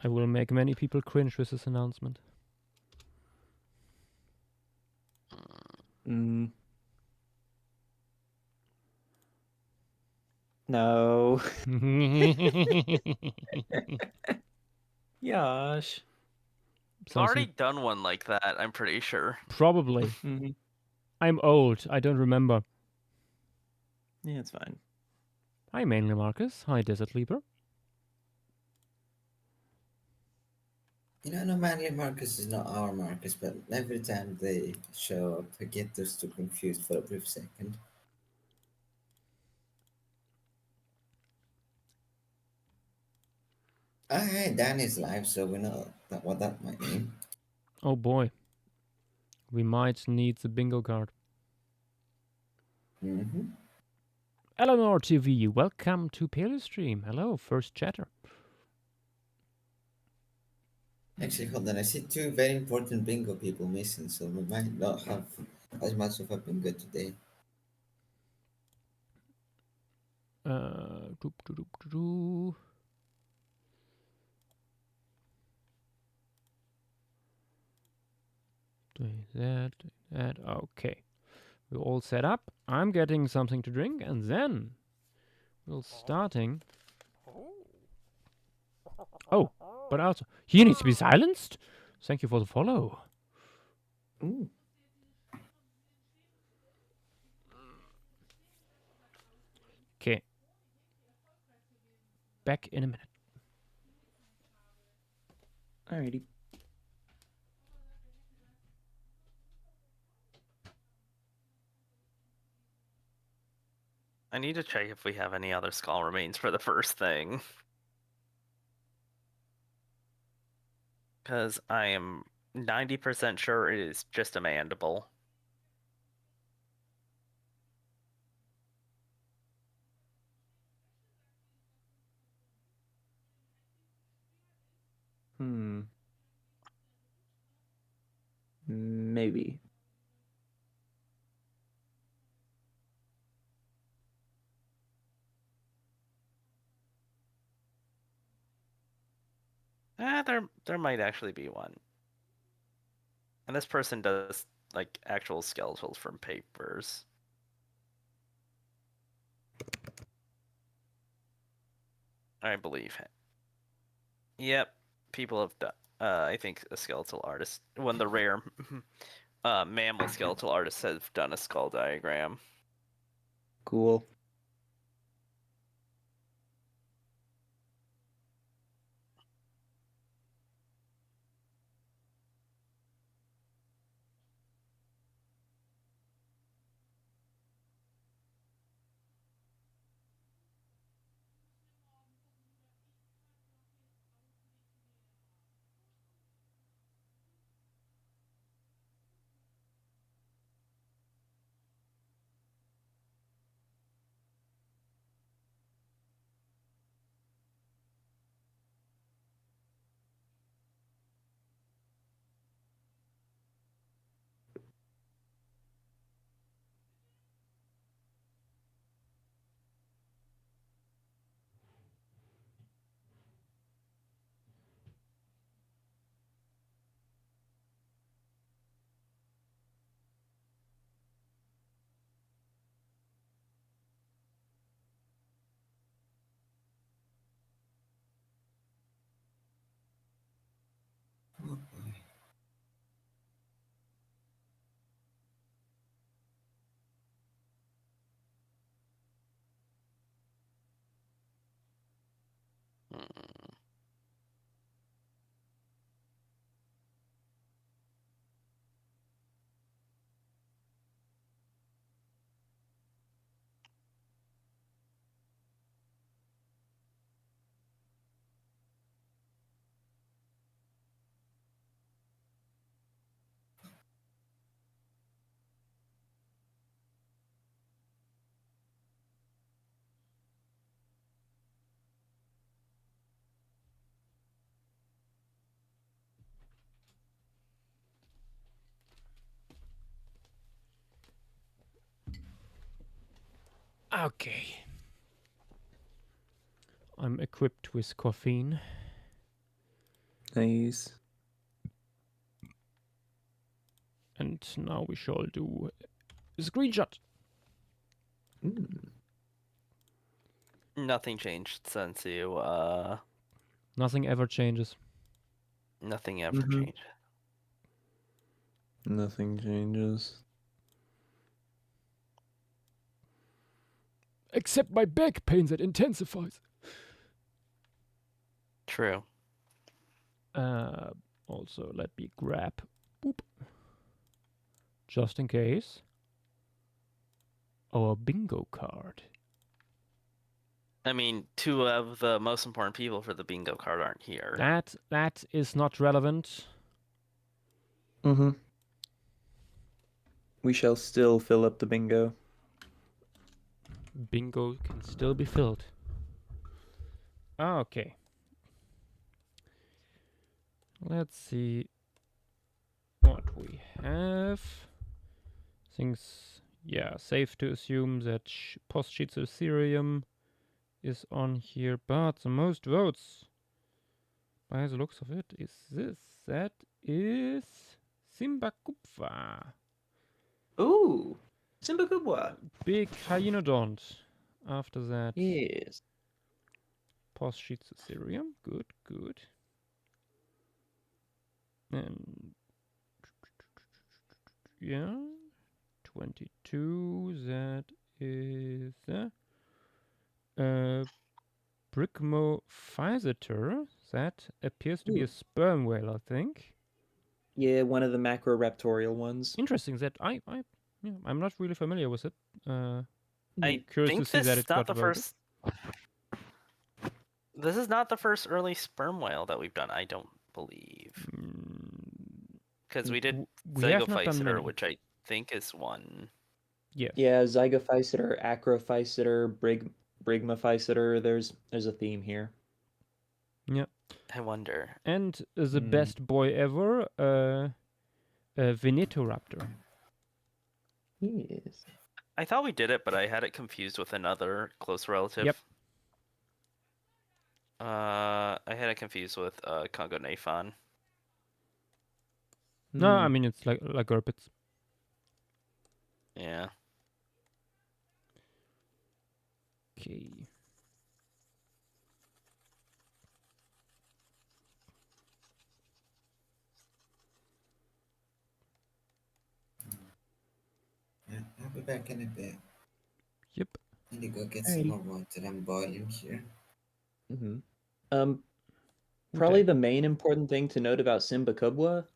I will make many people cringe with this announcement. No. Yash. I've already done one like that, I'm pretty sure. Probably. I'm old. I don't remember. Yeah, it's fine. Hi, mainly Marcus. Hi, Desert Leaper. You know, no, Manly Marcus is not our Marcus, but every time they show up, I get those two confused for a brief second. Ah, hey, Danny's live, so we know what that might mean. Oh boy. We might need the bingo card. Eleanor TV, welcome to Paleostream. Hello, first chatter. Actually, hold on. I see two very important bingo people missing, so we might not have as much of a bingo today. Doop, doop, doop, doop, doop. Doing that. Okay. We're all set up. I'm getting something to drink, and then we'll starting. Oh, but also, he needs to be silenced? Thank you for the follow. Ooh. Okay. Back in a minute. Alrighty. I need to check if we have any other skull remains for the first thing. Because I am 90% sure it is just a mandible. Maybe. There might actually be one. And this person does like actual skeletals from papers. I believe it. Yep, people have done. I think a skeletal artist, one of the rare mammal skeletal artists, have done a skull diagram. Cool. Okay. I'm equipped with caffeine. Nice. And now we shall do a screenshot. Nothing changed since you Nothing ever changes. nothing ever Mhm. changed. Nothing changes. Except my back pain that intensifies. True. Also, let me grab. Boop. Just in case. Our bingo card. I mean, two of the most important people for the bingo card aren't here. That is not relevant. Mm-hmm. We shall still fill up the bingo. Bingo can still be filled. Okay. Let's see what we have. Things, yeah, safe to assume that post-sheets Ethereum is on here, but the most votes, by the looks of it, is this. That is Simbakupva. Ooh, Simbakubwa. Big Hyenodont. After that, Yes. post-sheets Ethereum. Good, good. And yeah, 22. That is Bricmophyseter. That appears to be Ooh. a sperm whale, I think. Yeah, one of the macroraptorial ones. Interesting that yeah, I'm not really familiar with it. I Curious to think see this that is it not got the voted. first. This is not the first early sperm whale that we've done. I don't believe, because we did We have not done Zygophyseter, many. which I think is one. Yes. Yeah, Zygophyseter, Acrophyseter, Brigmophyseter. There's a theme here. Yeah. I wonder. And the best boy ever, Venetoraptor. Yes. I thought we did it, but I had it confused with another close relative. Yep. I had it confused with Congo Naphon. No, I mean it's like Erpitz. Yeah. Okay. Yeah, I'll be back in a bit. Yep. I need to go get some more water. I'm boiling here. Probably Okay. the main important thing to note about Simbakubwa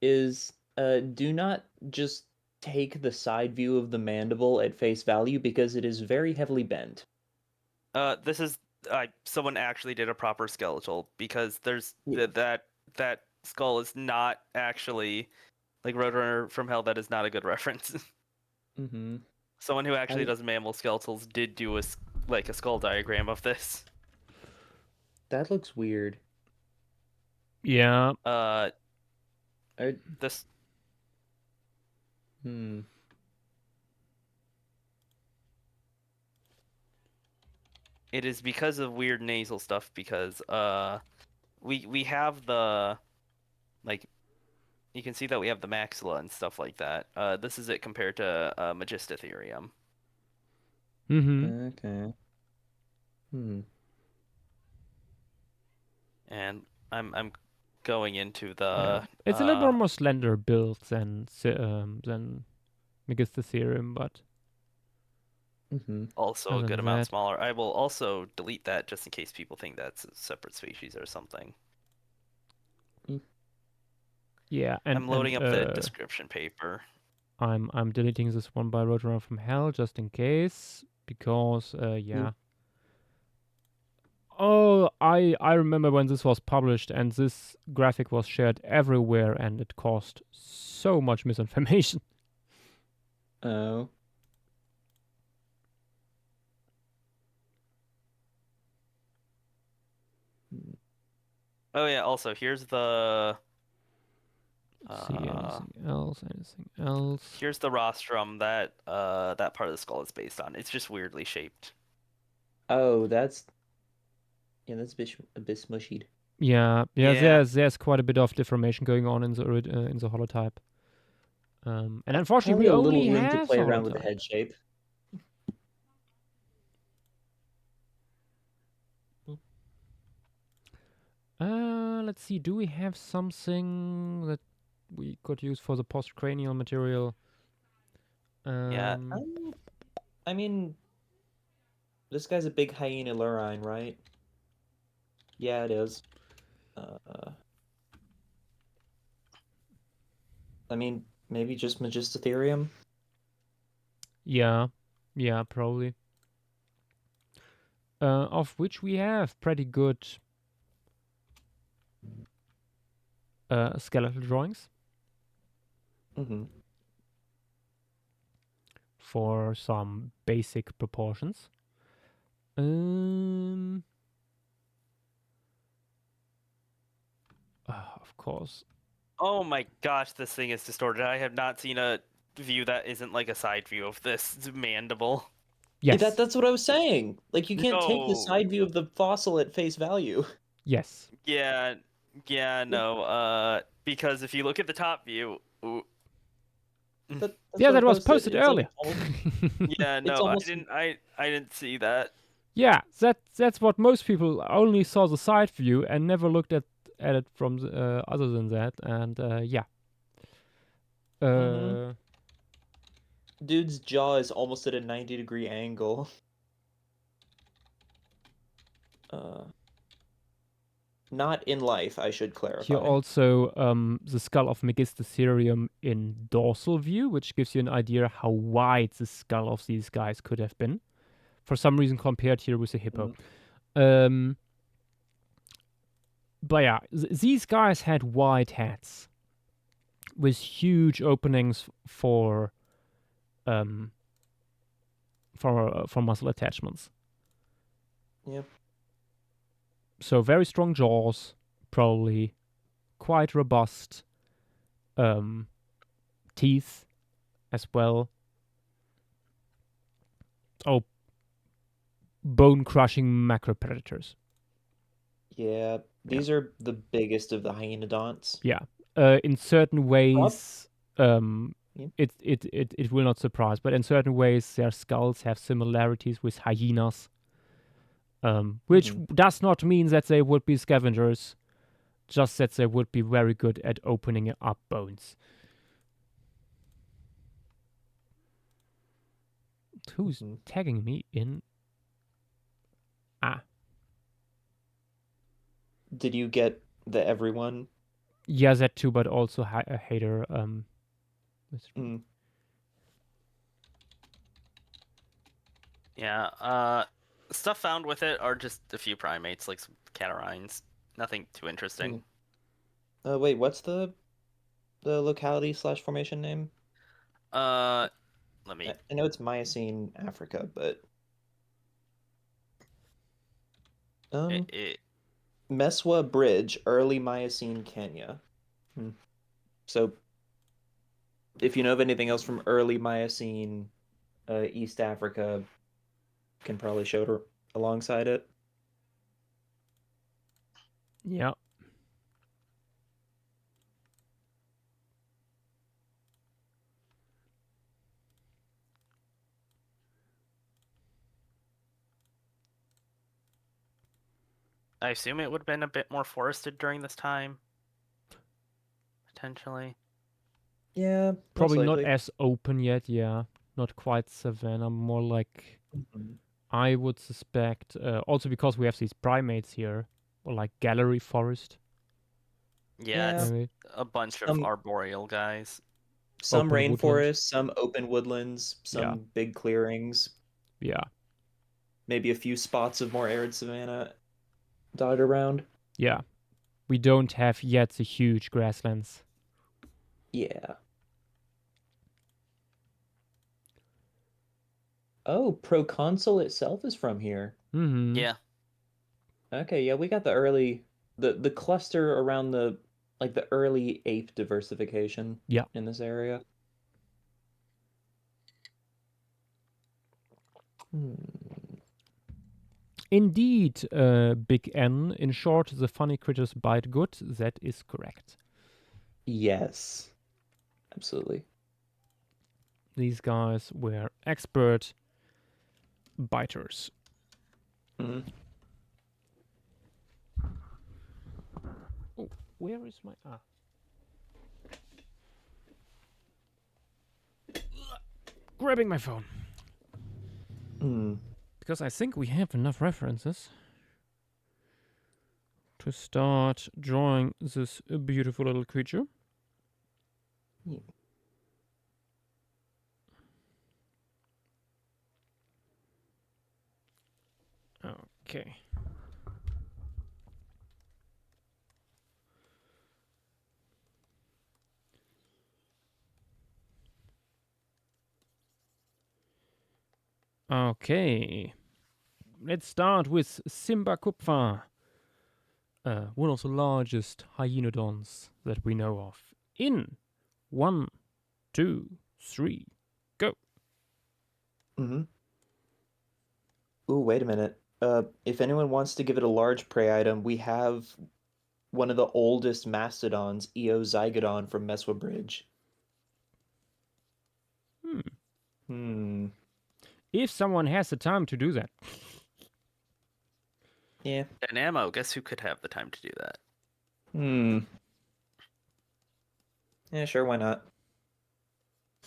is do not just take the side view of the mandible at face value because it is very heavily bent. This is someone actually did a proper skeletal, because there's Yeah. that skull is not actually like Roadrunner from Hell. That is not a good reference. Mm-hmm. Someone who actually does mammal skeletals did do a skull diagram of this. That looks weird. Yeah. This it is because of weird nasal stuff, because we have the, like, you can see that we have the maxilla and stuff like that. This is it compared to Magistotherium. Mm-hmm. Okay. And I'm going into the Yeah. It's a little more slender build than Megistherium, but also other a good than amount that- smaller. I will also delete that just in case people think that's a separate species or something. yeah, and I'm loading up the description paper. I'm deleting this one by Roadrunner from Hell just in case, because yeah. Oh, I remember when this was published and this graphic was shared everywhere and it caused so much misinformation. Oh. Oh yeah, also here's the Let's see anything else? Anything else? here's the rostrum that that part of the skull is based on. It's just weirdly shaped. Oh, that's a bit smushied. Yeah, Yeah. there's quite a bit of deformation going on in the holotype. And unfortunately, Probably we a little only room to have play the around with the holotype. head shape. Let's see. Do we have something that we could use for the postcranial material? Yeah. I mean, this guy's a big hyena lurine, right? Yeah, it is. I mean, maybe just Magistotherium. Yeah, probably. Of which we have pretty good skeletal drawings Mm-hmm. for some basic proportions. Of course. Oh my gosh, this thing is distorted. I have not seen a view that isn't like a side view of this mandible. Yes. That's what I was saying. Like, you can't take the No. side view of the fossil at face value. Yes. Yeah. Yeah. No. Because if you look at the top view, ooh, That's Yeah, what I that was posted. posted It's like earlier. yeah, it's no, almost I didn't see that. Yeah, that's what most people only saw the side view and never looked at it from other than that. And yeah. Mhm. Dude's jaw is almost at a 90-degree angle. Not in life, I should Here clarify. also the skull of Megisticerium in dorsal view, which gives you an idea how wide the skull of these guys could have been. For some reason, compared here with the hippo. But yeah, these guys had wide heads with huge openings for muscle attachments. Yep. So very strong jaws, probably quite robust teeth as well. Oh, bone crushing macro predators. Yeah, these are the biggest of the hyenodonts. Yeah. In certain ways, Yeah. it will not surprise, but in certain ways, their skulls have similarities with hyenas, which does not mean that they would be scavengers, just that they would be very good at opening up bones. Who's tagging me in? Did you get the everyone? Yeah, that too, but also a hater. Yeah. Stuff found with it are just a few primates, like some catarrhines. Nothing too interesting. Wait, what's the locality / formation name? Let me. I know it's Miocene Africa, but Meswa Bridge, early Miocene Kenya. So, if you know of anything else from early Miocene East Africa, can probably show it alongside it. Yeah. I assume it would have been a bit more forested during this time. Potentially. Yeah, Probably most not likely. as open yet, yeah. Not quite savanna, more like I would suspect, also because we have these primates here, or like gallery forest. Yeah, it's maybe. a bunch of arboreal guys. Some Open woodland. rainforests, some open woodlands, some big clearings. Yeah. Maybe a few spots of more arid savanna dotted around. Yeah. We don't have yet the huge grasslands. Yeah. Oh, Proconsul itself is from here. Yeah. Okay, yeah, we got the early the cluster around the early ape diversification in this area. Indeed, Big N. In short, the funny critters bite good. That is correct. Yes. Absolutely. These guys were expert biters. Hmm. Oh, where is my... Grabbing my phone. Mm. Because I think we have enough references to start drawing this beautiful little creature. Yeah. Okay. Okay. Let's start with Simba Kupfa, one of the largest hyenodons that we know of. In 1, 2, 3, go. Mm-hmm. Ooh, wait a minute. If anyone wants to give it a large prey item, we have one of the oldest mastodons, Eozygodon from Meswabridge. Hmm. Hmm. If someone has the time to do that. Yeah. Dynamo, guess who could have the time to do that? Hmm. Yeah, sure, why not?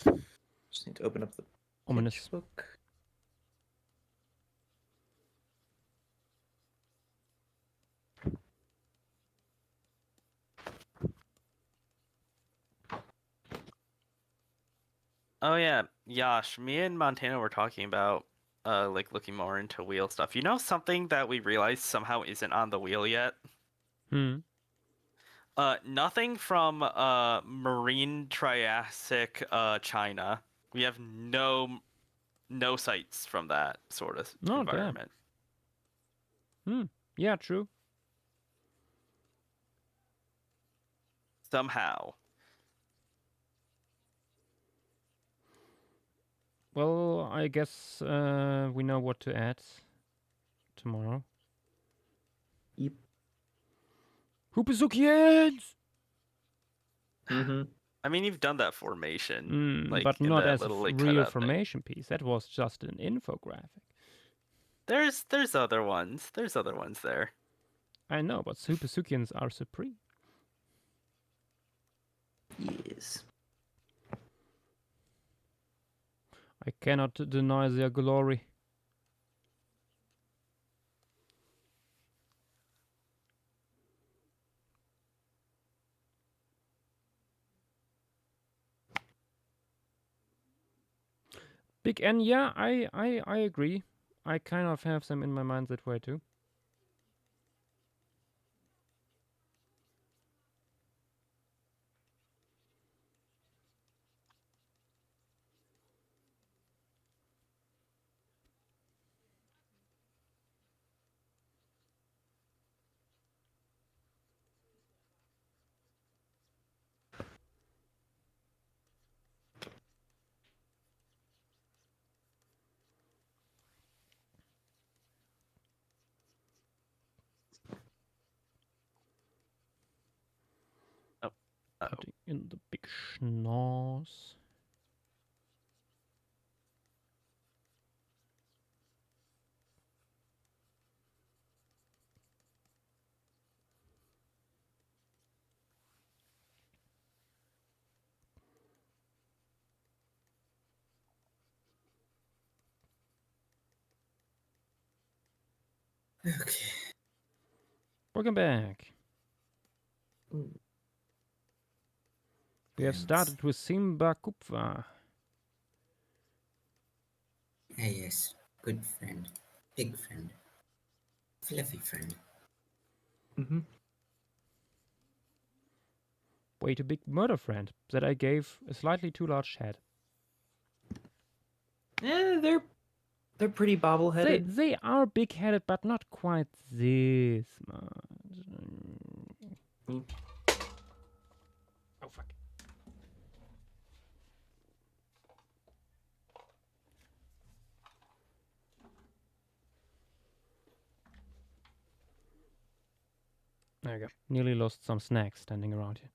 Just need to open up the Ominous. sketchbook. Oh yeah, Yash, me and Montana were talking about like looking more into wheel stuff. You know something that we realized somehow isn't on the wheel yet? Hmm. Nothing from marine Triassic China. We have no sites from that sort of Oh, damn. environment. Hmm. Yeah, true. Somehow. Well, I guess we know what to add tomorrow. Yep. Hoopazukians! Mm-hmm. I mean, you've done that formation, like but in not that as a little like real cutout thing. formation piece. That was just an infographic. There's other ones. There's other ones there. I know, but Hoopazukians are supreme. Yes. I cannot deny their glory. Big N, yeah, I agree. I kind of have them in my mind that way too. Oh. Putting in the big schnoz. Okay. Welcome back. Mm. We have And- started with Simba Kupfa. Ah, yes. Good friend. Big friend. Fluffy friend. Mm-hmm. Way too big murder friend that I gave a slightly too large head. They're pretty bobbleheaded. They are big headed, but not quite this much. Mm. Oh fuck. There you go. Nearly lost some snacks standing around here.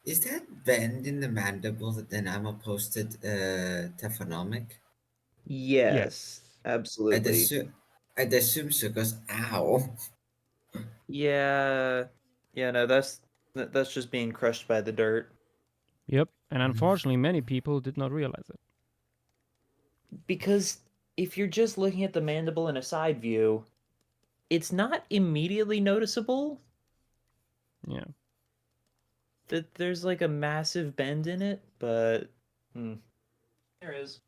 Is that bend in the mandible that Dynamo posted taphonomic? Yes, I'd absolutely. assume, I'd assume so, because ow. Yeah, yeah. No, that's just being crushed by the dirt. Yep, and unfortunately, many people did not realize it. Because if you're just looking at the mandible in a side view, it's not immediately noticeable Yeah. that there's like a massive bend in it, but there is.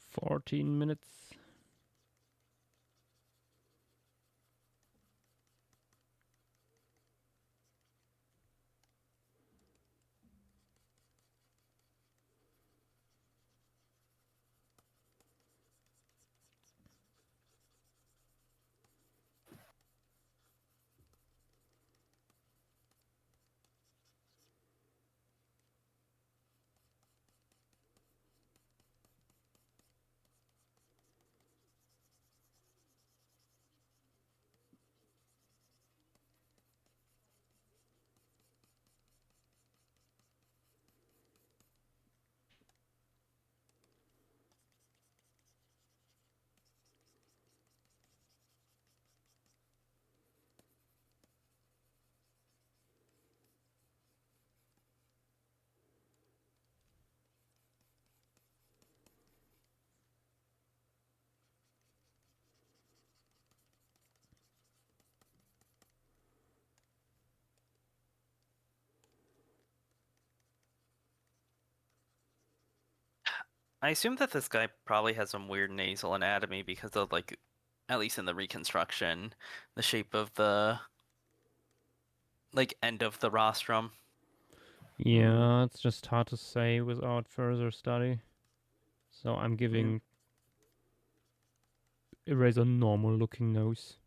"14 minutes." I assume that this guy probably has some weird nasal anatomy because of, like, at least in the reconstruction, the shape of the, like, end of the rostrum. Yeah, it's just hard to say without further study. So I'm giving Eraser normal looking nose.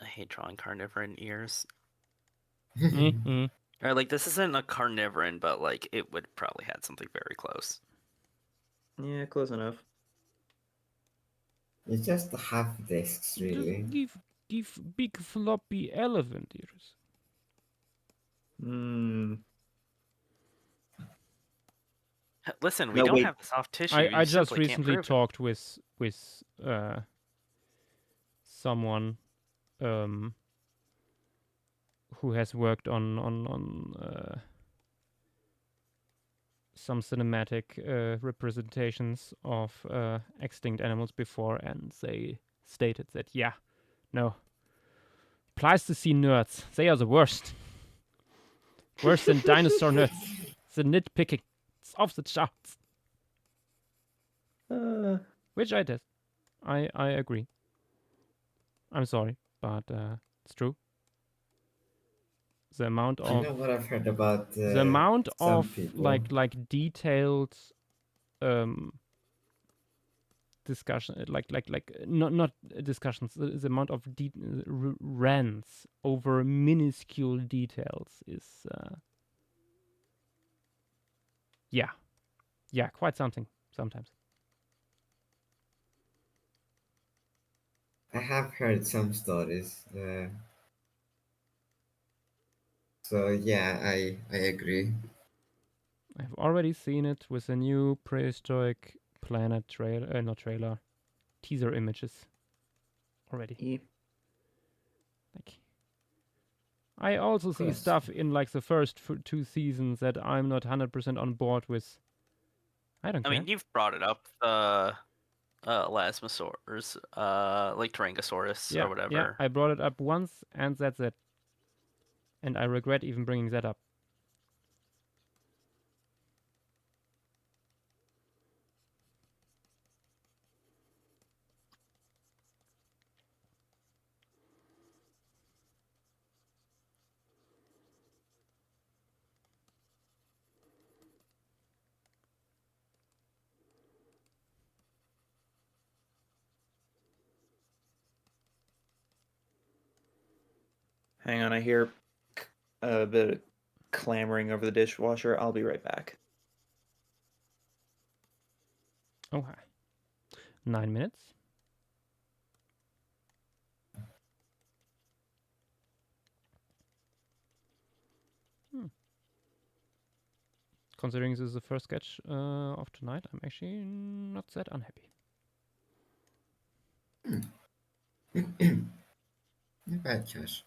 I hate drawing carnivoran ears. Mhm. Or, like, this isn't a carnivoran, but, like, it would probably had something very close. Yeah, close enough. It's just the half discs, really. Just give big floppy elephant ears. Listen, we No, don't wait. have the soft tissue. I You just simply can't recently prove it. talked with someone who has worked on some cinematic representations of extinct animals before, and they stated that no, Pleistocene nerds, they are the worst. Worse than dinosaur nerds. The nitpicking is off the charts. Which I did. I agree. I'm sorry. but it's true. The amount You of know what I've heard about the amount some of people? like detailed discussion, like not discussions. The amount of rants over minuscule details is yeah, quite something sometimes. I have heard some stories. So yeah, I agree. I've already seen it with the new prehistoric planet trailer, not trailer, teaser images already. E. Like, I also see Course. stuff in like the first 2 seasons that I'm not 100% on board with. I don't I care. mean, you've brought it up, Elasmosaurs, like Tyrannosaurus or whatever. Yeah, I brought it up once and that's it. And I regret even bringing that up. Hang on, I hear a bit of clamoring over the dishwasher. I'll be right back. Oh, hi. 9 minutes. Considering this is the first sketch of tonight, I'm actually not that unhappy. Not bad, Josh.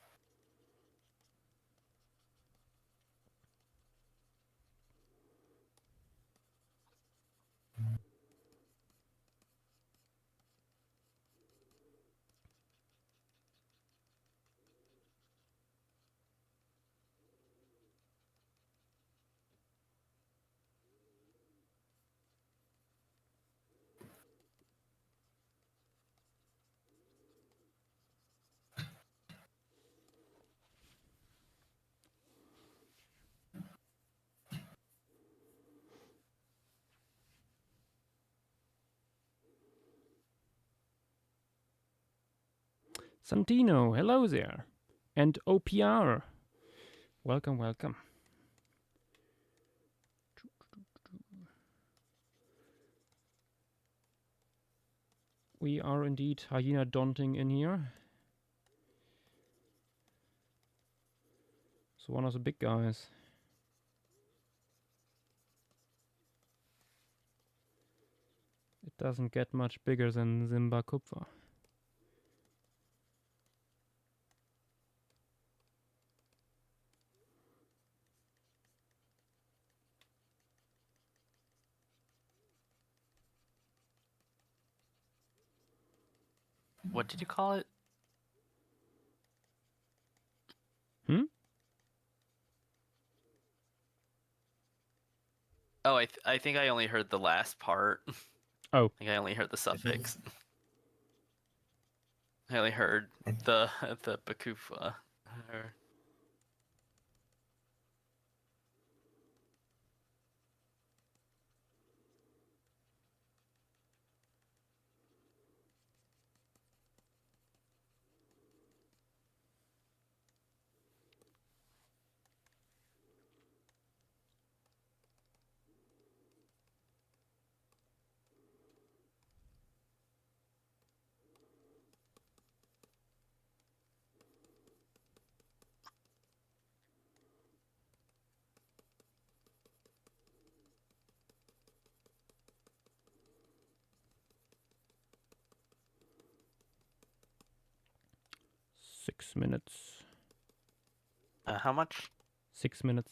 Santino, hello there. And OPR. Welcome, welcome. We are indeed hyena daunting in here. So one of the big guys. It doesn't get much bigger than Simba Kupfer. What did you call it? Oh, I think I only heard the last part. Oh. I think I only heard the suffix. I only heard the Bakufa. Six minutes. How much? 6 minutes.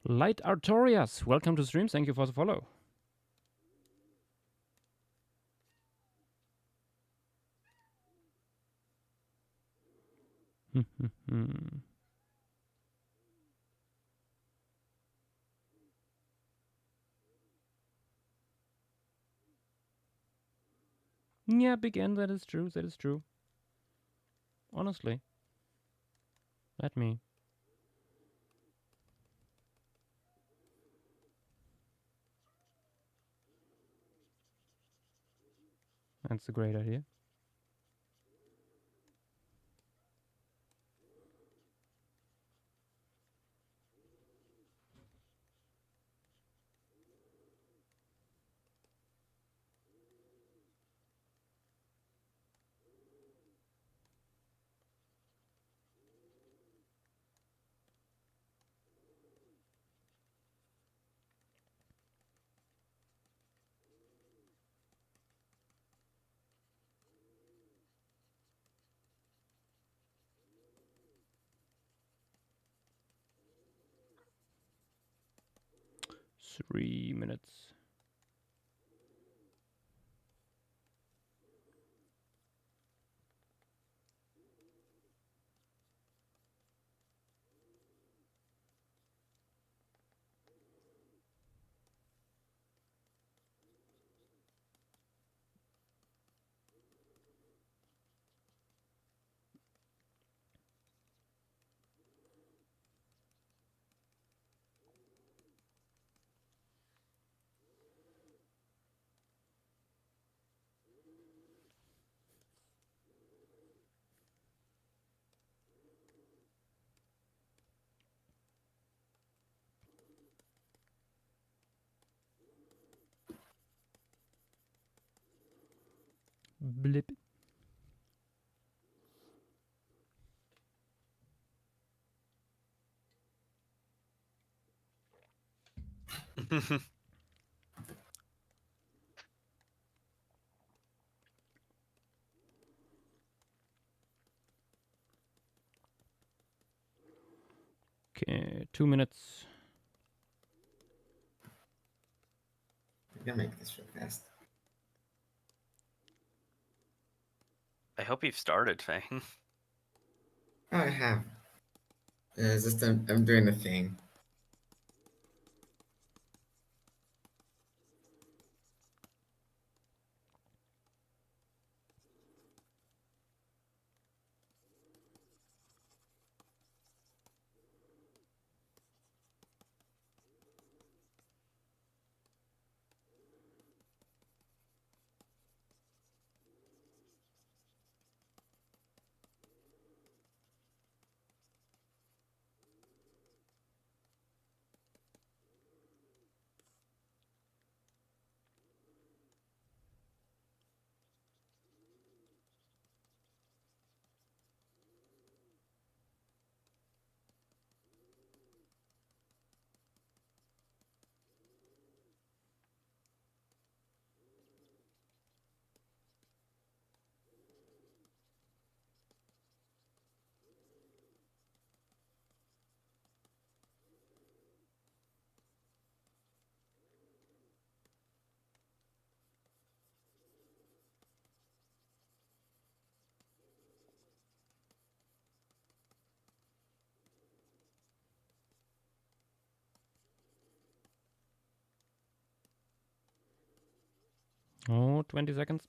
Light Artorias, welcome to stream. Thank you for the follow. Yeah, Big N, that is true. That is true. Honestly. Let me. That's a great idea. Three minutes. Blip. Okay, 2 minutes. You can make this real fast. I hope you've started, Fang. Oh, I have. It's just I'm doing the thing. Oh, 20 seconds.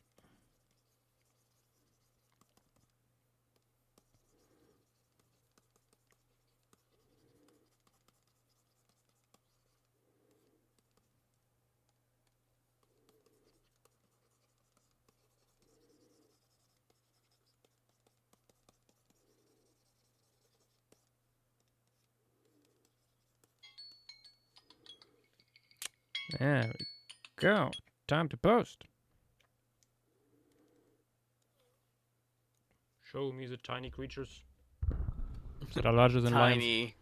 There we go. Time to post. Show me the tiny creatures that are larger than lions. Tiny.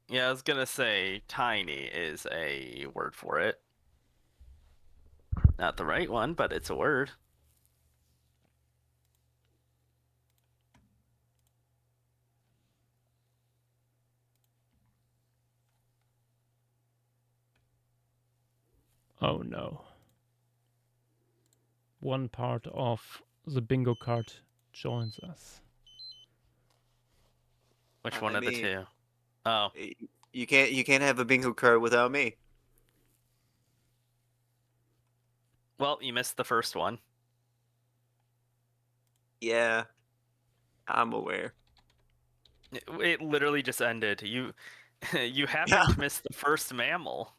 Yeah, I was gonna say tiny is a word for it. Not the right one, but it's a word. Oh no. One part of the bingo card joins us. Which I one of the mean- two? Oh, You can't have a bingo card without me. well, you missed the first one. Yeah, I'm aware. It literally just ended. You you happened Yeah. to miss the first mammal.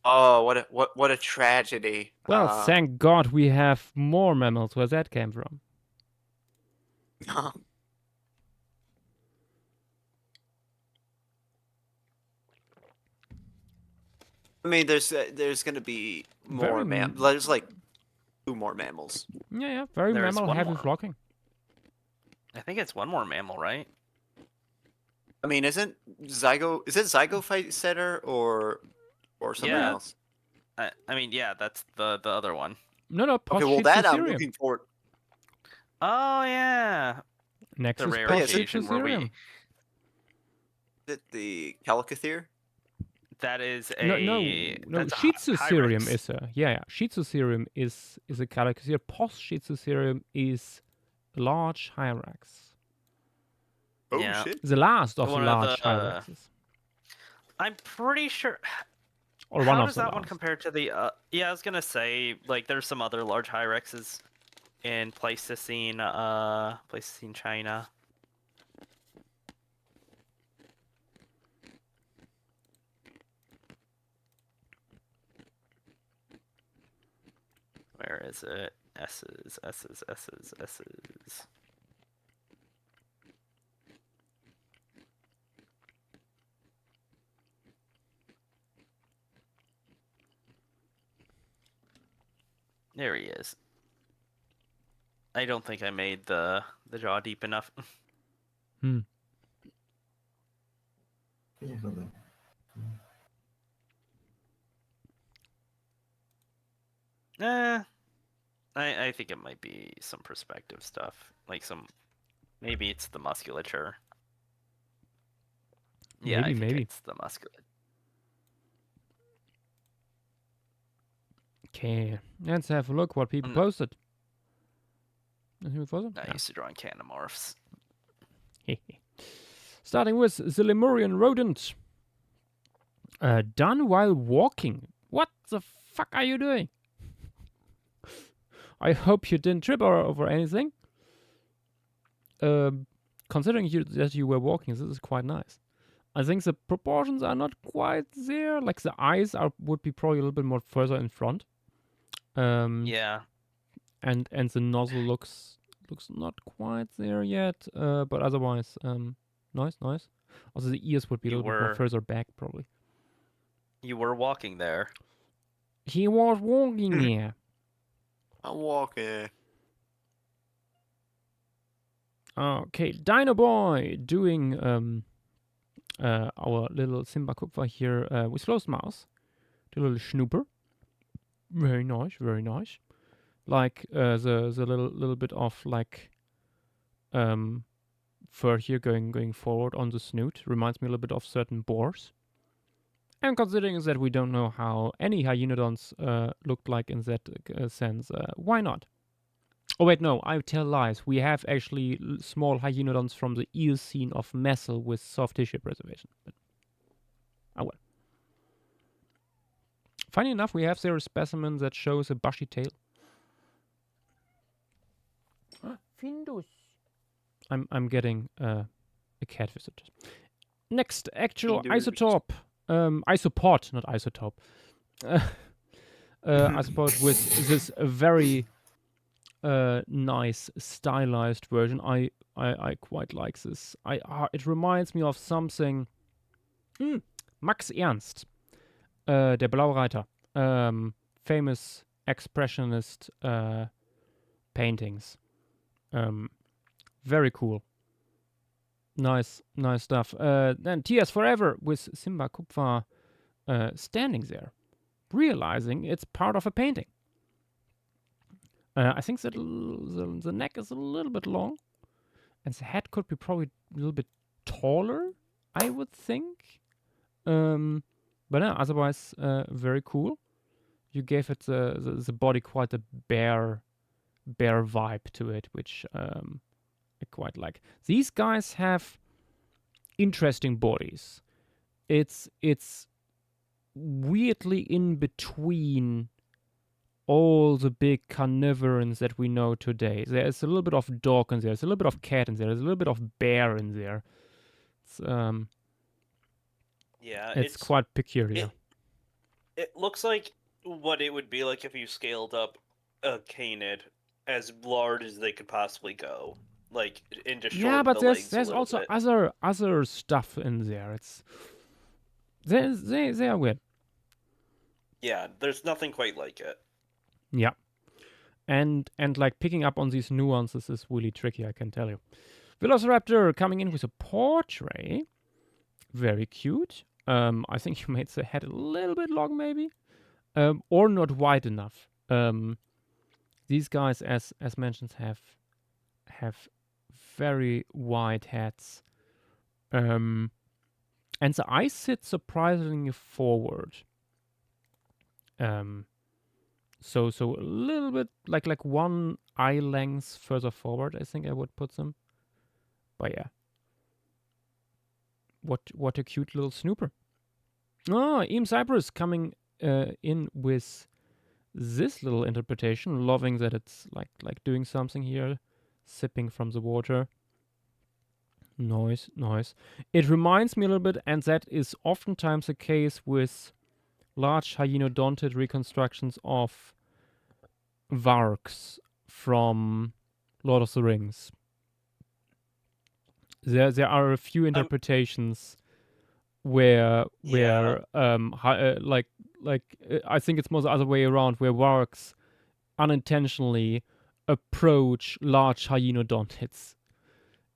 Oh, what a tragedy. Well, thank God we have more mammals where that came from. I mean, there's gonna be more Very There's like 2 more mammals. Yeah, very There's mammal one heavy more. flocking. I think it's one more mammal, right? I mean, is it Zygophyte Center or something Yeah. else? I mean, yeah, that's the other one. No, Okay, well that I'm Postschizoserium. looking forward. Oh yeah, Nexus rare Yeah, occasion where Postschizoserium. we Is it the Calicotherium? that is a No. that's a Schizoserium Hyrax. is a Schizoserium is a Calicotherium. Postschizoserium is a large Hyrax. Oh Yeah. shit! The last of One the of large the, Hyraxes. I'm pretty sure. Or How one of does the that one last. compare to the? Yeah, I was gonna say like there's some other large Hyrexes in Pleistocene China. Where is it? S's. There he is. I don't think I made the jaw deep enough. Hmm. Yeah, hold on. I think it might be some perspective stuff, like maybe it's the musculature. Yeah, I think Maybe. it's the musculature. Okay, let's have a look what people posted. Who posted? I used to draw in Canamorphs. Starting with the Lemurian rodent. Done while walking. What the fuck are you doing? I hope you didn't trip over anything. Considering that you were walking, this is quite nice. I think the proportions are not quite there. Like the eyes would be probably a little bit more further in front. Yeah. And the nozzle looks not quite there yet. But otherwise, nice. Also, the ears would be a little bit more further back, probably. You were walking there. He was walking there. I'm walking. Okay, Dino Boy doing our little Simba Kupfer here with closed mouth. The little snooper. Very nice. Like the little bit of like fur here going forward on the snoot reminds me a little bit of certain boars. And considering that we don't know how any hyenodons looked like in that sense, why not? Oh wait, no, I tell lies. We have actually small hyenodons from the Eocene of Messel with soft tissue preservation. But, oh well. Funny enough, we have there a specimen that shows a bushy tail. Findus. I'm getting a cat visitor. Next, actual Findus. isotope. Isopod, not isotope. Isopod with this very nice stylized version. I quite like this. It reminds me of something. Max Ernst, der Blaureiter, famous expressionist paintings. Very cool. Nice stuff. Then Tears Forever with Simba Kupfer standing there, realizing it's part of a painting. I think that the neck is a little bit long, and the head could be probably a little bit taller, I would think. But otherwise, very cool. You gave it the body quite a bear vibe to it, which I quite like. These guys have interesting bodies. It's weirdly in between all the big carnivorans that we know today. There's a little bit of dog in there. There's a little bit of cat in there. There's a little bit of bear in there. Yeah, It's quite peculiar. It looks like what it would be like if you scaled up a canid as large as they could possibly go, like and just Yeah, shorten but the there's legs a there's little also bit. other stuff in there. It's they are weird. Yeah, there's nothing quite like it. Yeah. And like picking up on these nuances is really tricky, I can tell you. Velociraptor coming in with a portrait. Very cute. I think you made the head a little bit long, maybe, or not wide enough. These guys, as mentioned, have very wide heads, and the eyes sit surprisingly forward. So a little bit like one eye length further forward, I think I would put them. But yeah, what a cute little snooper. Oh, Eam Cypress coming in with this little interpretation, loving that it's like doing something here, sipping from the water. Nice. It reminds me a little bit, and that is oftentimes the case with large hyenodontid reconstructions of Varks from Lord of the Rings. There are a few interpretations where I think it's more the other way around, where Varks unintentionally approach large hyenodontid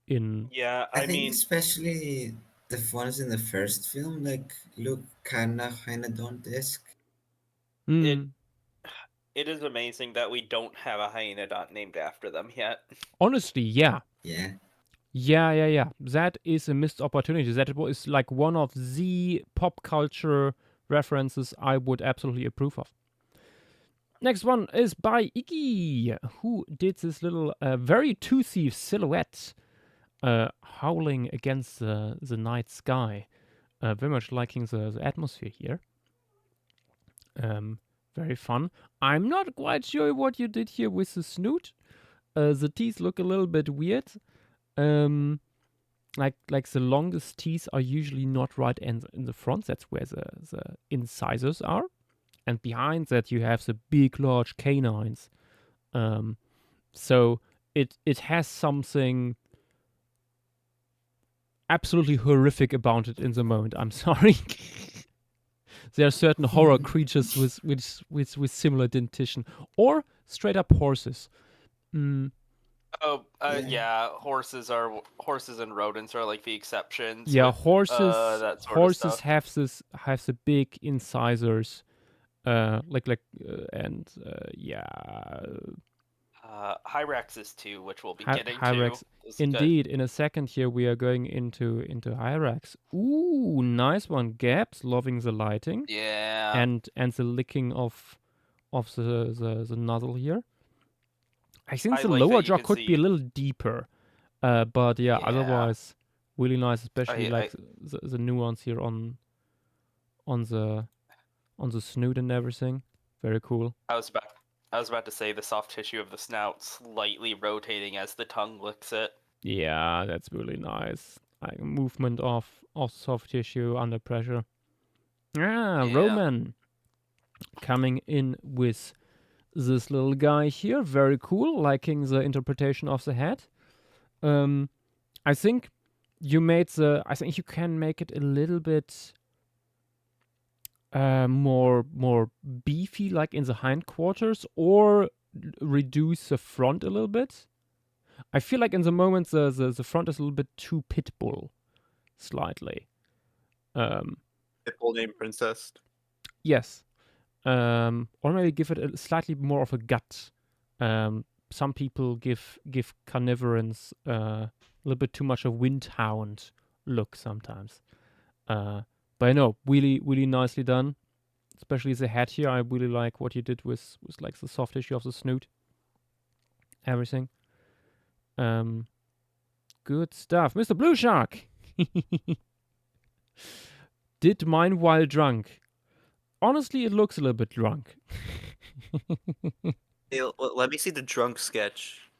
in. Yeah, I think especially the ones in the first film like look kind of hynodont-esque. It is amazing that we don't have a hyenodont named after them yet. Honestly, yeah. Yeah. Yeah. That is a missed opportunity. That is like one of the pop culture references I would absolutely approve of. Next one is by Iggy, who did this little very toothy silhouette howling against the night sky. Very much liking the atmosphere here. Very fun. I'm not quite sure what you did here with the snoot. The teeth look a little bit weird. Like the longest teeth are usually not right in the front. That's where the incisors are. And behind that you have the big, large canines. So it has something absolutely horrific about it in the moment. I'm sorry. There are certain horror creatures with similar dentition, or straight up horses. Yeah, horses and rodents are like the exceptions. Yeah, with, horses. that sort Horses of stuff. have the big incisors, yeah. Hyraxes too, which we'll be getting Hyrax. to. Indeed, in a second here we are going into Hyrax. Ooh, nice one, Gaps, loving the lighting. Yeah. And the licking of the nozzle here. I think the like lower that you jaw can could be see- a little deeper, but yeah, Yeah. otherwise really nice, especially I- like the nuance here on the snoot and everything. Very cool. I was about to say the soft tissue of the snout slightly rotating as the tongue licks it. Yeah, that's really nice. Like movement of soft tissue under pressure. Yeah. Roman coming in with this little guy here. Very cool. Liking the interpretation of the head. I think you made I think you can make it a little bit more beefy, like in the hindquarters, or reduce the front a little bit. I feel like in the moment the front is a little bit too pit bull, slightly. Pitbull named Princess. Yes. Or maybe give it a slightly more of a gut. Some people give carnivorans a little bit too much of windhound look sometimes. But I know, really, really nicely done. Especially the head here. I really like what you did with like the soft tissue of the snoot. Everything. Good stuff. Mr. Blue Shark! Did mine while drunk. Honestly, it looks a little bit drunk. Hey, let me see the drunk sketch.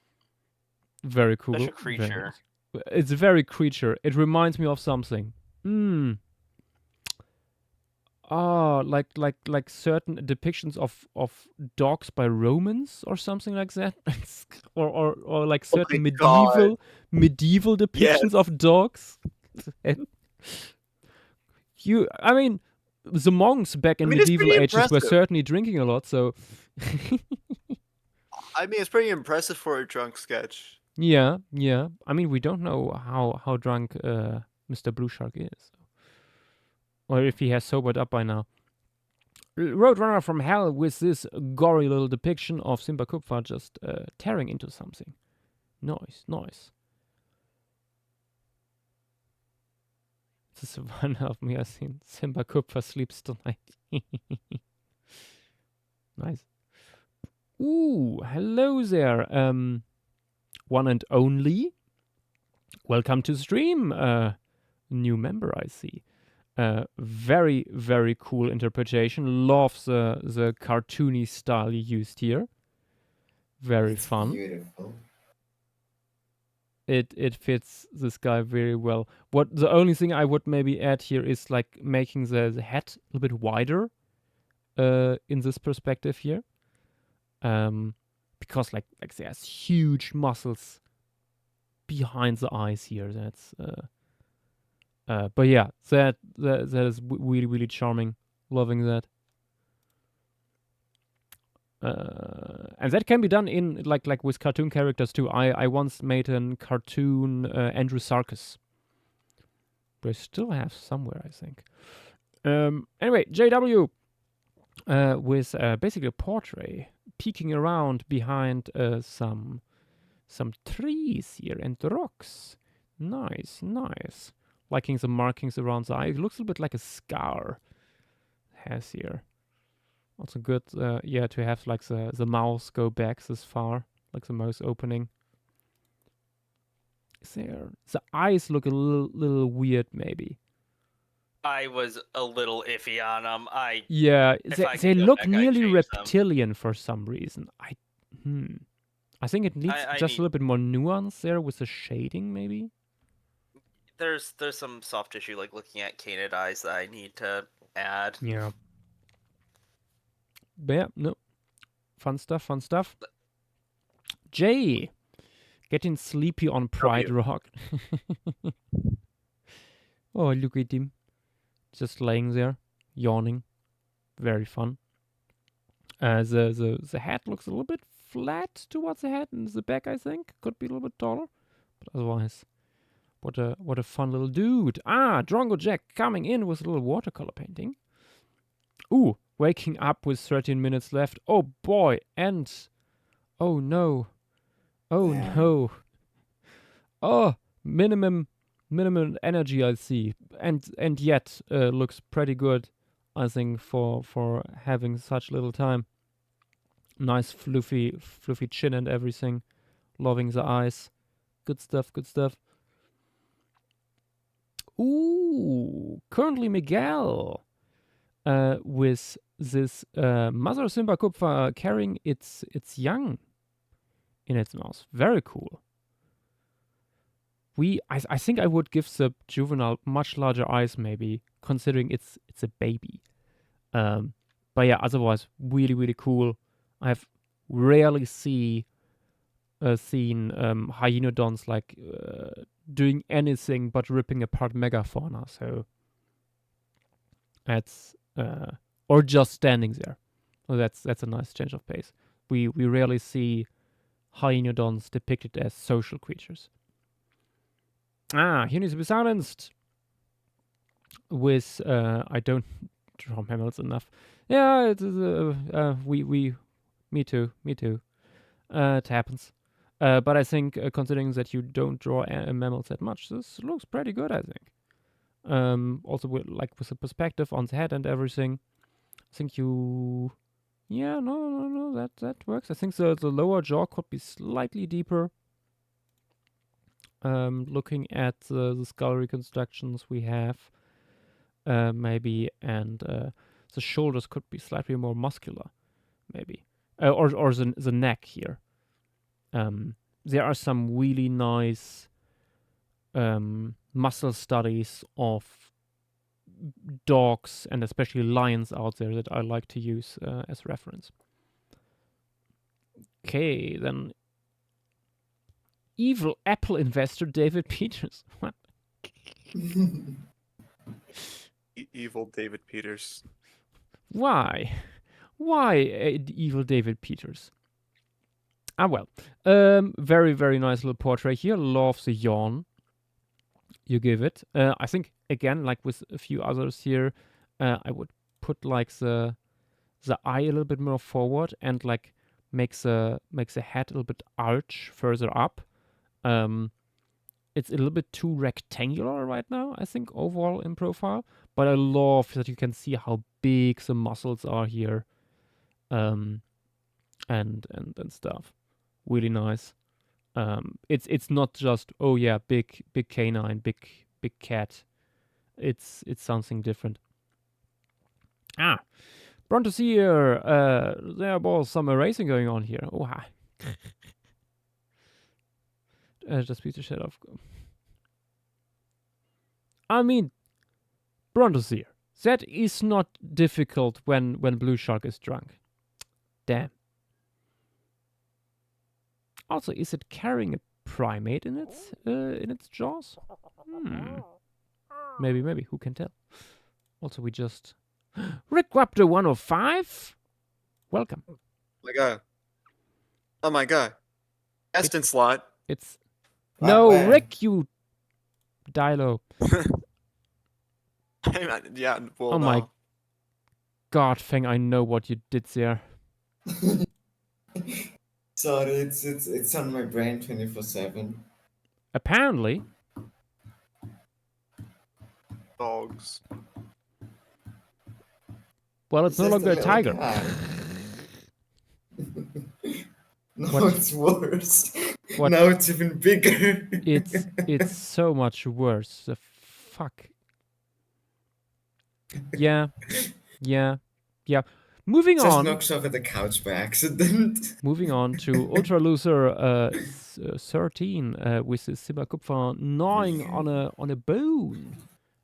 Very cool. Special very creature. nice. It's very creature. It reminds me of something. Like certain depictions of dogs by Romans or something like that, or like certain my God. medieval depictions Yes. of dogs. And I mean, the monks back in I mean, it's medieval pretty ages were impressive. certainly drinking a lot. So I mean, it's pretty impressive for a drunk sketch. yeah. I mean, we don't know how drunk Mr. Blue Shark is, or if he has sobered up by now. Roadrunner from Hell with this gory little depiction of Simba Kupfa just tearing into something. Nice. It's a savannah of me. I've seen Simba Kupfa sleeps tonight. Nice. Ooh, hello there. One and only. Welcome to stream. New member, I see. Very, very cool interpretation. Love the cartoony style you used here. Very It's fun. beautiful. It fits this guy very well. What the only thing I would maybe add here is like making the head a little bit wider in this perspective here. Because like there's huge muscles behind the eyes here. That's but yeah, that is really, really charming. Loving that. And that can be done in like with cartoon characters too. I once made a cartoon Andrew Sarkis. But I still have somewhere, I think. Anyway, JW with basically a portrait peeking around behind some trees here and rocks. Nice. Liking the markings around the eye. It looks a little bit like a scar it has here. Also good, to have like the mouth go back this far, like the mouth opening. The eyes look a little weird, maybe. I was a little iffy on them. Yeah, If I they could go look back, I'd nearly change them. reptilian for some reason. I think it needs I just need- a little bit more nuance there with the shading, maybe. There's some soft tissue, like looking at canid eyes, that I need to add. Yeah. But yeah, no. Fun stuff. Jay, getting sleepy on Pride Rock. Oh, look at him. Just laying there, yawning. Very fun. The head looks a little bit flat towards the head, and the back, I think, could be a little bit taller. But otherwise, what a fun little dude. Drongo Jack coming in with a little watercolor painting. Ooh, waking up with 13 minutes left. Oh boy, and oh no. Oh Damn. no. Oh, minimum energy I see. And yet looks pretty good, I think, for having such little time. Nice fluffy chin and everything. Loving the eyes. Good stuff. Ooh, currently Miguel with this Mother Simba Kupfa carrying its young in its mouth. Very cool. I think I would give the juvenile much larger eyes, maybe, considering it's a baby. But yeah, otherwise, really, really cool. I've rarely seen hyenodons like doing anything but ripping apart megafauna. So that's or just standing there. So that's a nice change of pace. We rarely see hyenodons depicted as social creatures. He needs to be silenced. With I don't draw mammals enough. Yeah, it is. Me too. It happens. But I think considering that you don't draw mammals that much, this looks pretty good. I think. Also with the perspective on the head and everything. I think you, yeah, no, that works. I think the lower jaw could be slightly deeper. Looking at the skull reconstructions we have, maybe, and the shoulders could be slightly more muscular, maybe, or the neck here. There are some really nice muscle studies of dogs and especially lions out there that I like to use as reference. Okay, then evil Apple investor David Peters. What? Evil David Peters. Why? Why evil David Peters? Ah, well. Very, very nice little portrait here. Love the yawn you give it. I think, again, like with a few others here, I would put like the eye a little bit more forward and like makes the head a little bit arch further up. It's a little bit too rectangular right now, I think, overall in profile. But I love that you can see how big the muscles are here, and stuff. Really nice. It's not just, oh yeah, big canine, big cat. It's something different. Brontos here. There was some racing going on here. Oh hi. Just beat the shit off. I mean, Brontos here. That is not difficult when Blue Shark is drunk. Damn. Also, is it carrying a primate in its jaws? Maybe. Who can tell? Also, we just Rick Raptor 105. Welcome. Oh my god. Aston slot. It's Wow, no where? Rick, you Dilo. Yeah. Well, Oh no. my God, Feng, I know what you did there. Sorry, it's on my brain 24/7. Apparently, Dogs. well, it's no just longer a little tiger. guy. No, What? it's worse. What? Now it's even bigger. It's so much worse. The fuck. Yeah. Moving Just on. knocks over the couch by accident. Moving on to Ultra Loser 13 with the Simakupfa gnawing on a bone.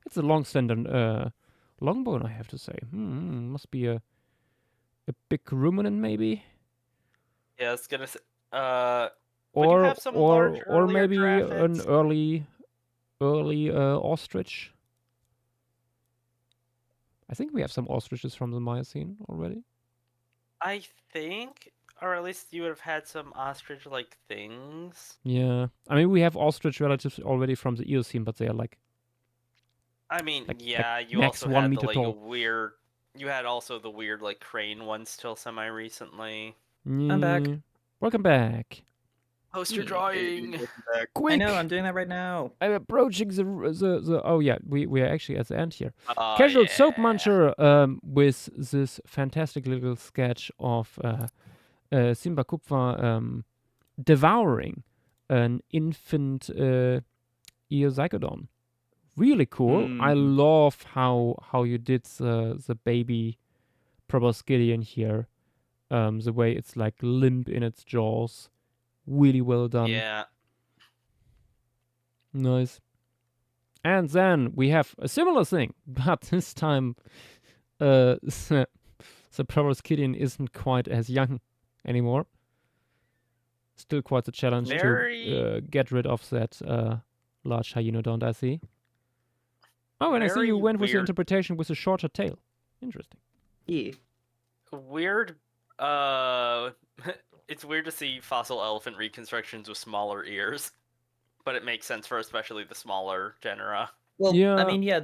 It's a long slender long bone, I have to say. Must be a big ruminant, maybe, Yeah, I was gonna say. Would you have some large or earlier maybe an graphics? early ostrich. I think we have some ostriches from the Miocene already. I think, or at least you would have had some ostrich-like things. Yeah, I mean we have ostrich relatives already from the Eocene, but they are like. I mean, Like yeah, you max also 1 had meter the tall. weird. You had also the weird like crane ones till semi-recently. I'm back. Welcome back. Poster Hmm. drawing. Quick! I know, I'm doing that right now. I'm approaching the. Oh yeah, we are actually at the end here. Casual soap muncher with this fantastic little sketch of Simba Kupfa devouring an infant Eozygodon. Really cool. I love how you did the baby proboscidean here. The way it's like limp in its jaws. Really well done. Yeah. Nice. And then we have a similar thing, but this time the proboscidean isn't quite as young anymore. Still quite a challenge to get rid of that large hyenodont, I see. Oh, and I see you went with the interpretation with a shorter tail. Interesting. Yeah. Weird. It's weird to see fossil elephant reconstructions with smaller ears, but it makes sense for especially the smaller genera. Well, Yeah. I mean, yeah,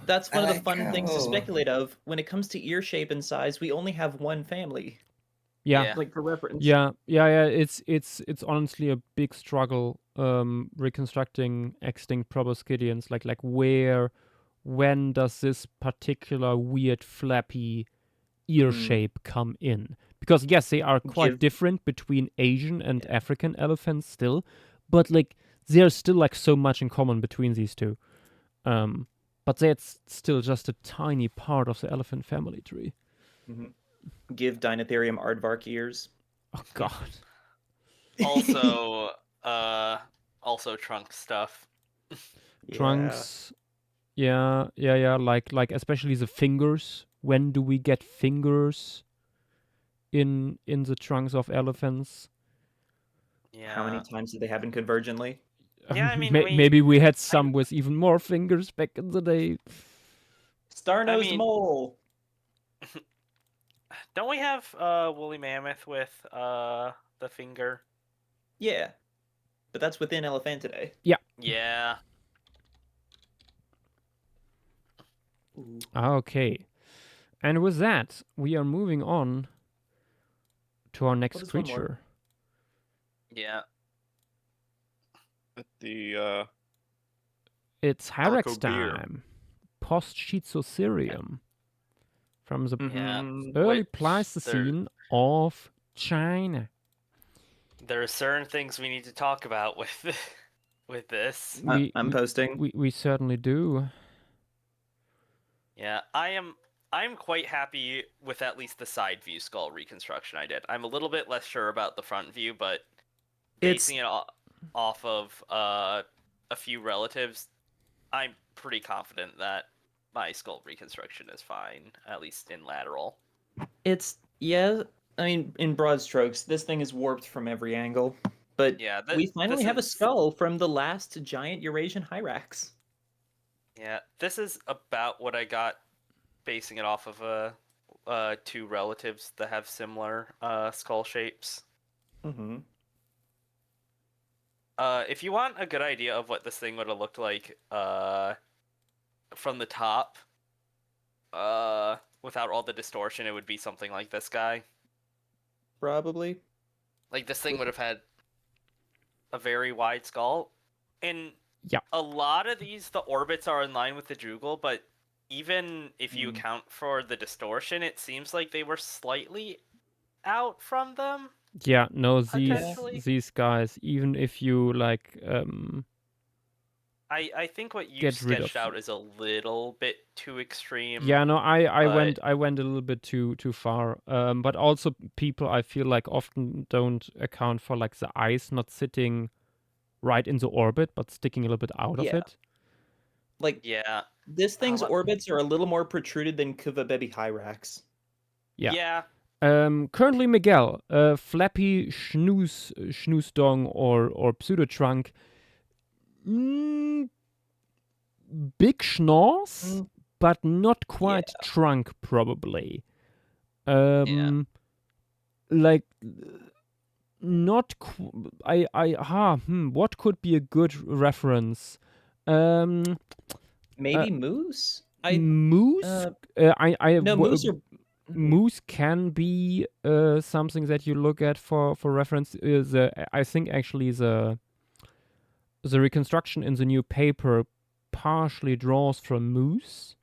that's one of the like fun things to how- speculate of. When it comes to ear shape and size, we only have one family. Yeah. Like for reference. Yeah. It's honestly a big struggle reconstructing extinct proboscideans, like when does this particular weird flappy ear shape come in? Because yes, they are quite different between Asian and African elephants still, but like there's still like so much in common between these two. But that's still just a tiny part of the elephant family tree. Give Dinotherium aardvark ears. Oh god. Also, also trunk stuff. Trunks. Yeah. Like especially the fingers. When do we get fingers in the trunks of elephants? Yeah. How many times did they happen convergently? Yeah, I mean, maybe we had some with even more fingers back in the day. Star-nosed mole. Don't we have woolly mammoth with the finger? Yeah, but that's within Elephantidae. Yeah. Okay. And with that, we are moving on to our next there's one more. creature. Yeah. The It's Hyrax deer. time. Postschizoserium. From the Yeah. early Which Pleistocene of China. There are certain things we need to talk about with with this. I'm posting. We certainly do. Yeah, I'm quite happy with at least the side view skull reconstruction I did. I'm a little bit less sure about the front view, but basing it off of a few relatives, I'm pretty confident that my skull reconstruction is fine, at least in lateral. I mean, in broad strokes, this thing is warped from every angle. But Yeah, we finally have a skull from the last giant Eurasian Hyrax. Yeah, this is about what I got basing it off of two relatives that have similar skull shapes. Mm-hmm. If you want a good idea of what this thing would have looked like from the top, without all the distortion, it would be something like this guy. Probably. Like, this thing would have had a very wide skull. And a lot of these, the orbits are in line with the jugal, but even if you account for the distortion, it seems like they were slightly out from them. Yeah, no, these guys, even if you like I think what you sketched out is a little bit too extreme. Yeah, no, I went a little bit too far. But also people I feel like often don't account for like the eyes not sitting right in the orbit, but sticking a little bit out of it. Like this thing's orbits are a little more protruded than Kuvabebi Hyrax. Yeah. Currently Miguel, flappy snooze dong or pseudo trunk. Big schnoz, but not quite trunk probably. Like not what could be a good reference? Maybe moose? Moose? Moose are moose can be something that you look at for reference. I think actually the reconstruction in the new paper partially draws from moose.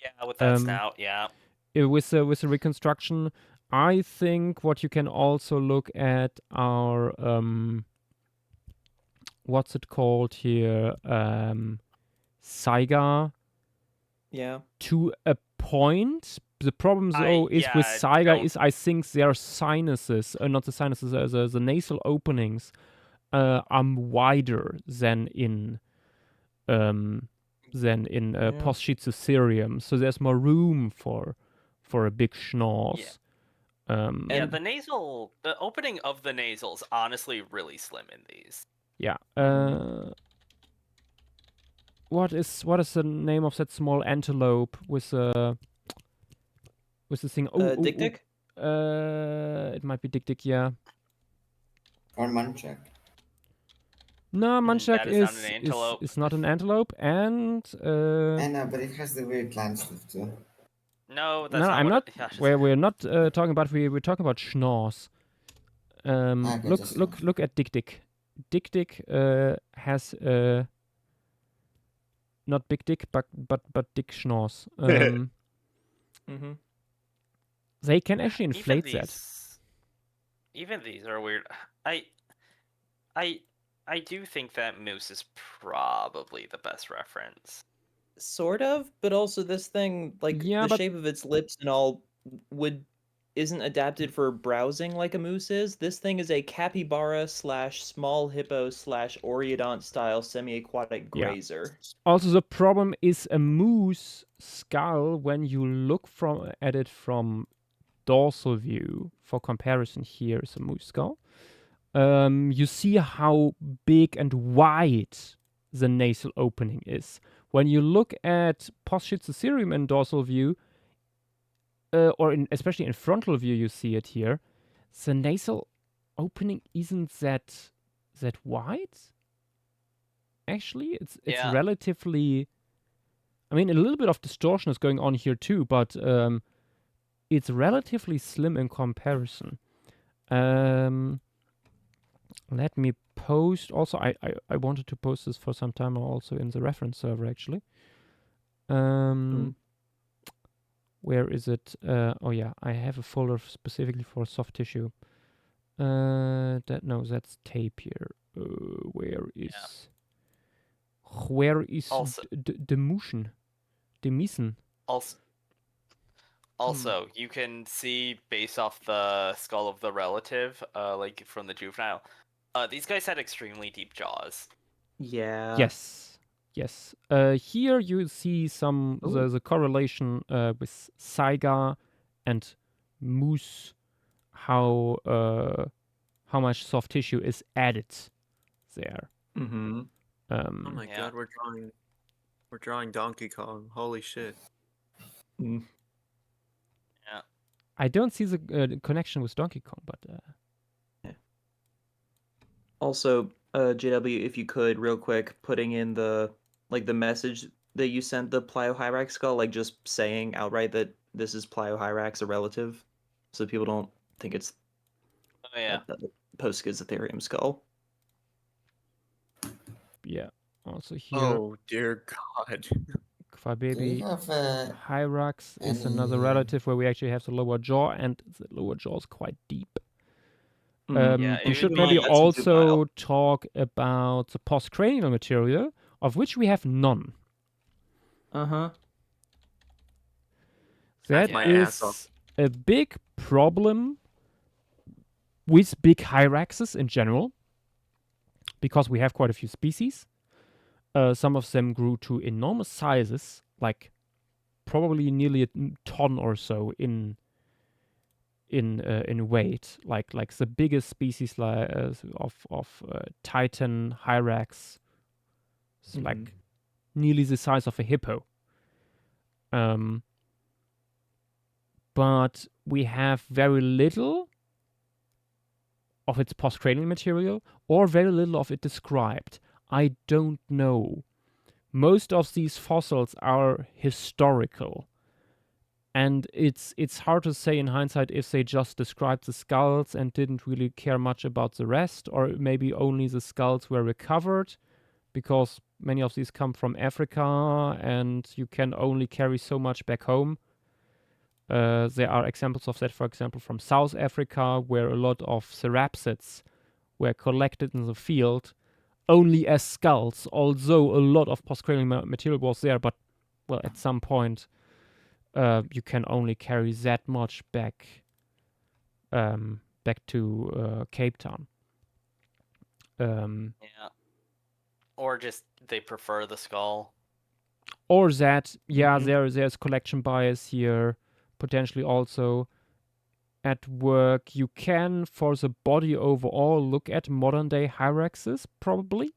Yeah, with that snout, yeah. With the reconstruction, I think what you can also look at are what's it called here? Saiga. Yeah. To a point. The problem though is with Saiga is I think their sinuses, not the sinuses, the nasal openings are wider than in Postschizoserium, so there's more room for a big schnoz. The opening of the nasals honestly really slim in these. Yeah. What is the name of that small antelope with the thing? Dik-dik? It might be Dik-dik, yeah. Or Munchak. No, Munchak is not an antelope, and I know, but it has the weird land stuff too. No, that's no, not I'm not. We're not talking about. We're talking about schnoz. Look at Dik-dik. Dick has not big dick, but dick schnoz. Mm-hmm. They can actually inflate that. Even these are weird. I do think that moose is probably the best reference. Sort of, but also this thing, like Yeah, the but shape of its lips and all, isn't adapted for browsing like a moose is. This thing is a capybara / small hippo / oreodont style semi-aquatic Yeah. grazer. also the problem is a moose skull when you look at it from dorsal view. For comparison, here is a moose skull. You see how big and wide the nasal opening is. When you look at Postschizotherium in dorsal view, or especially in frontal view, you see it here. The nasal opening isn't that wide. Actually, it's Yeah. relatively. I mean, a little bit of distortion is going on here too, but it's relatively slim in comparison. Let me post. Also, I wanted to post this for some time also in the reference server actually. Where is it? Oh yeah, I have a folder specifically for soft tissue. That's tape here. Where is Also- the motion? The Miesen? Also, you can see based off the skull of the relative, like from the juvenile, these guys had extremely deep jaws. Yeah. Yes. Here you see the correlation with Saiga and moose, how much soft tissue is added there. Mm-hmm. Oh my Yeah. god, we're drawing Donkey Kong. Holy shit. Mm. Yeah. I don't see the connection with Donkey Kong, but Also, JW, if you could, real quick, putting in the message that you sent the Pliohyrax skull, like just saying outright that this is Pliohyrax, a relative, so people don't think it's Oh yeah. a post-Schizotherium skull. yeah. Also here, Oh dear god. Do you Kwababy have Hyrax is another any- relative where we actually have the lower jaw, and the lower jaw is quite deep. Yeah, We it should would maybe be- That's a also juvenile. talk about the postcranial material, of which we have none. Uh-huh. That my ass off. is a big problem with big hyraxes in general, because we have quite a few species. Some of them grew to enormous sizes, like probably nearly a ton or so in weight. Like the biggest species of Titan hyrax, it's like nearly the size of a hippo. But we have very little of its postcranial material, or very little of it described. I don't know. Most of these fossils are historical, and it's hard to say in hindsight if they just described the skulls and didn't really care much about the rest, or maybe only the skulls were recovered, because many of these come from Africa and you can only carry so much back home. There are examples of that, for example, from South Africa, where a lot of therapsids were collected in the field only as skulls, although a lot of postcranial material was there. But, well, at some point, you can only carry that much back to Cape Town. Yeah. Or just they prefer the skull. Or that, there's collection bias here, potentially also at work. You can, for the body overall, look at modern day hyraxes, probably,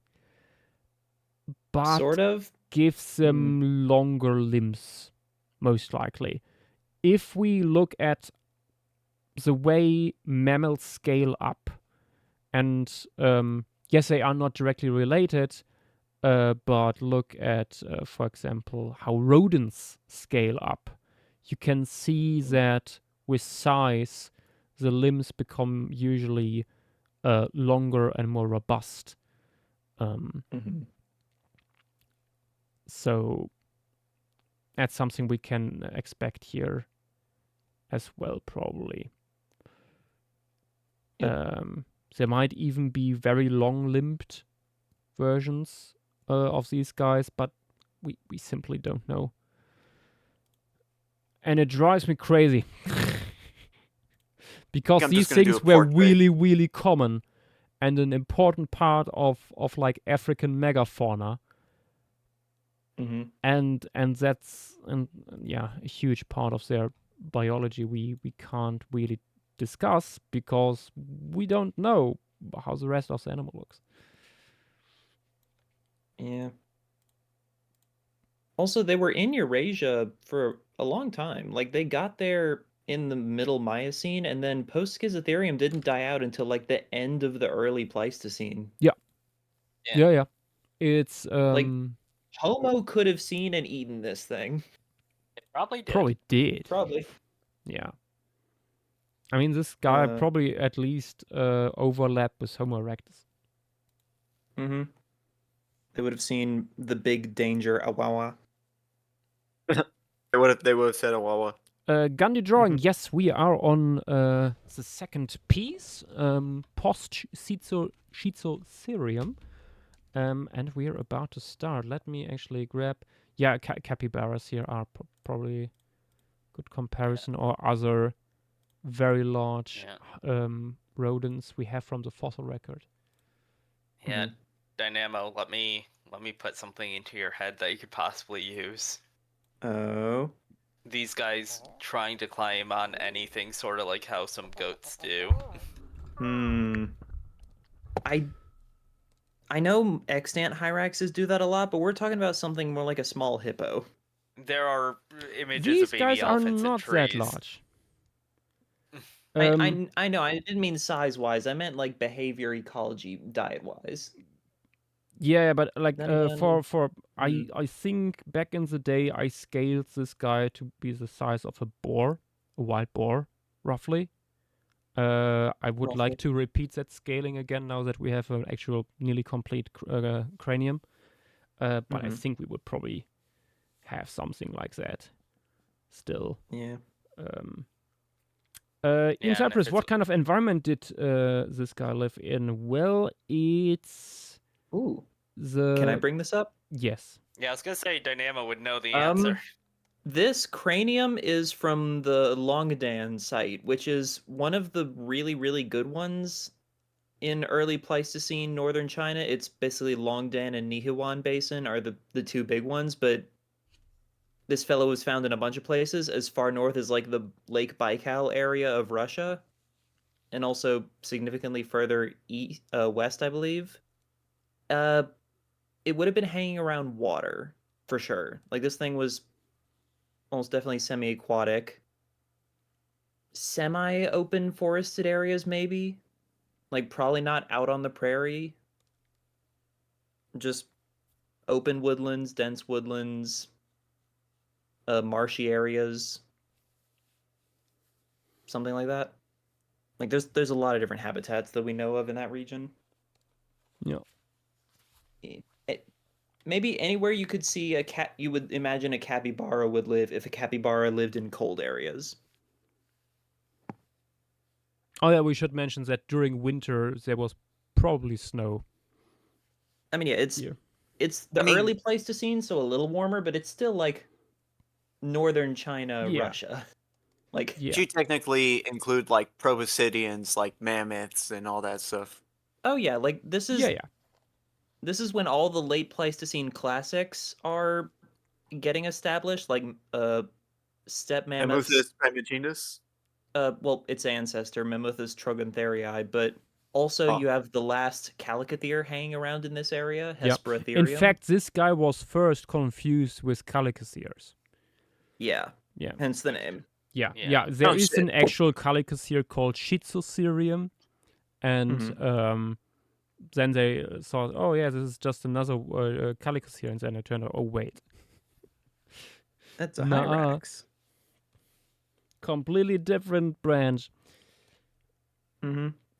but Sort of. gives them longer limbs, most likely. If we look at the way mammals scale up, and yes, they are not directly related, but look at, for example, how rodents scale up. You can see that with size, the limbs become usually longer and more robust. Mm-hmm. So that's something we can expect here as well, probably. Yep. There might even be very long-limbed versions of these guys, but we simply don't know. And it drives me crazy. Because I'm these just gonna do things a were portrait. really, really common and an important part of like African megafauna. Mm-hmm. And that's a huge part of their biology we can't really discuss because we don't know how the rest of the animal looks. Yeah. Also, they were in Eurasia for a long time. Like they got there in the middle Miocene, and then post-Schizotherium didn't die out until like the end of the early Pleistocene. Yeah. It's Like Homo could have seen and eaten this thing. It probably did. probably did. Probably. Yeah. I mean, this guy Uh, probably at least overlapped with Homo erectus. Mm-hmm. They would have seen the big danger Awawa. They would have said a Wawa. Gandhi drawing, yes, we are on the second piece, post-Schizotherium. And we're about to start. Let me actually grab... Yeah, capybaras here are probably good comparison, or other very large rodents we have from the fossil record. Yeah, Dynamo, let me put something into your head that you could possibly use. Oh. These guys trying to climb on anything, sort of like how some goats do. I know extant hyraxes do that a lot, but we're talking about something more like a small hippo. There are images These of baby guys are elephants in not trees. that large. I know, I didn't mean size-wise. I meant like behavior, ecology, diet-wise. Yeah, but like Then again, I think back in the day I scaled this guy to be the size of a boar, a wild boar, roughly. I would Roughly. like to repeat that scaling again now that we have an actual nearly complete cranium. But I think we would probably have something like that still. Yeah. Interpret, what kind of environment did this guy live in? Well, it's Ooh. the... Can I bring this up? Yes. Yeah, I was gonna say Dynamo would know the answer. This cranium is from the Longdan site, which is one of the really, really good ones in early Pleistocene northern China. It's basically Longdan and Nihiwan Basin are the two big ones, but this fellow was found in a bunch of places as far north as like the Lake Baikal area of Russia, and also significantly further east, west, I believe. It would have been hanging around water for sure. Like this thing was almost definitely semi-aquatic, semi-open forested areas, maybe. Like probably not out on the prairie. Just open woodlands, dense woodlands, marshy areas, something like that. Like there's a lot of different habitats that we know of in that region. Yeah. Maybe anywhere you could see a cat, you would imagine a capybara would live if a capybara lived in cold areas. Oh yeah, we should mention that during winter there was probably snow. I mean, yeah, it's here. it's the I mean- early Pleistocene, so a little warmer, but it's still like northern China, Yeah. Russia. Like Yeah. You technically include like proboscideans, like mammoths and all that stuff. oh yeah, like this is Yeah. this is when all the late Pleistocene classics are getting established, like steppe mammoths. Mammuthus primigenus. Well, its ancestor, Mammuthus trogontherii, but also Oh. you have the last Calicotherium hanging around in this area, Yeah. Hesperotherium. In fact, this guy was first confused with Calicotheres. yeah, Yeah. hence the name. Yeah. Yeah. There Oh, is shit. an actual Calicothere called Schizotherium, and then they thought, oh yeah, this is just another Calicothere, and then it turned out, oh wait, That's a Nuh-uh. Hyrax. completely different branch.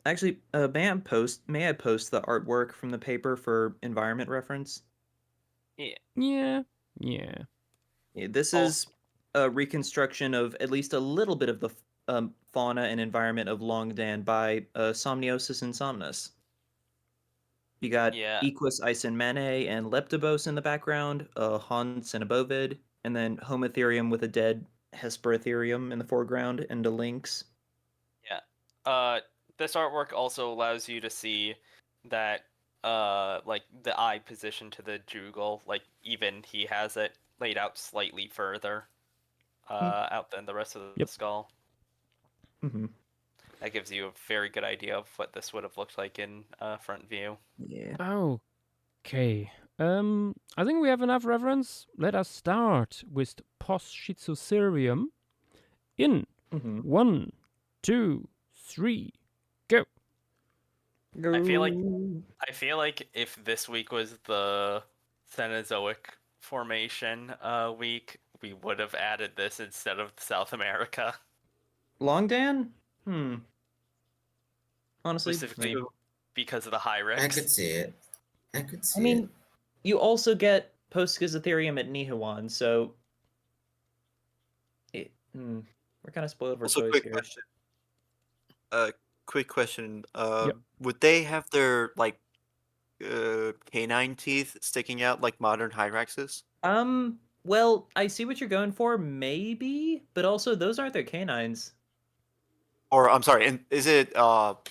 I Actually, may I post the artwork from the paper for environment reference? Yeah. Yeah. Yeah. Yeah, this Oh. is a reconstruction of at least a little bit of the fauna and environment of Longdan by Somniosis insomnus. You got Yeah. Equus Icenmene and Leptobos in the background, Hans and a bovid, and then Homotherium with a dead Hesperotherium in the foreground, and a lynx. Yeah. This artwork also allows you to see that, like the eye position to the jugal, like even he has it laid out slightly further, out than the rest of the Yep. skull. Mm-hmm. That gives you a very good idea of what this would have looked like in front view. Yeah. Okay. I think we have enough reference. Let us start with Postschizoserium in Mm-hmm. 1, 2, 3, go. I feel like if this week was the Cenozoic formation week, we would have added this instead of South America. Longdan? Honestly, Specifically maybe. because of the I Hyrex. could see it. I could I see mean, you also get Post-Schizotherium at Nihiwan, so we're kind of spoiled for Also, choice quick here. question. Quick question. Yep. Would they have their like canine teeth sticking out like modern Hyraxes? Well, I see what you're going for, maybe, but also those aren't their canines. Or I'm sorry, is it it.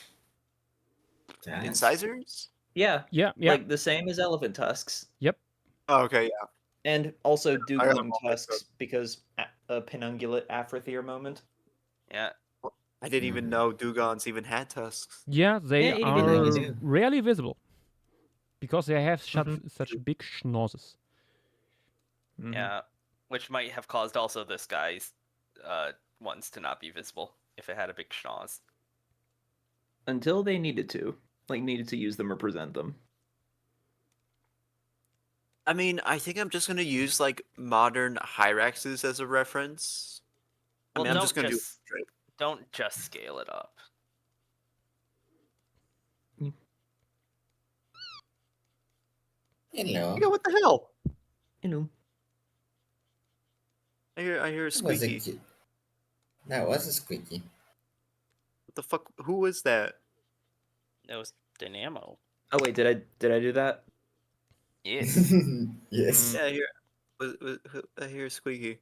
incisors? Yeah, Yeah. like the same as elephant tusks, Yep. Oh, okay, yeah. and also I got dugong them all mixed tusks because a penungulate aphrothera moment. Yeah. I didn't even Mhm. know dugons even had tusks. Yeah, they Yeah, itty bitty Yeah, things. are they do. rarely visible because they have Mhm. such big schnozzes. Mhm. Yeah. Which might have caused also this guy's ones to not be visible if it had a big schnoz. Until they needed to use them or present them. I mean, I think I'm just gonna use like modern Hyraxes as a reference. I Well, mean, I'm just gonna do straight. don't just scale it up. Hello. Yeah, what the hell? You know. I hear a That was a squeaky. cute. That was a squeaky. What the fuck? Who was that? It was Dynamo. Oh wait, did I do that? Yes. Yes. Yeah, I hear. I hear a squeaky.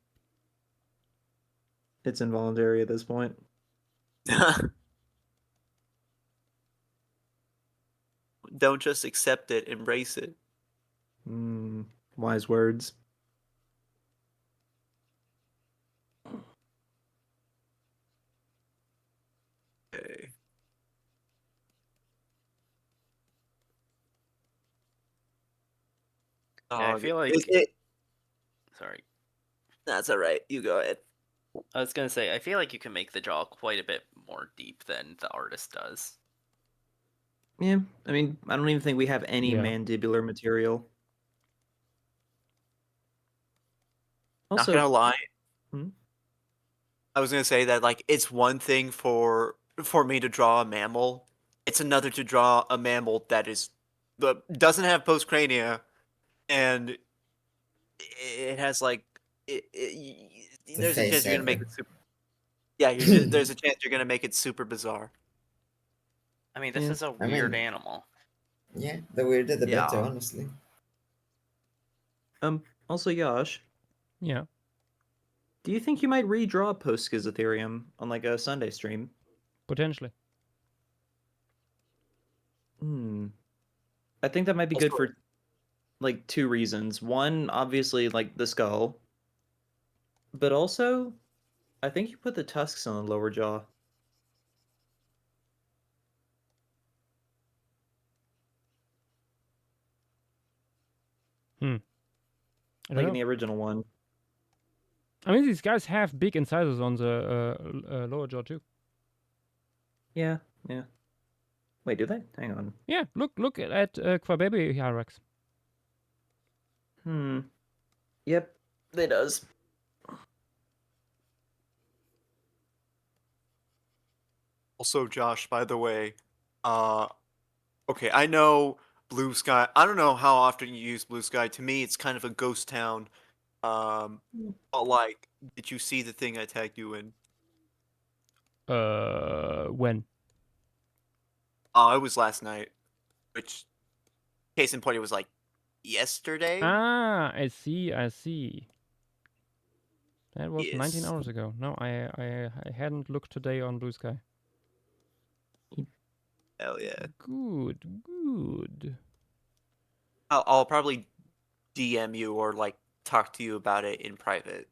It's involuntary at this point. Don't just accept it, embrace it. Wise words. Okay. Yeah, I feel like. Sorry. That's all right. You go ahead. I was gonna say, I feel like you can make the jaw quite a bit more deep than the artist does. Yeah, I mean, I don't even think we have any Yeah. mandibular material. Not Also, gonna lie. Hmm? I was gonna say that like it's one thing for me to draw a mammal. It's another to draw a mammal that doesn't have postcrania, and it has like The there's a chance face you're gonna make ever. it super. Yeah, there's a chance you're gonna make it super bizarre. I mean, this Yeah. is a I weird mean- animal. Yeah, the weirder the better, Yeah. honestly. Also, Yash, Yeah. do you think you might redraw Post-Schizotherium on like a Sunday stream? Potentially. I think that might be good Also- for like two reasons. One, obviously, like the skull, but also, I think you put the tusks on the lower jaw. I don't Like know. in the original one. I mean, these guys have big incisors on the lower jaw too. Yeah, yeah. Wait, do they? Hang on. Yeah, look at Quababy Hyrax. Yep, it does. Also, Josh, by the way, Okay, I know Blue Sky. I don't know how often you use Blue Sky. To me, it's kind of a ghost town. But like, did you see the thing I tagged you in? When? Oh, it was last night. Which, case in point, it was like yesterday. Ah, I see. I see. That was 19 Yes. hours ago. No, I hadn't looked today on Blue Sky. Hell yeah. Good, good. I'll probably DM you or like talk to you about it in private.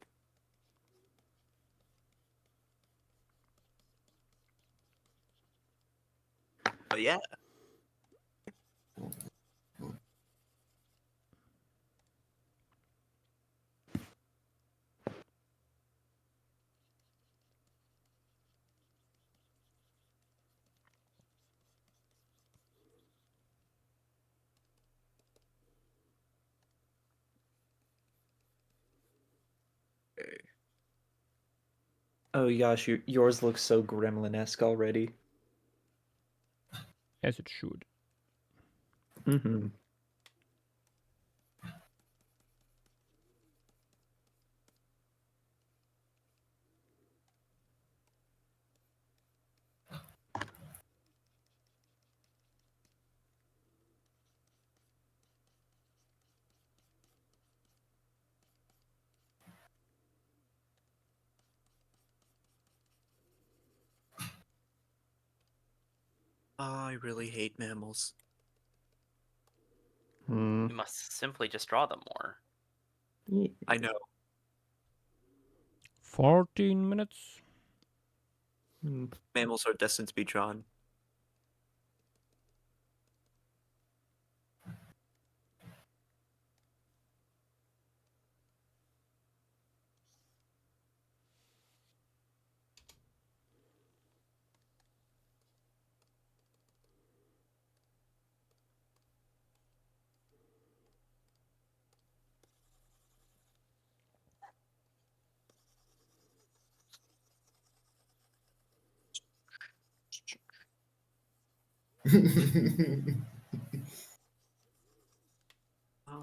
But yeah. Oh gosh, yours looks so gremlin-esque already. As it should. Mm-hmm. I really hate mammals. Mm. You must simply just draw them more. I know. 14 minutes. Mm. Mammals are destined to be drawn.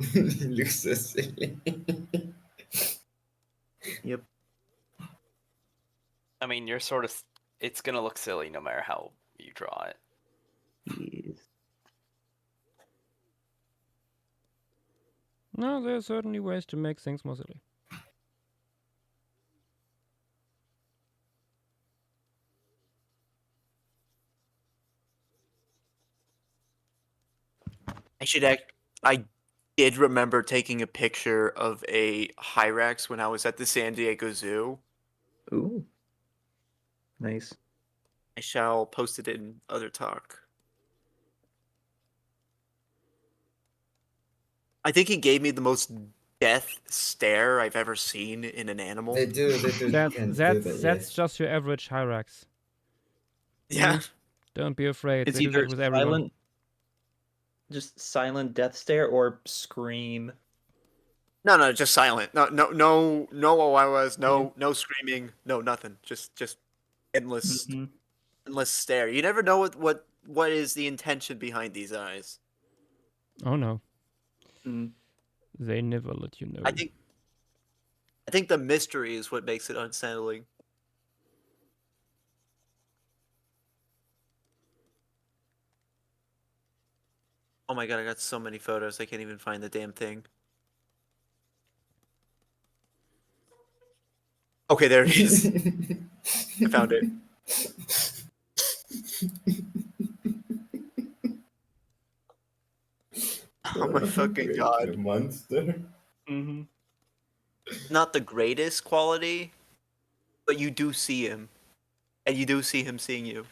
It looks so silly. Yep. I mean, you're sort of. It's gonna look silly no matter how you draw it. Yes. No, there are certainly ways to make things more silly. I did remember taking a picture of a Hyrax when I was at the San Diego Zoo. Ooh. Nice. I shall post it in other talk. I think he gave me the most death stare I've ever seen in an animal. They do That's can do that's that, that's yes. just your average Hyrax. Yeah. Don't be afraid. It's They do either that with everyone. silent, just silent death stare, or scream. No, just silent. No OIWAs, no screaming, no nothing. Just endless Mm-hmm. endless stare. You never know what is the intention behind these eyes. Oh no, Mm. they never let you know. I think the mystery is what makes it unsettling. Oh my god, I got so many photos, I can't even find the damn thing. Okay, there it is. I found it. Oh my fucking god. The monster. Mm-hmm. Not the greatest quality, but you do see him. And you do see him seeing you.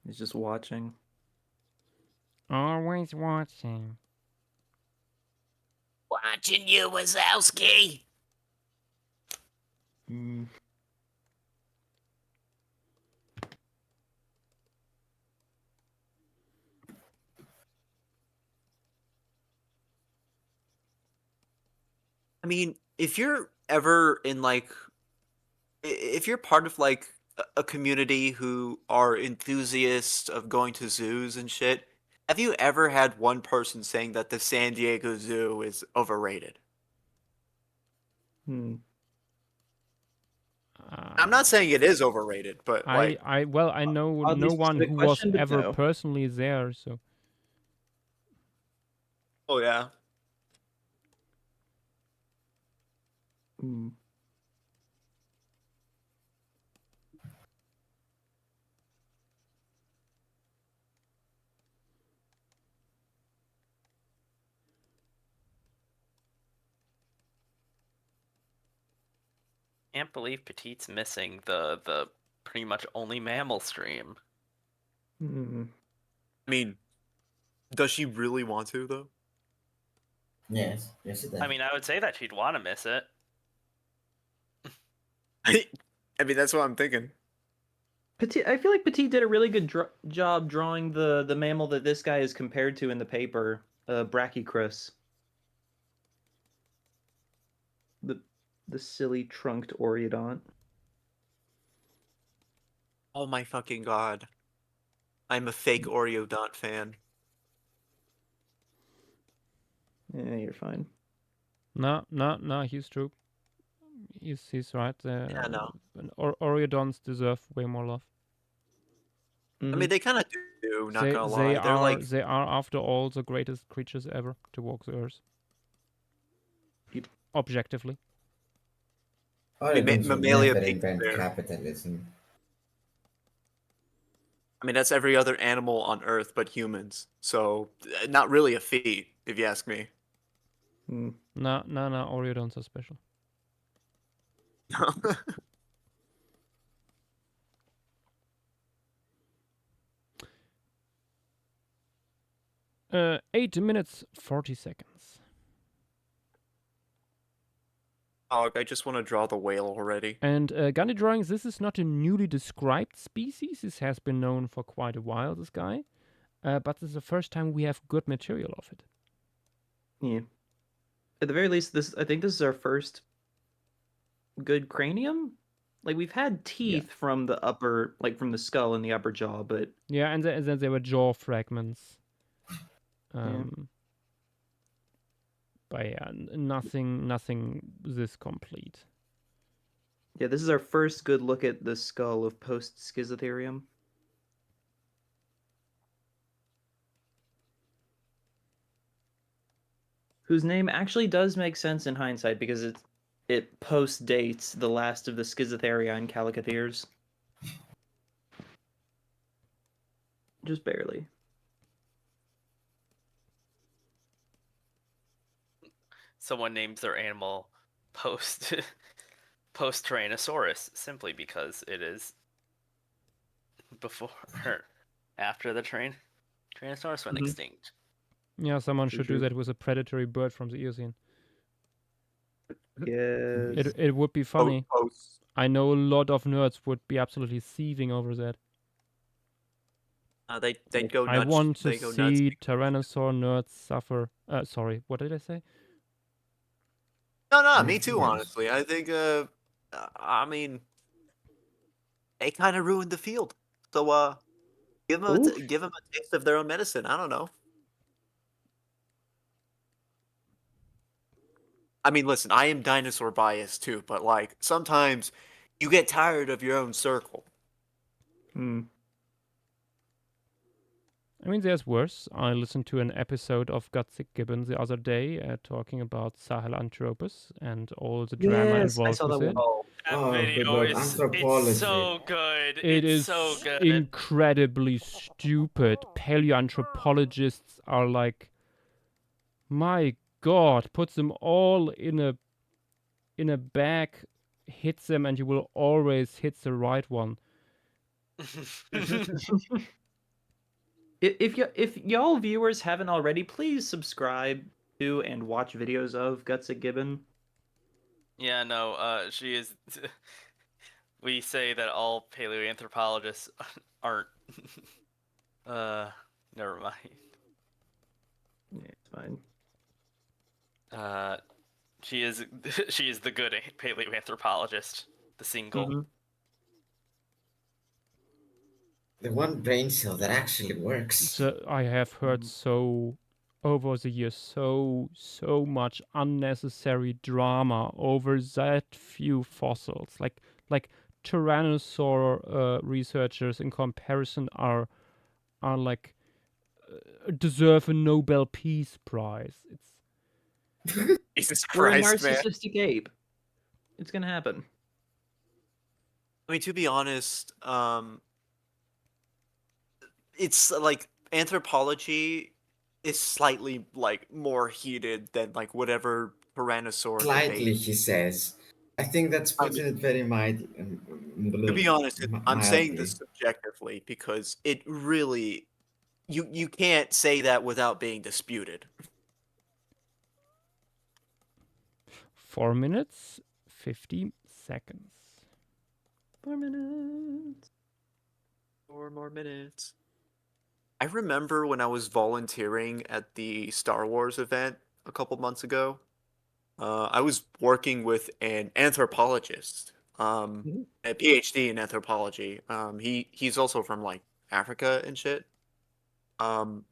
He's just watching. Always watching. Watching you, Wazowski. Mm. I mean, if you're ever in like, if you're part of like a community who are enthusiasts of going to zoos and shit, have you ever had one person saying that the San Diego Zoo is overrated? Hmm. I'm not saying it is overrated, but like, I know Oddly no one specific who was question, but ever no. personally there, so oh yeah. Hmm. Can't believe Petite's missing the pretty much only mammal stream. Hmm. I mean, does she really want to though? Yes, yes it does. I mean, I would say that she'd want to miss it. I mean, that's what I'm thinking. Petit, I feel like Petit did a really good job drawing the mammal that this guy is compared to in the paper, Brachycrus. The the silly trunked Oreodont. Oh my fucking god. I'm a fake Oreodont fan. Yeah, you're fine. no, he's true. He's right. Yeah, no. Oreodons deserve way more love. I mean, they kind of do, not gonna lie. They're like, They are after all the greatest creatures ever to walk the earth. Yep. Objectively. Oregons would Mammalia never being invent fair. capitalism. I mean, that's every other animal on Earth but humans. So, not really a feat, if you ask me. Hmm. No, Oreodons are special. 8 minutes 40 seconds. Oh, I just want to draw the whale already. And Gandhi drawings, this is not a newly described species. This has been known for quite a while, this guy. But this is the first time we have good material of it. Yeah. At the very least, I think this is our first good cranium. Like we've had teeth from the upper, like from the skull and the upper jaw, but Yeah, and then there were jaw fragments. But yeah, nothing this complete. yeah, this is our first good look at the skull of post Schizotherium. Whose name actually does make sense in hindsight because it post dates the last of the Schizotheria and Calicotheres. Just barely. Someone names their animal post post Tyrannosaurus simply because it is before or after the Tyrannosaurus went Mhm. extinct. Yeah, someone For should do sure. that with a predatory bird from the Eocene. Yes. It would be funny. Post. I know a lot of nerds would be absolutely seething over that. They'd go nuts. I want to They go nuts. see Tyrannosaur nerds suffer. Sorry, what did I say? No, me Of too. course. Honestly, I think. I mean, they kind of ruined the field. So, give them Oof. give them a taste of their own medicine. I don't know. I mean, listen, I am dinosaur biased too, but like sometimes you get tired of your own circle. Hmm. I mean, there's worse. I listened to an episode of Gutsick Gibbon the other day talking about Sahelanthropus and all the drama Yes, I involved saw with that it. one. Oh, That Oh, good video lord, is anthropology. it's so good. It it's is so good. incredibly stupid. Paleoanthropologists are like, my God, put them all in a bag, hit them, and you will always hit the right one. If y'all viewers haven't already, please subscribe to and watch videos of Gutsick Gibbon. Yeah, no, she is. We say that all paleoanthropologists aren't. Never mind. Yeah, it's fine. She is she is the good paleoanthropologist, the single. Mhm. The one brain cell that actually works. So I have heard so over the years so much unnecessary drama over that few fossils. Like tyrannosaur researchers in comparison are like deserve a Nobel Peace Prize. It's Jesus We're a Christ, man. narcissistic ape. It's gonna happen. I mean, to be honest, it's like anthropology is slightly like more heated than like whatever Tyrannosaur Slightly, debate. he says. I think that's I putting it very To be honest, I'm saying mildly. this subjectively because it really you can't say that without being disputed. 4 minutes 50 seconds. 4 minutes. 4 more minutes. I remember when I was volunteering at the Star Wars event a couple months ago. I was working with an anthropologist, Mhm. a PhD in anthropology. He's also from like Africa and shit. I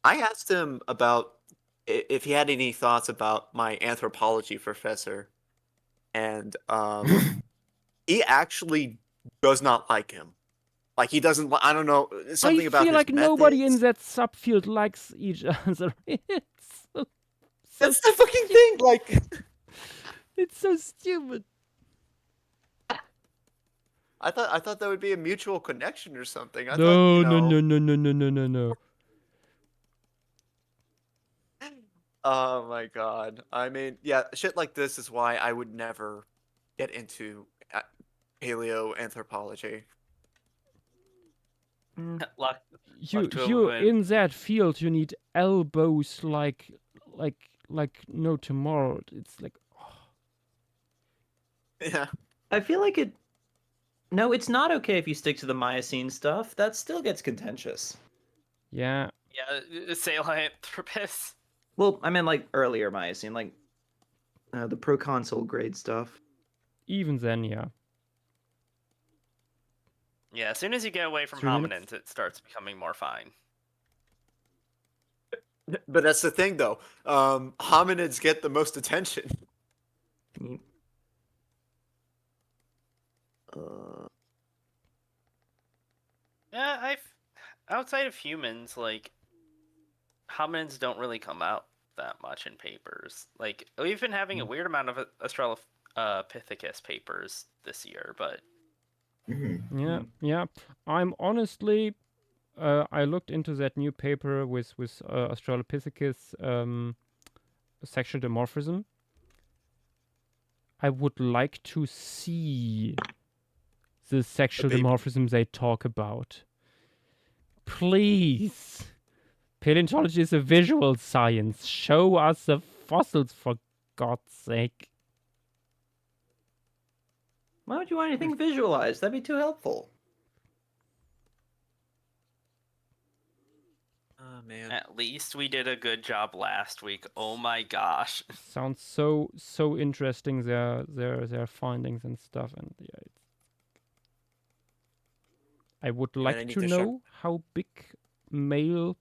asked him about if he had any thoughts about my anthropology professor, and he actually does not like him. Like he doesn't. I don't know something I about feel his like nobody in methods. that subfield likes each other. It's so That's the fucking thing. Like it's so stupid. I thought that would be a mutual connection or something. I thought No, no, no, no, no, no, no, no, no. Oh my god. I mean, yeah, shit like this is why I would never get into paleoanthropology. Luck You to you have in that field you need elbows like no tomorrow. It's like Yeah. I feel like it. No, it's not okay if you stick to the Miocene stuff. That still gets contentious. yeah. Sahelanthropus. Well, I meant like earlier Miocene, like the proconsul grade stuff. Even then, yeah. Yeah, as soon as you get away from 3 minutes? hominins, it starts becoming more fine. But that's the thing though. Hominids get the most attention. Mm. Uh, Yeah, outside of humans, like hominins don't really come out that much in papers. Like we've been having a weird amount of Australopithecus papers this year, but Yeah, yeah. I'm honestly, I looked into that new paper with Australopithecus sexual dimorphism. I would like to see the sexual baby. dimorphism they talk about. Please, paleontology is a visual science. Show us the fossils for God's sake. why would you want anything visualized? That'd be too helpful. Oh man. at least we did a good job last week. Oh my gosh. Sounds so interesting. Their findings and stuff, and yeah, I would Man, I like need to to know how big male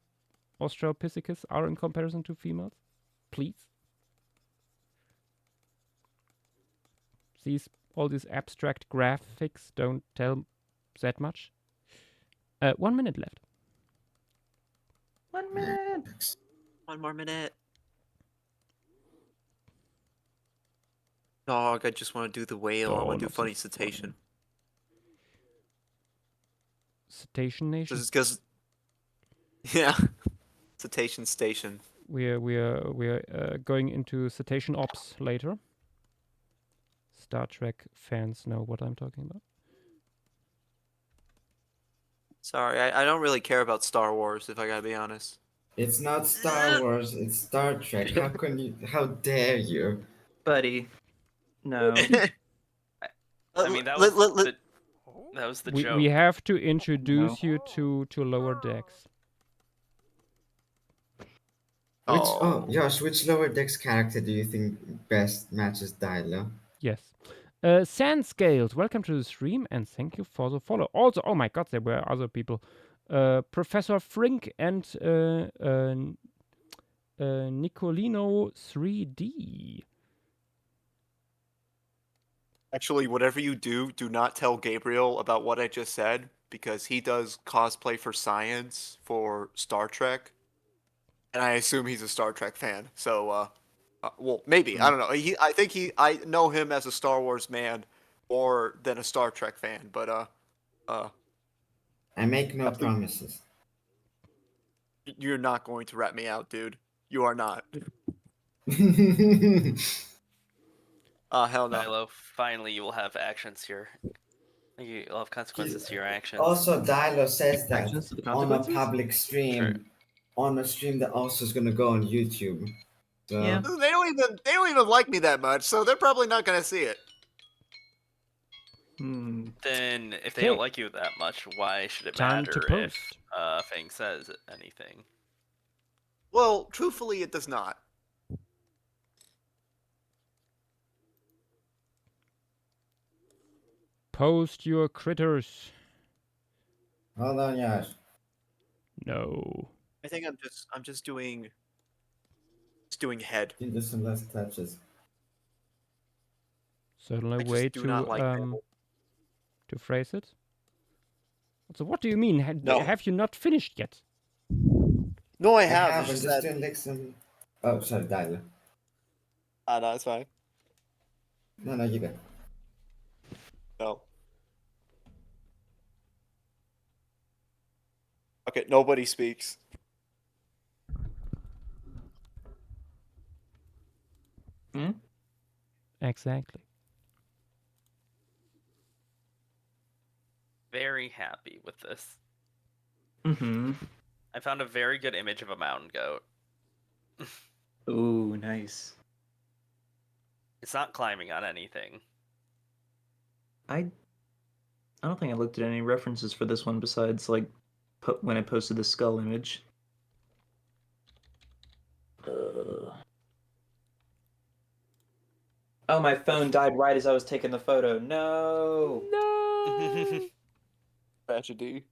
Australopithecus are in comparison to females. Please. All these abstract graphics don't tell that much. 1 minute left. 1 minute. 1 more minute. Dog, I just want to do the whale. I Oh, want to do not so funny cetacean. Cetacean Nation. Just because. Yeah. Cetacean station. We're going into cetacean ops later. Star Trek fans know what I'm talking about. Sorry, I don't really care about Star Wars, if I gotta be honest. It's not Star Wars, it's Star Trek. How dare you? Buddy. No. I mean, that was Let- the We joke. have to introduce you to lower decks. Josh, which lower decks character do you think best matches Dyla? Yes. Sand Scales, welcome to the stream and thank you for the follow. Also, oh my god, there were other people. Professor Frink and Nicolino 3D. Actually, whatever you do, do not tell Gabriel about what I just said because he does cosplay for science for Star Trek, and I assume he's a Star Trek fan. So, well, maybe I don't know. I know him as a Star Wars man more than a Star Trek fan. But I make no I think promises. you're not going to rat me out, dude. You are not. Hell no. Milo, finally you will have actions here. You'll have consequences to your actions. Also, Dylo says that Actions to the on a consequences? public stream, True. on a stream that also is gonna go on YouTube. So, Yeah. They don't even like me that much, so they're probably not gonna see it. Then, if they Okay. don't like you that much, why should it Time to matter if post. Fang says anything? Well, truthfully, it does not. Post your critters. hold on, Josh. No. I think I'm just doing head. You do some less touches. Certainly I a way just do not like mammal. to phrase it. So what do you mean? No. Have you not finished yet? No, I I have. have. It's I'm just just that. doing like some. Oh, sorry, Dylo. No, it's fine. No, you go. No. Okay, nobody speaks. Exactly. Very happy with this. Mm-hmm. I found a very good image of a mountain goat. Ooh, nice. It's not climbing on anything. I don't think I looked at any references for this one besides like when I posted the skull image. Oh, my phone died right as I was taking the photo. No. No. Tragedy.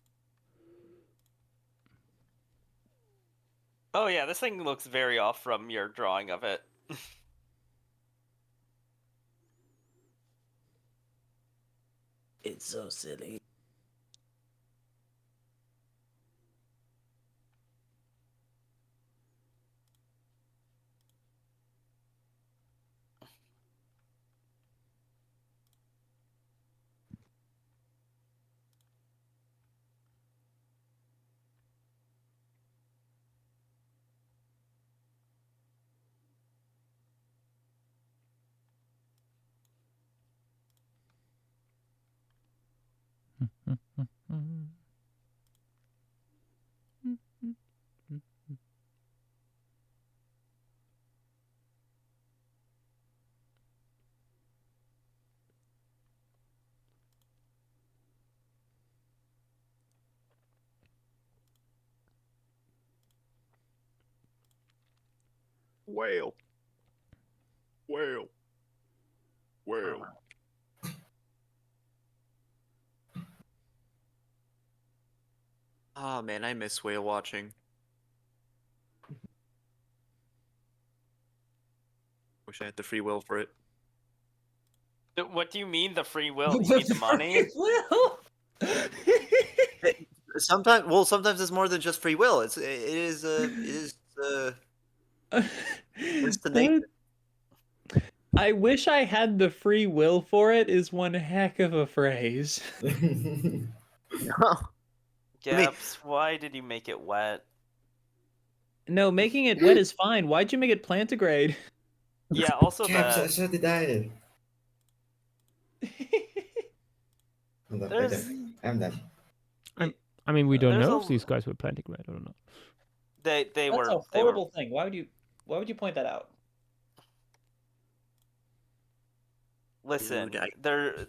Oh yeah, this thing looks very off from your drawing of it. It's so silly. Whale. Whale. Whale. Oh man, I miss whale watching. Wish I had the free will for it. What do you mean the free will? You need the money? Sometimes it's more than just free will. It's the nature. I wish I had the free will for it is one heck of a phrase. Gaps, why did you make it wet? No, making it wet is fine. Why'd you make it plantigrade? Yeah, also Caps, the so did I. Hold on, There's- I'm done. I mean, we don't There's know a- if these guys were planting red. I don't know. they That's were a horrible thing. Why would you point that out? Listen, Dude, they're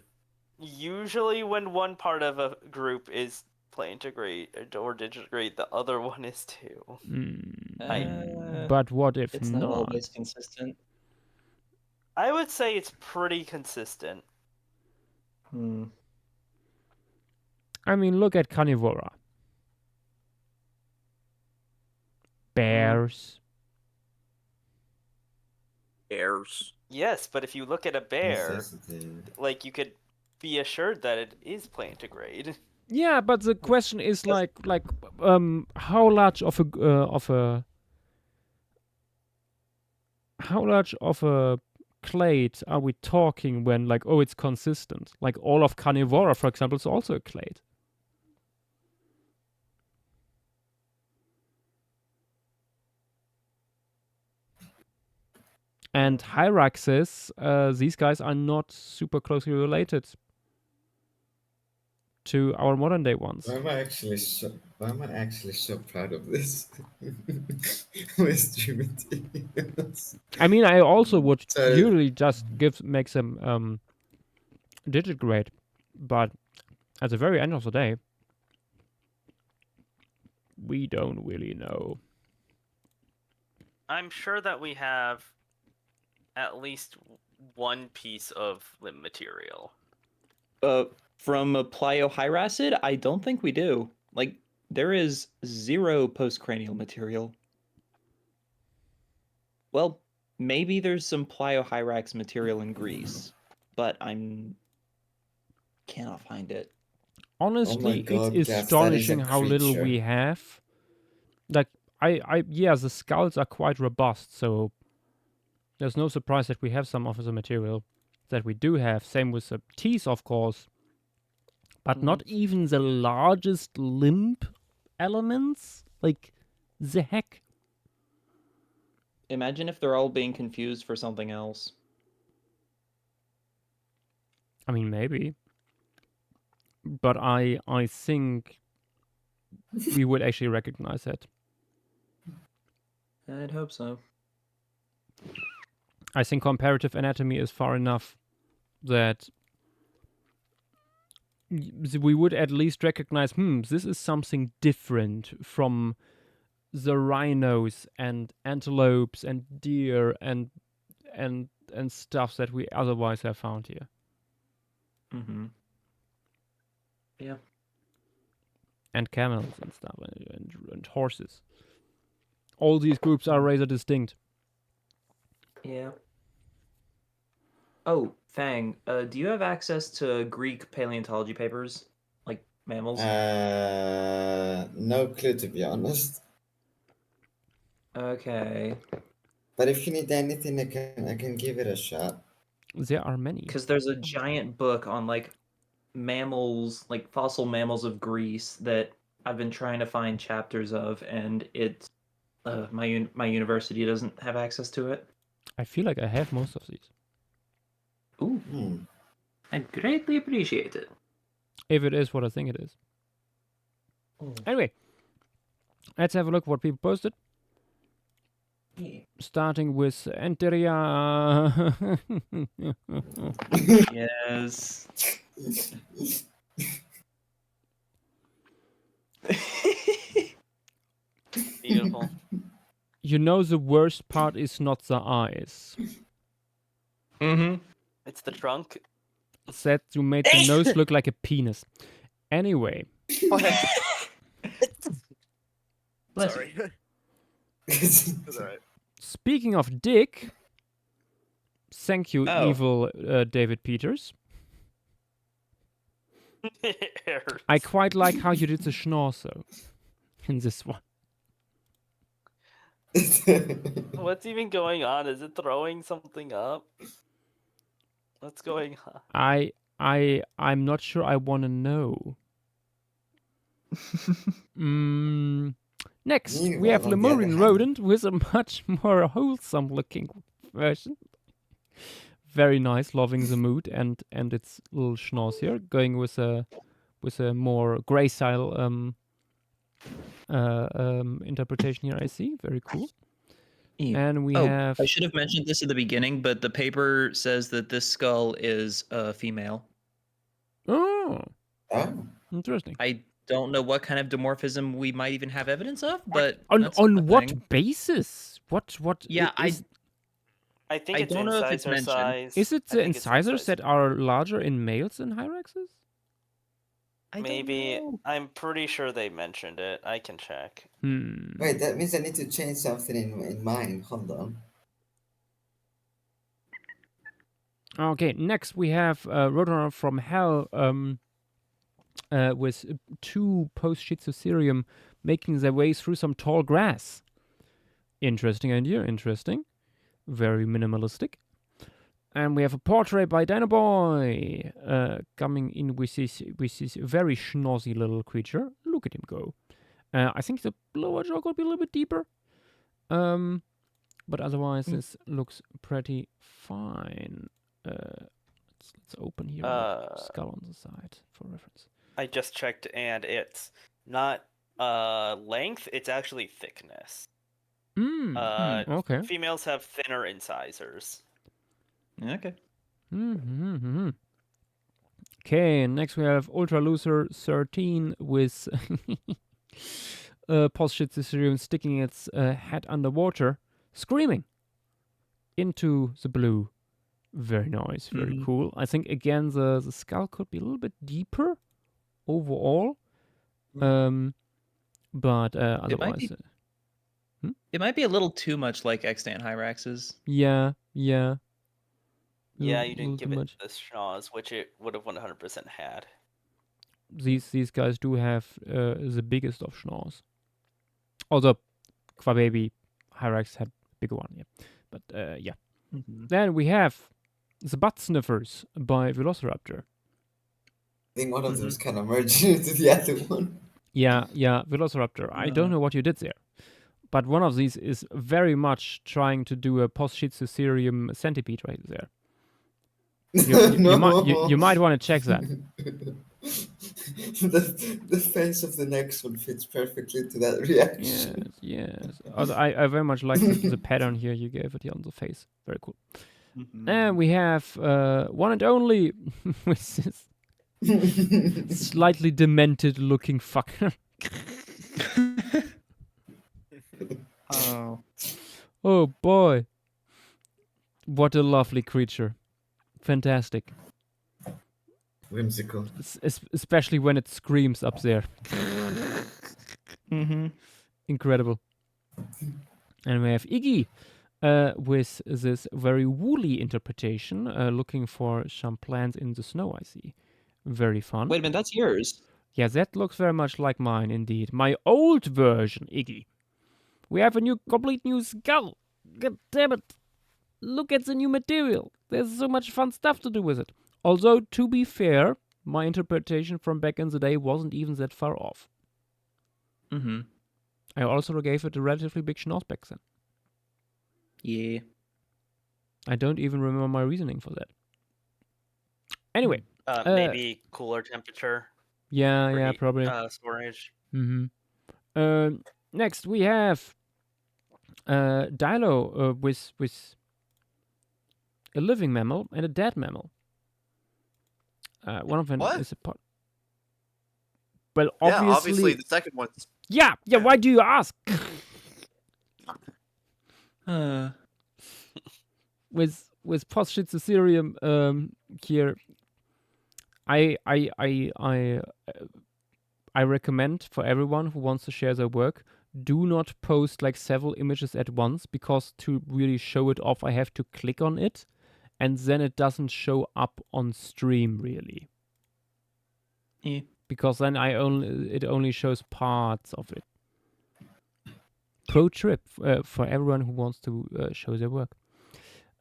usually when one part of a group is plantigrade or digigrade. The other one is too. But what if It's not not? always consistent. I would say it's pretty consistent. Hmm. I mean, look at carnivora. Bears. Bears. Yes, but if you look at a bear, Necessity. like you could be assured that it is plantigrade. Yeah, but the question is like how large of a clade are we talking when like, oh, it's consistent? Like all of carnivora, for example, is also a clade. And hyraxes, these guys are not super closely related to our modern day ones. Why am I actually so proud of this? Mystery materials. I mean, I also would So- usually just make them digit grade, but at the very end of the day, we don't really know. I'm sure that we have at least one piece of limb material. From a pliohyracid, I don't think we do. Like, there is 0 postcranial material. Well, maybe there's some pliohyrax material in Greece, but cannot find it. Honestly, God, it's Gav, that is a astonishing how little creature. we have. Like, yeah, the skulls are quite robust, so there's no surprise that we have some of the material that we do have. Same with the teeth, of course, but not even the largest limb elements. Like, the heck? Imagine if they're all being confused for something else. I mean, maybe. But I think we would actually recognize that. I'd hope so. I think comparative anatomy is far enough that we would at least recognize, this is something different from the rhinos and antelopes and deer and stuff that we otherwise have found here. Mm-hmm. Yeah. And camels and stuff and horses. All these groups are rather distinct. Yeah. Oh, Fang, do you have access to Greek paleontology papers? Like mammals? No clue, to be honest. Okay. But if you need anything, I can give it a shot. There are many. Because there's a giant book on like mammals, like fossil mammals of Greece that I've been trying to find chapters of, and it's my university doesn't have access to it. I feel like I have most of these. Ooh, I'd greatly appreciate it. If it is what I think it is. Anyway, let's have a look what people posted. Starting with Enteria. Yes. Beautiful. You know the worst part is not the eyes. Mm-hmm. It's the trunk. Said you made the nose look like a penis. Anyway. Sorry. That's all right. Speaking of dick, thank you, Oh. evil David Peters. I quite like how you did the schnauzer in this one. What's even going on? Is it throwing something up? What's going on? I'm not sure I want to know. Next, we have Meanwhile, on the other Lemurian hand- rodent with a much more wholesome looking version. Very nice, loving the mood and its little schnoz here, going with a more gracile interpretation here. I see, very cool. And we have. I should have mentioned this at the beginning, but the paper says that this skull is female. Oh, Oh, interesting. I don't know what kind of dimorphism we might even have evidence of, but On that's a what thing. basis? What? Yeah, I think I it's don't know if it's incisor mentioned. size. is it I the think it's incisors that are larger in males than hyraxes? I Maybe. don't know. I'm pretty sure they mentioned it. I can check. Wait, that means I need to change something in mine. Hold on. Okay, next we have Roadrunner from Hell with 2 post-Schizoserium making their way through some tall grass. Interesting idea, interesting. Very minimalistic. And we have a portrait by Dino Boy coming in with this very schnozzy little creature. Look at him go. I think the lower jaw could be a little bit deeper. But otherwise, this looks pretty fine. Let's open here the skull on the side for reference. I just checked, and it's not length. It's actually thickness. Okay. Females have thinner incisors. Okay. Okay, next we have Ultra Loser 13 with Post-Schizoserium sticking its head underwater, screaming into the blue. Very nice, very cool. I think, again, the skull could be a little bit deeper overall. But otherwise... It might be a little too much like extant hyraxes. Yeah. Yeah, Little- you little didn't too give it much. the schnoz, which it would have 100% had. These guys do have the biggest of schnorrs. Although Quababy Hyrax had a bigger one, yeah. But yeah. Then we have the Butt Sniffers by Velociraptor. I think one of them is kind of merged into the other one. Yeah, Velociraptor. I don't know what you did there. But one of these is very much trying to do a post-Schizoserium centipede right there. You might want to check that. The face of the next one fits perfectly to that reaction. Yes. Also, I very much like the pattern here you gave it here on the face. Very cool. And we have one and only with this slightly demented looking fucker. Oh. Oh boy. What a lovely creature. Fantastic. Whimsical. Especially when it screams up there. Incredible. And we have Iggy with this very woolly interpretation, looking for some plants in the snow, I see. Very fun. Wait a minute, that's yours. Yeah, that looks very much like mine, indeed. My old version, Iggy. We have a complete new skull. God damn it. Look at the new material. There's so much fun stuff to do with it. Although, to be fair, my interpretation from back in the day wasn't even that far off. I also gave it a relatively big schnoz back then. Yeah. I don't even remember my reasoning for that. Anyway. Maybe cooler temperature. Yeah, probably. Storage. Next, we have Dilo with a living mammal and a dead mammal. One of them is a pot. Well, obviously the second one's. Yeah. Why do you ask? With Post-Schizoserium here, I recommend for everyone who wants to share their work, do not post like several images at once, because to really show it off, I have to click on it, and then it doesn't show up on stream really. Yeah. Because then it only shows parts of it. Pro trip for everyone who wants to show their work.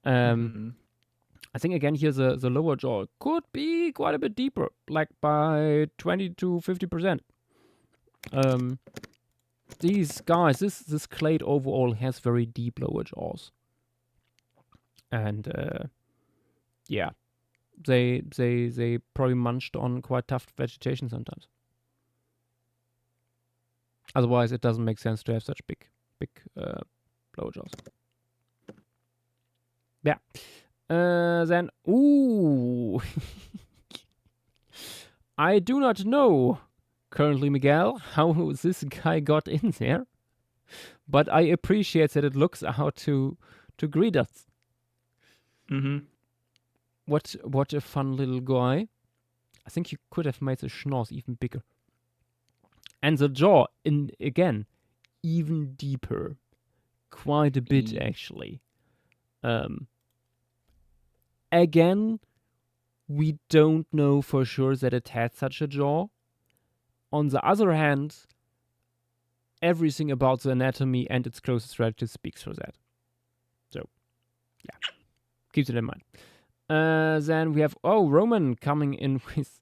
I think again here the lower jaw could be quite a bit deeper, like by 20 to 50%. These guys, this clade overall has very deep lower jaws, and yeah, they probably munched on quite tough vegetation sometimes. Otherwise, it doesn't make sense to have such big lower jaws. Yeah. Then, ooh, I do not know currently Miguel, how this guy got in there. But I appreciate that it looks out to greet us. Mm-hmm. What a fun little guy. I think you could have made the schnoz even bigger. And the jaw, again, even deeper. Quite a bit, actually. Again, we don't know for sure that it had such a jaw. On the other hand, everything about the anatomy and its closest relative speaks for that. So, yeah. Keep it in mind. Then we have, Roman coming in with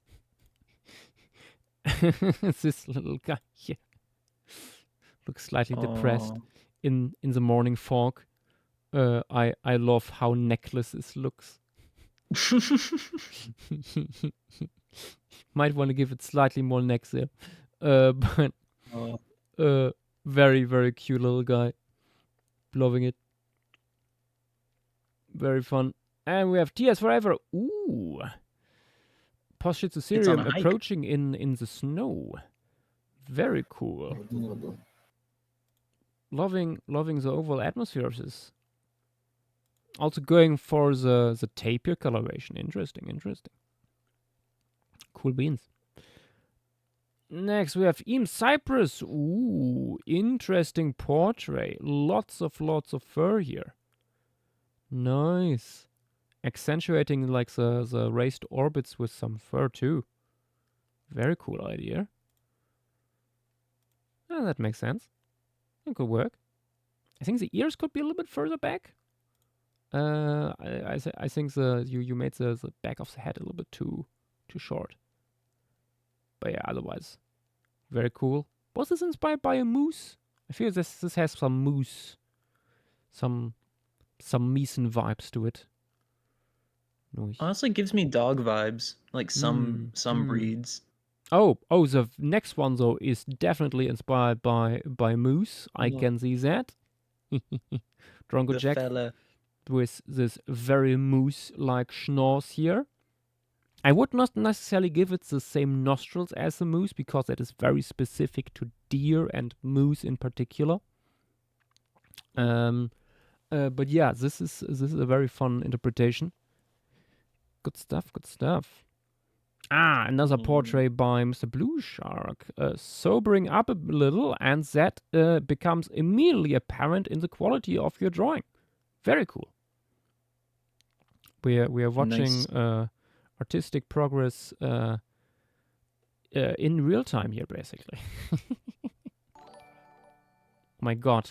this little guy here. Looks slightly depressed in the morning fog. I love how necklaces looks. Might want to give it slightly more necks there. But very, very cute little guy. Loving it. Very fun. And we have Tears Forever. Ooh. Postschizoserium a hike. approaching in the snow. Very cool. Loving the overall atmosphere of this. Also going for the tapir coloration. Interesting. Cool beans. Next we have Eam Cypress. Ooh, interesting portrait. Lots of fur here. Nice. Accentuating like the raised orbits with some fur too. Very cool idea. Oh, that makes sense. It could work. I think the ears could be a little bit further back. I think you made the back of the head a little bit too short. But yeah, otherwise, very cool. Was this inspired by a moose? I feel this has some moose, some Meeson vibes to it. Nice. Honestly, gives me dog vibes, like some breeds. Oh, the next one though is definitely inspired by moose. I can see that. Drongo The Jack fella. with this very moose-like schnoz here. I would not necessarily give it the same nostrils as the moose because that is very specific to deer and moose in particular. But yeah, this is a very fun interpretation. Good stuff. Another portrait by Mr. Blue Shark, sobering up a little, and that becomes immediately apparent in the quality of your drawing. Very cool. We are watching artistic progress in real time here, basically. Oh my god.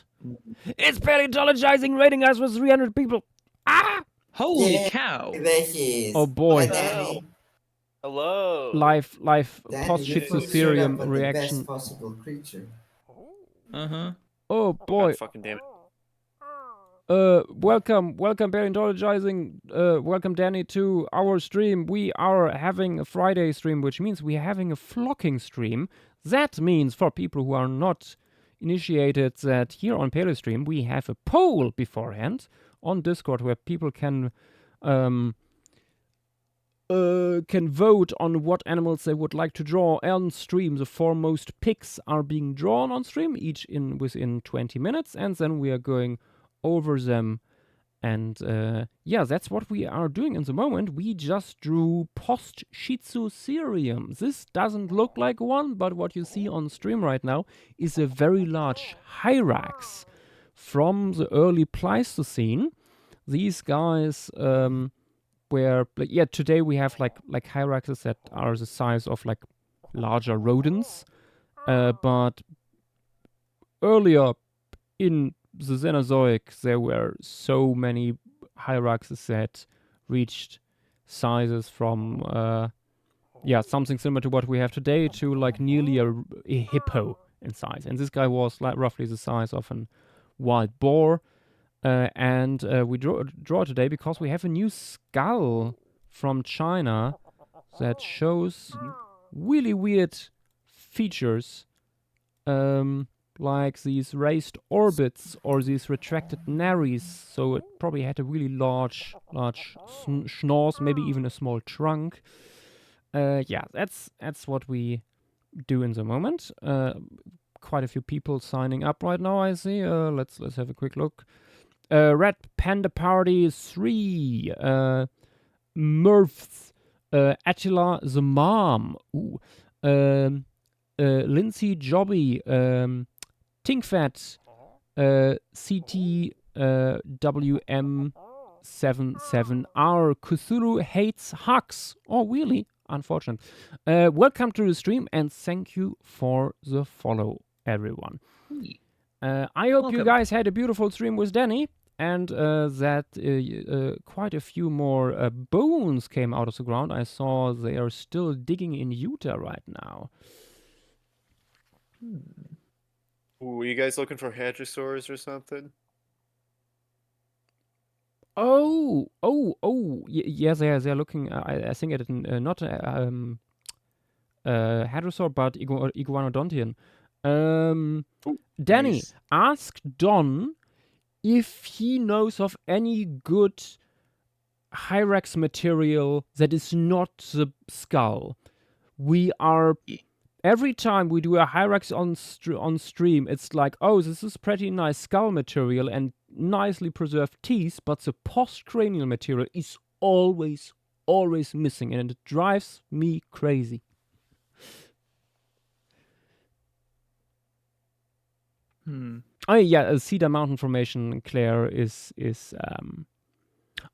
It's paleontologizing rating us with 300 people. Ah! Holy cow! There he is. Oh boy. Hi, Danny. Hello. Live Danny, you showed up post-schizoserium with reaction. the best possible creature. Uh-huh. Oh boy. God fucking damn it. Welcome paleontologizing. Welcome Danny to our stream. We are having a Friday stream, which means we are having a flocking stream. That means for people who are not initiated that here on Paleostream we have a poll beforehand on Discord where people can vote on what animals they would like to draw on stream. The foremost picks are being drawn on stream, each within 20 minutes, and then we are going over them. And yeah, that's what we are doing in the moment. We just drew Postschizoserium. This doesn't look like one, but what you see on stream right now is a very large hyrax from the early Pleistocene. These guys today we have like hyraxes that are the size of like larger rodents. But earlier in the Cenozoic, there were so many hyraxes that reached sizes from something similar to what we have today to like nearly a hippo in size. And this guy was like roughly the size of an wild boar. And we draw today because we have a new skull from China that shows really weird features. Like these raised orbits or these retracted nares, so it probably had a really large schnoz, maybe even a small trunk. That's what we do in the moment. Quite a few people signing up right now, I see. Let's have a quick look. Red Panda Party 3, Murphs, Attila the Mom, Lindsay Jobby, Tinkfat, CTWM77R, Cthulhu Hates Hugs. Oh, really? Unfortunate. Welcome to the stream and thank you for the follow, everyone. I hope you Welcome. guys had a beautiful stream with Danny and that quite a few more bones came out of the ground. I saw they are still digging in Utah right now. Ooh, you guys looking for hadrosaurs or something? Yes, they're looking. I think at not hadrosaur, but iguanodontian. Danny, Nice. ask Don if he knows of any good Hyrax material that is not the skull. We are every time we do a Hyrax on stream, it's like, oh, this is pretty nice skull material and nicely preserved teeth, but the postcranial material is always missing, and it drives me crazy. Oh yeah, Cedar Mountain Formation, Claire, is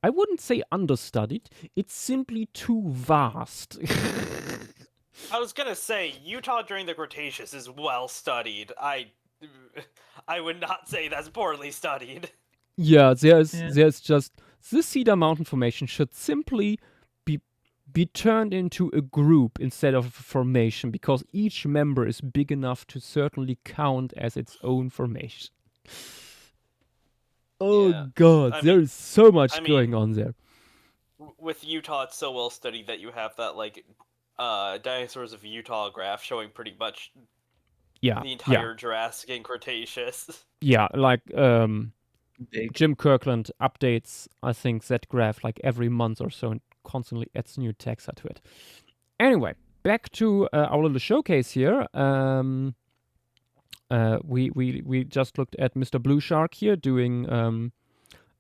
I wouldn't say understudied. It's simply too vast. I was gonna say Utah during the Cretaceous is well studied. I would not say that's poorly studied. Yeah, there's just this Cedar Mountain Formation should simply be turned into a group instead of a formation, because each member is big enough to certainly count as its own formation. Oh Yeah. god, I there mean- is so much I mean- going on there. With Utah, it's so well studied that you have that like Dinosaurs of Utah graph showing pretty much Yeah, the entire Jurassic and Cretaceous. yeah, like Big. Jim Kirkland updates, I think, that graph like every month or so and constantly adds new text to it. Anyway, back to our little showcase here. We just looked at Mr. Blue Shark here doing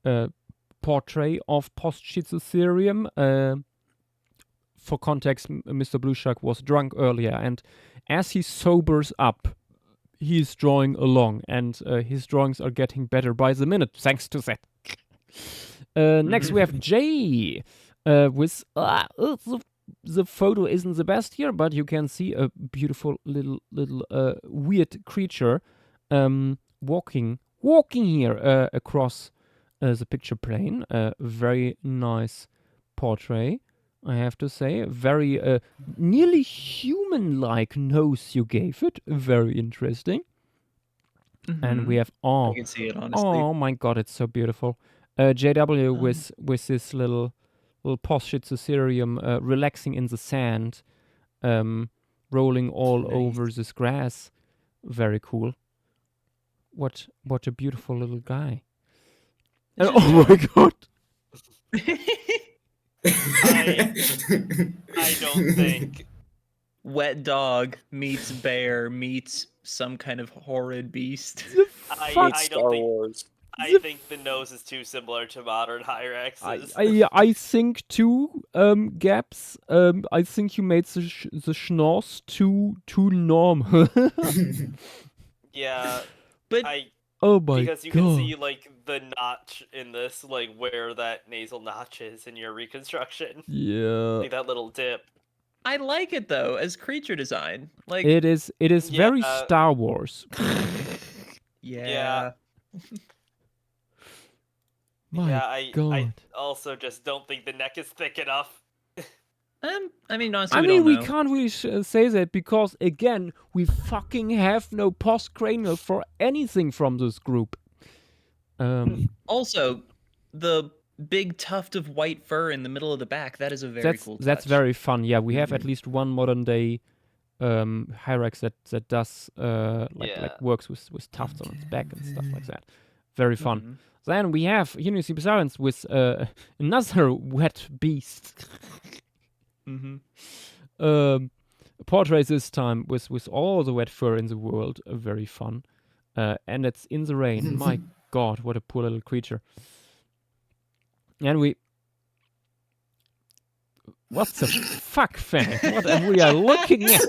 a portrait of Postschizotherium. For context, Mr. Blue Shark was drunk earlier, and as he sobers up, he's drawing along, and his drawings are getting better by the minute, thanks to that. Next, we have Jay with the photo isn't the best here, but you can see a beautiful little weird creature walking here across the picture plane. Very nice portrait, I have to say. Very nearly human-like nose you gave it. Very interesting. And we have I can see it honestly. oh my god, it's so beautiful. JW with this little Postschizotherium relaxing in the sand, rolling all over this grass. Very cool. What a beautiful little guy. Oh my god. I don't think Wet dog meets bear meets some kind of horrid beast. I It's don't Star think Wars. I think the nose is too similar to modern Hyraxes. I think too, Gaps. I think you made the schnoz too normal. Yeah, But Oh my because you god. can see like the notch in this, like where that nasal notch is in your reconstruction. Yeah. Like that little dip. I like it though as creature design. Like It is very Yeah. Star Wars. yeah. My Yeah, I god. also just don't think the neck is thick enough. I mean, honestly, I we mean, don't we know. can't really say that because, again, we fucking have no postcranial for anything from this group. Also, the big tuft of white fur in the middle of the back, that is a very cool touch. That's very fun. Yeah, we have at least one modern day Hyrax that does like works with tufts on its back and stuff like that. Very fun. Then we have University Silence with another wet beast. portraits this time with all the wet fur in the world are very fun. And it's in the rain. My God, what a poor little creature. And what the fuck, Fang? What are we looking at?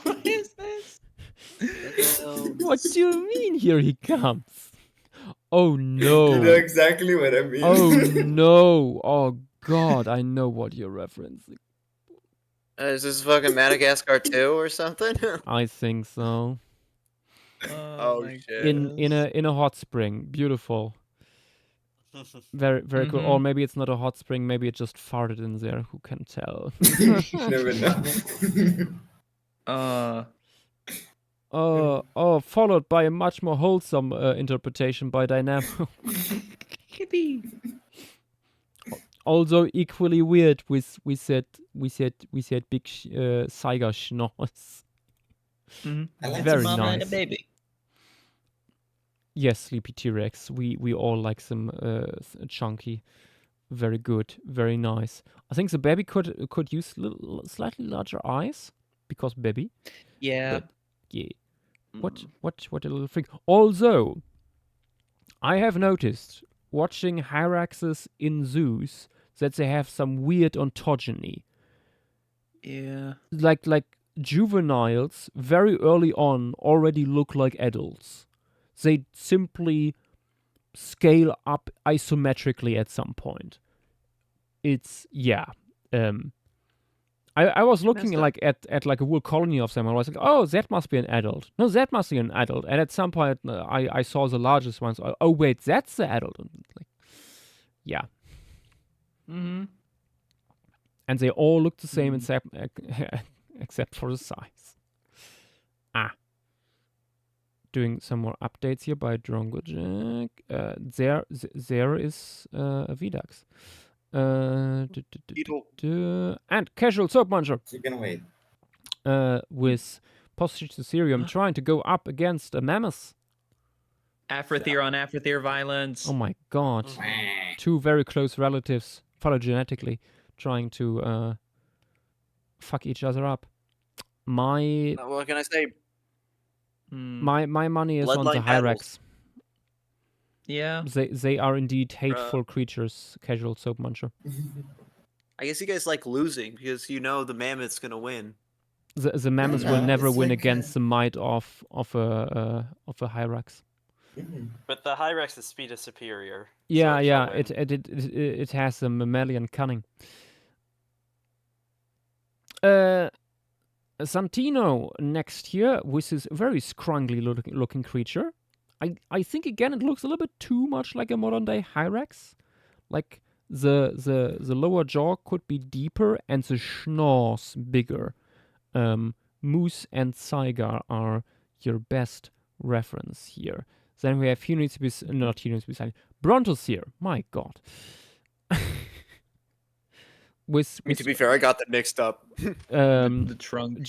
What is this? What do you mean? Here he comes. Oh You know no. exactly what I mean. Oh no. Oh God, I know what you're referencing. Is this fucking Madagascar 2 or something? I think so. Oh, my shit. In a hot spring. Beautiful. Very very cool. Or maybe it's not a hot spring, maybe it just farted in there. Who can tell? Never know. Followed by a much more wholesome interpretation by Dynamo. Yippee. Also equally weird with we said big Saiga schnoz. Mm-hmm. I like Very to Mama and a nice. baby. Yes, Sleepy T-Rex. We all like some chunky. Very good, very nice. I think the baby could use slightly larger eyes because baby. Yeah. But yeah, what a little freak. Although I have noticed watching hyraxes in zoos that they have some weird ontogeny. Yeah. Like juveniles very early on already look like adults. They simply scale up isometrically at some point. It's I was looking Messed up. at like a whole colony of them. I was like, oh, that must be an adult. No, that must be an adult. And at some point, I saw the largest ones. Oh wait, that's the adult. And like, yeah. Mm-hmm. And they all look the same except for the size. Doing some more updates here by Drongo Jack. There is a Vidax. And Casual Soap Muncher You can wait. with Posticerium trying to go up against a mammoth. Afrothere on Afrothere violence. Oh my God. Two very close relatives, phylogenetically, trying to fuck each other up. What can I say? My money is on the Bloodline battles. Hyrax. Yeah. They are indeed hateful creatures, Casual Soap Muncher. I guess you guys like losing because you know the mammoth's gonna win. The mammoth will No, never it's win like against the might of a Hyrax. But the Hyrex's speed is superior. so Yeah, it yeah. shall win. It has a mammalian cunning. Santino next here with this very scrungly looking creature. I think again it looks a little bit too much like a modern day Hyrax. Like the lower jaw could be deeper and the schnoz bigger. Moose and Saiga are your best reference here. Then we have Brontosaur. My God. with I mean, to be fair, I got them mixed up. The trunk.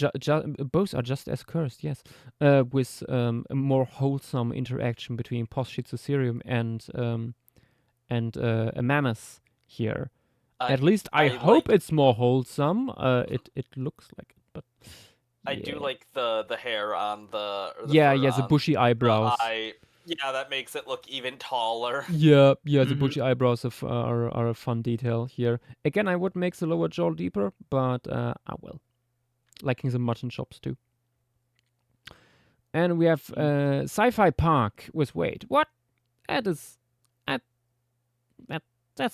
both are just as cursed, yes. With a more wholesome interaction between Posticerium and a mammoth here. At least I hope like- it's more wholesome. It looks like it, but I do like the hair on the or the yeah, fur yeah, the on bushy the eyebrows. eye. Yeah, that makes it look even taller. Yeah, the Mhm. bushy eyebrows are a fun detail here. Again, I would make the lower jaw deeper, but well, liking the mutton chops too. And we have Sci-Fi Park with wait, what? That's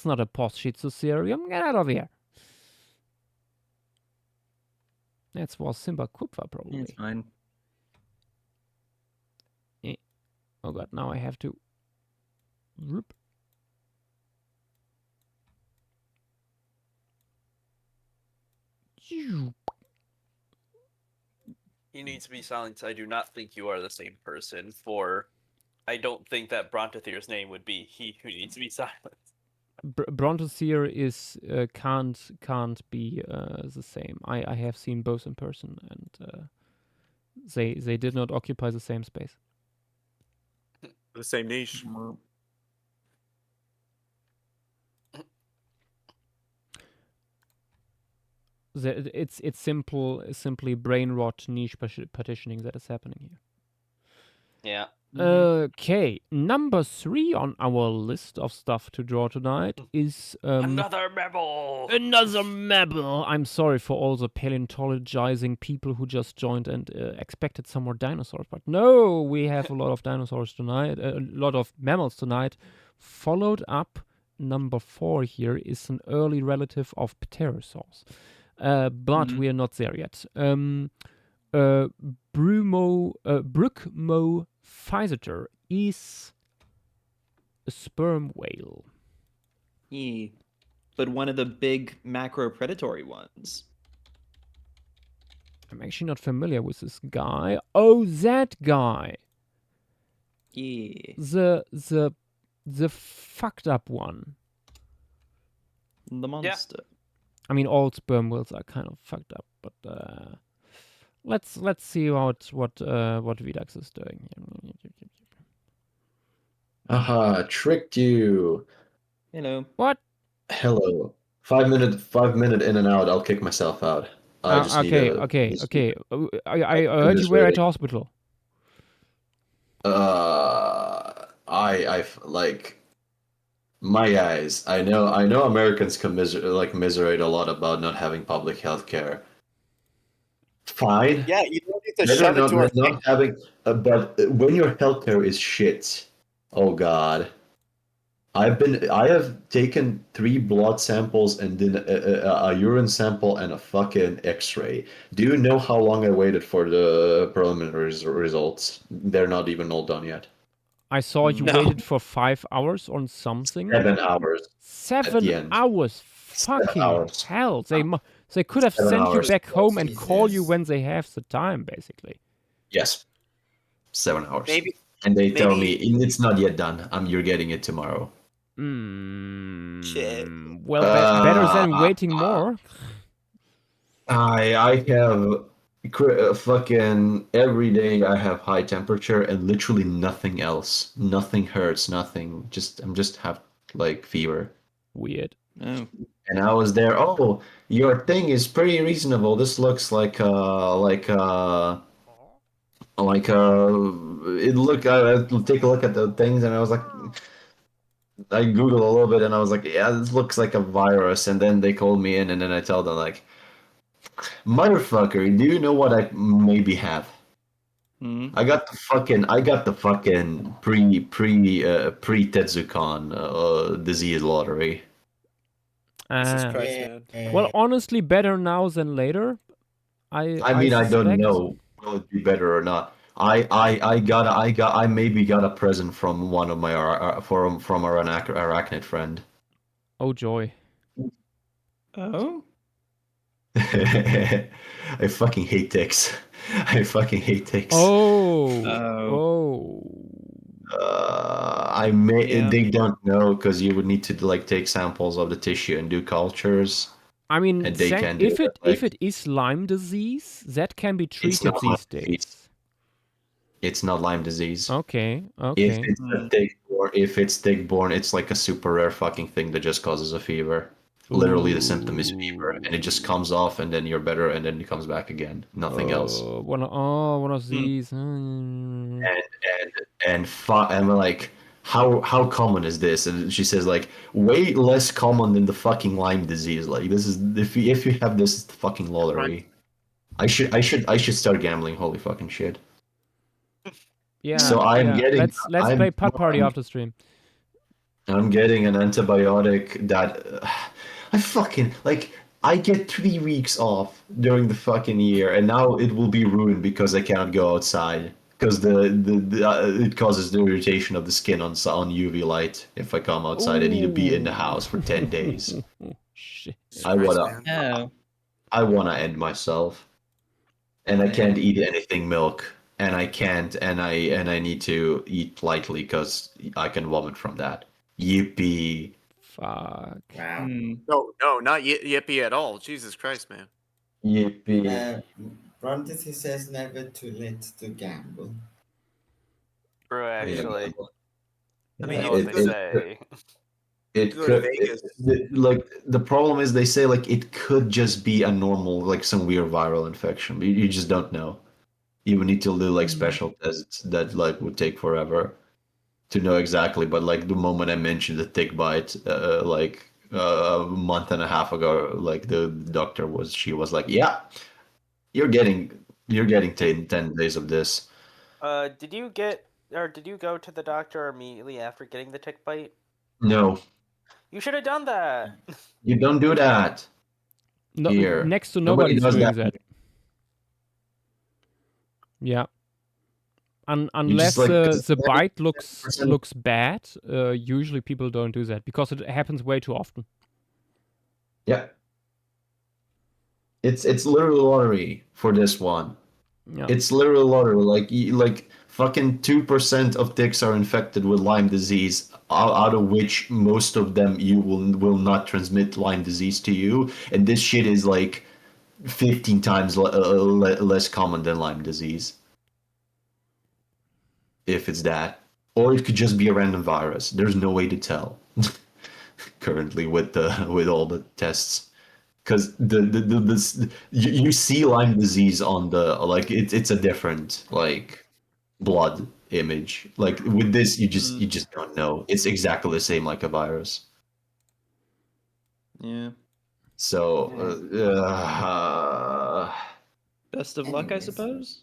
not a Posticerium. Get out of here. That was Simba Kupfa probably. It's fine. Oh god, now I have to. Whoop. He needs to be silenced. I do not think you are the same person. I don't think that Brontothere's name would be he who needs to be silenced. Brontosaur is can't be the same. I have seen both in person, and they did not occupy the same space. The same niche. it's simply brain rot niche partitioning that is happening here. Yeah. Okay, number 3 on our list of stuff to draw tonight is Another mammal. another mammal. I'm sorry for all the paleontologizing people who just joined and expected some more dinosaurs, but no, we have a lot of dinosaurs tonight, a lot of mammals tonight. Followed up, number 4 here is an early relative of pterosaurs, but we are not there yet. Brookmophyseter is a sperm whale. Yeah. But one of the big macro predatory ones. I'm actually not familiar with this guy. Oh, that guy. Yeah. The fucked up one. The monster. I mean, all sperm whales are kind of fucked up, but let's see what Vidax is doing. Aha, tricked you. Hello. What? Hello. 5 minute in and out, I'll kick myself out. I just need Okay. a I heard you were at the hospital. I've like my guys, I know Americans commiserate a lot about not having public health care. Fine. Yeah, you don't need to Better shove it to our not having, but when your healthcare is shit, oh god. I have taken 3 blood samples and then a urine sample and a fucking X-ray. Do you know how long I waited for the preliminary results? They're not even all done yet. I saw you No. waited for 5 hours on something. 7 hours. At the 7 end. hours. 7 Fucking hours. hell. They could have 7 sent you hours. back home and call you Jesus. when they have the time, basically. Yes. 7 hours. Maybe And they tell me maybe- it's not yet done. You're getting it tomorrow. Shit. Well, better than waiting more. I have fucking every day I have high temperature and literally nothing else. Nothing hurts, nothing. I'm just have like fever. Weird. Oh. And I was there, oh, your thing is pretty reasonable. This looks like I take a look at the things and I was like, I Googled a little bit and I was like, yeah, this looks like a virus. And then they called me in and then I tell them like, motherfucker, do you know what I maybe have? Hmm. I got the fucking pre Tetsukan disease lottery. Jesus Ah. Christ, man. Well, honestly, better now than later. I mean, I don't suspect. know will it be better or not. I maybe got a present from one of my from our arachnid friend. Oh joy. Oh? I fucking hate ticks. I fucking hate ticks. Oh. Yeah. They don't know because you would need to like take samples of the tissue and do cultures. I mean, And they can do if it, if like- it is Lyme disease, that can be treated not Lyme these disease. days. It's not Lyme disease. Okay. If it's tick-borne, it's like a super rare fucking thing that just causes a fever. Literally, the symptom is fever, and it just comes off, and then you're better, and then it comes back again. Nothing else. One of these. And I'm like, how common is this? And she says like, way less common than the fucking Lyme disease. Like this is if you have this, it's the fucking lottery. I should start gambling. Holy fucking shit. Yeah. So I'm getting- Let's I'm- play putt party I'm- after stream. I'm getting an antibiotic that I fucking like. I get 3 weeks off during the fucking year, and now it will be ruined because I cannot go outside because it causes the irritation of the skin on UV light. If I come outside, I need to be in the house for 10 days. Shit. I wanna, Christ, man. Oh. I wanna end myself, and I can't eat anything milk, and I can't, and I need to eat lightly because I can vomit from that. Yippee! Fuck. Wow. Hmm. No, not yippee at all. Jesus Christ, man. Yippee! Brandon says never too late to gamble. Bro, actually, Yeah, let me know what they it- say. It Go to could Vegas. like the problem is they say like it could just be a normal like some weird viral infection, but you just don't know. You would need to do like special tests that like would take forever to know exactly. But like the moment I mentioned the tick bite, a month and a half ago, like the doctor she was like, yeah, you're getting 10 days of this. Did you go to the doctor immediately after getting the tick bite? No, You should have done that. you don't do that No, here. next to Nobody nobody's does doing that. that. Yeah. You Unless just like the bite 90%. looks bad, usually people don't do that because it happens way too often. Yeah. It's literally lottery for this one. Yeah. It's literally lottery. Like fucking 2% of ticks are infected with Lyme disease, out of which most of them you will not transmit Lyme disease to you, and this shit is like 15 times less common than Lyme disease, if it's that, or it could just be a random virus. There's no way to tell currently with all the tests. Because you see Lyme disease on the like it's a different like blood image. Like with this, you just don't know. It's exactly the same like a virus. Yeah. So Best of luck, I Anyways. suppose.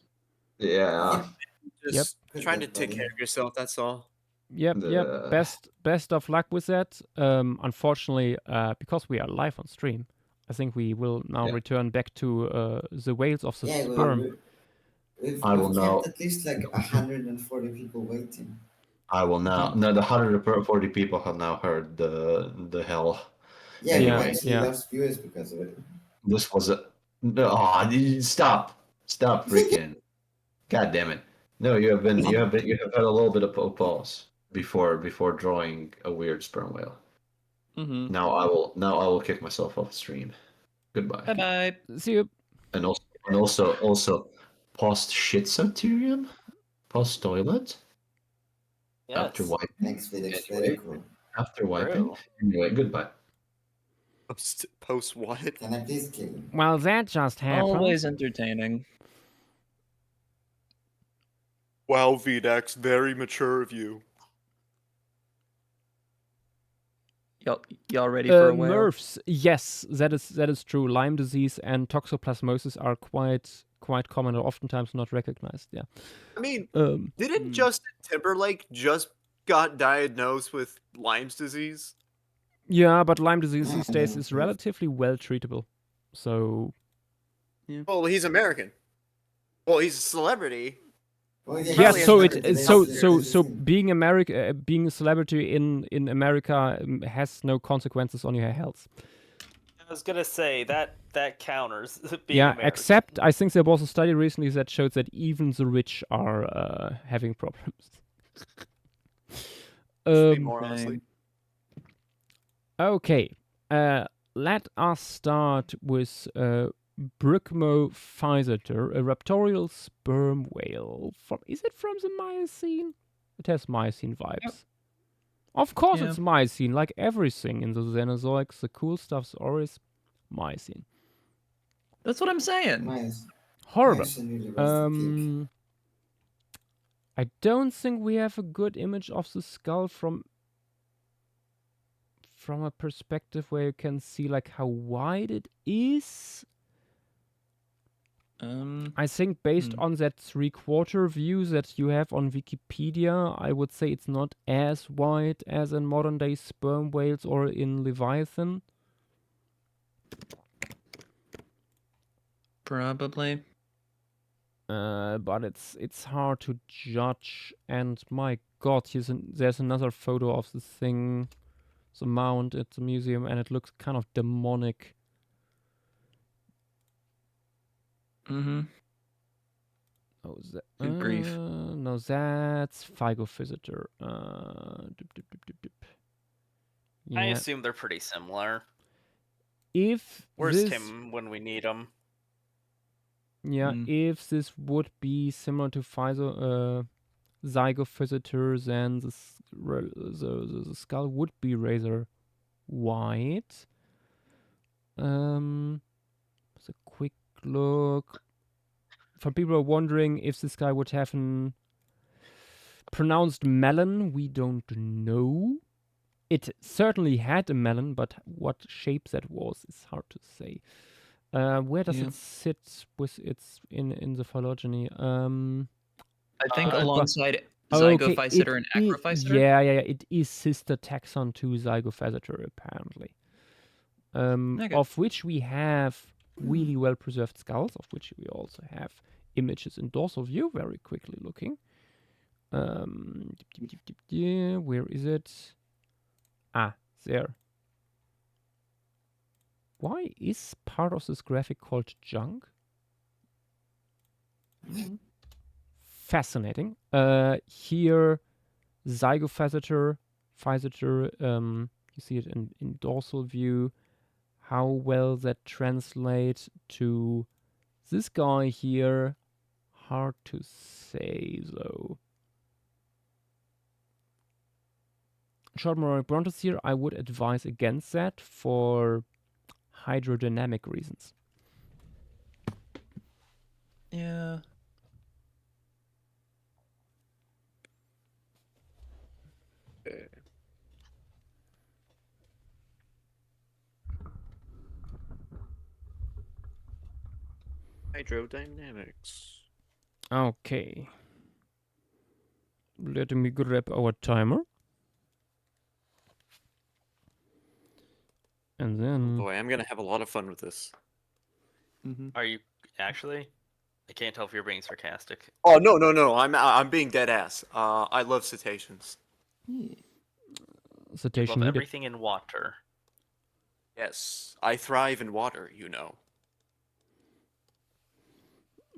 yeah. Just Good trying to luck, take buddy. care of yourself. That's all. Yep. Best of luck with that. Unfortunately, because we are live on stream, I think we will now Yeah. return back to the whales of the Yeah, sperm. I will we've now- kept at least like 140 people waiting. I will now. No, the 140 people have now heard the hell. Yeah, Anyway. we actually Yeah. lost viewers because of it. This was a. No, stop freaking. God damn it! No, you have had a little bit of a pause before drawing a weird sperm whale. Mm-hmm. Now I will kick myself off the stream. Goodbye. Bye bye. See you. And also post shit soterium, post toilet after Yes. wiping. Thanks, Felix. Anyway. Very cool. After wiping. True. Anyway, goodbye. Post what? Can I please kill him? Well, that just happened. Always entertaining. Wow, VDAX, very mature of you. Y'all ready for a whale? Nerves. Yes, that is true. Lyme disease and toxoplasmosis are quite common and oftentimes not recognized. Yeah. I mean, Um, didn't Justin Timberlake just got diagnosed with Lyme's disease? yeah, but Lyme disease these days is relatively well treatable. So Well, he's American. Well, he's a celebrity. Well, yeah, Probably so has it nothing so being being a celebrity in America has no consequences on your health. I was gonna say that counters. Being Yeah, American. except I think there was a study recently that showed that even the rich are having problems. Should be more honestly. Okay, let us start with Brygmophyseter, a raptorial sperm whale. Is it from the Miocene? It has Miocene vibes. Yep. Of course Yeah. it's Miocene, like everything in the Cenozoics. The cool stuff's always Miocene. That's what I'm saying. Nice. Horrible. Nice and really rusty I don't think we have a good image of the skull from a perspective where you can see like how wide it is. I think based on that 3/4 view that you have on Wikipedia, I would say it's not as wide as in modern day sperm whales or in Leviathan. Probably. But it's hard to judge. And my God, there's another photo of the thing, the mount at the museum, and it looks kind of demonic. Mm-hmm. Oh, Good grief. No, that's Phygophyseter. I Yeah. assume they're pretty similar. If Where's this, Tim when we need him? yeah, Mm. if this would be similar to Zygophyseter, then the skull would be rather white. Just a quick look. For people who are wondering if this guy would have an pronounced melon, we don't know. It certainly had a melon, but what shape that was is hard to say. Where does Yeah. it sit with its in the phylogeny? I think alongside Okay, Zygophyseter and Acrophyseter. yeah, it is sister taxon to Zygophyseter apparently. Okay. Of which we have really well preserved skulls, of which we also have images in dorsal view. Very quickly looking. Where is it? Ah, there. Why is part of this graphic called junk? Fascinating. Here, Zygophyseter, you see it in dorsal view. How well that translates to this guy here, hard to say though. Short moronic brontosphere, I would advise against that for hydrodynamic reasons. Yeah. Hydrodynamics. Okay. Let me grab our timer. And then Boy, I'm gonna have a lot of fun with this. Are you actually? I can't tell if you're being sarcastic. Oh no! I'm being dead ass. I love cetaceans. You citation love needed. everything in water. Yes, I thrive in water. You know.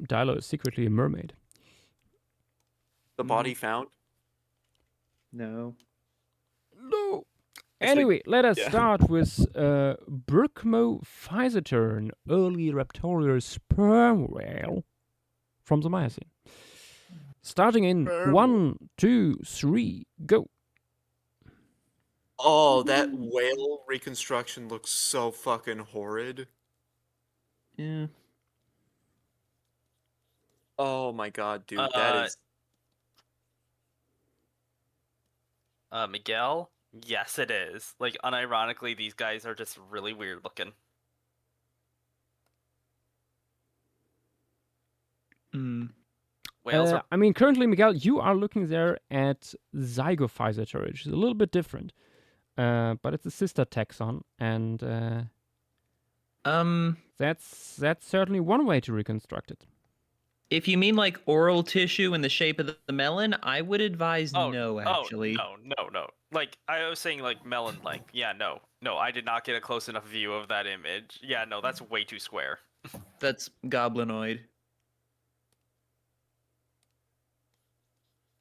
Dilo is secretly a mermaid. The body found. No. No. It's like- Anyway, let us yeah. start with Burkmo-Physeter, an early raptorial sperm whale from the Miocene. Starting in Sperm 1, 2, 3, go. Oh, that whale reconstruction looks so fucking horrid. Yeah. Oh my god, dude, that is. Miguel? Yes, it is. Like, unironically, these guys are just really weird looking. Whales are. I mean, currently, Miguel, you are looking there at Zygophyseter, which is a little bit different. But it's a sister taxon, and that's certainly one way to reconstruct it. If you mean like oral tissue in the shape of the melon, I would advise no, actually. Oh, no. Like, I was saying, like, melon length. Yeah, no. No, I did not get a close enough view of that image. Yeah, no, that's way too square. That's goblinoid.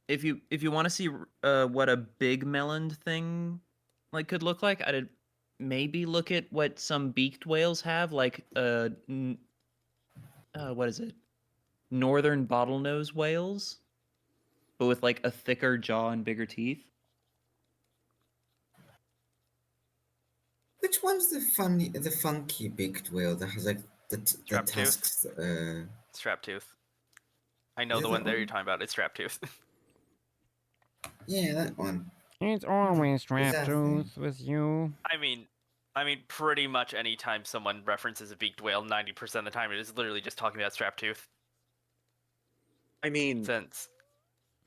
If you want to see what a big melon thing like could look like, I'd maybe look at what some beaked whales have, like what is it? Northern bottlenose whales, but with like a thicker jaw and bigger teeth. Which one's the funky beaked whale that has like the Strap tooth? tusks? Strap tooth. I know Is the it one that there you're one? talking about. It's strap tooth. Yeah, that one. It's always strap that tooth with you. I mean, pretty much any time someone references a beaked whale, 90% of the time it is literally just talking about strap tooth. I mean, Since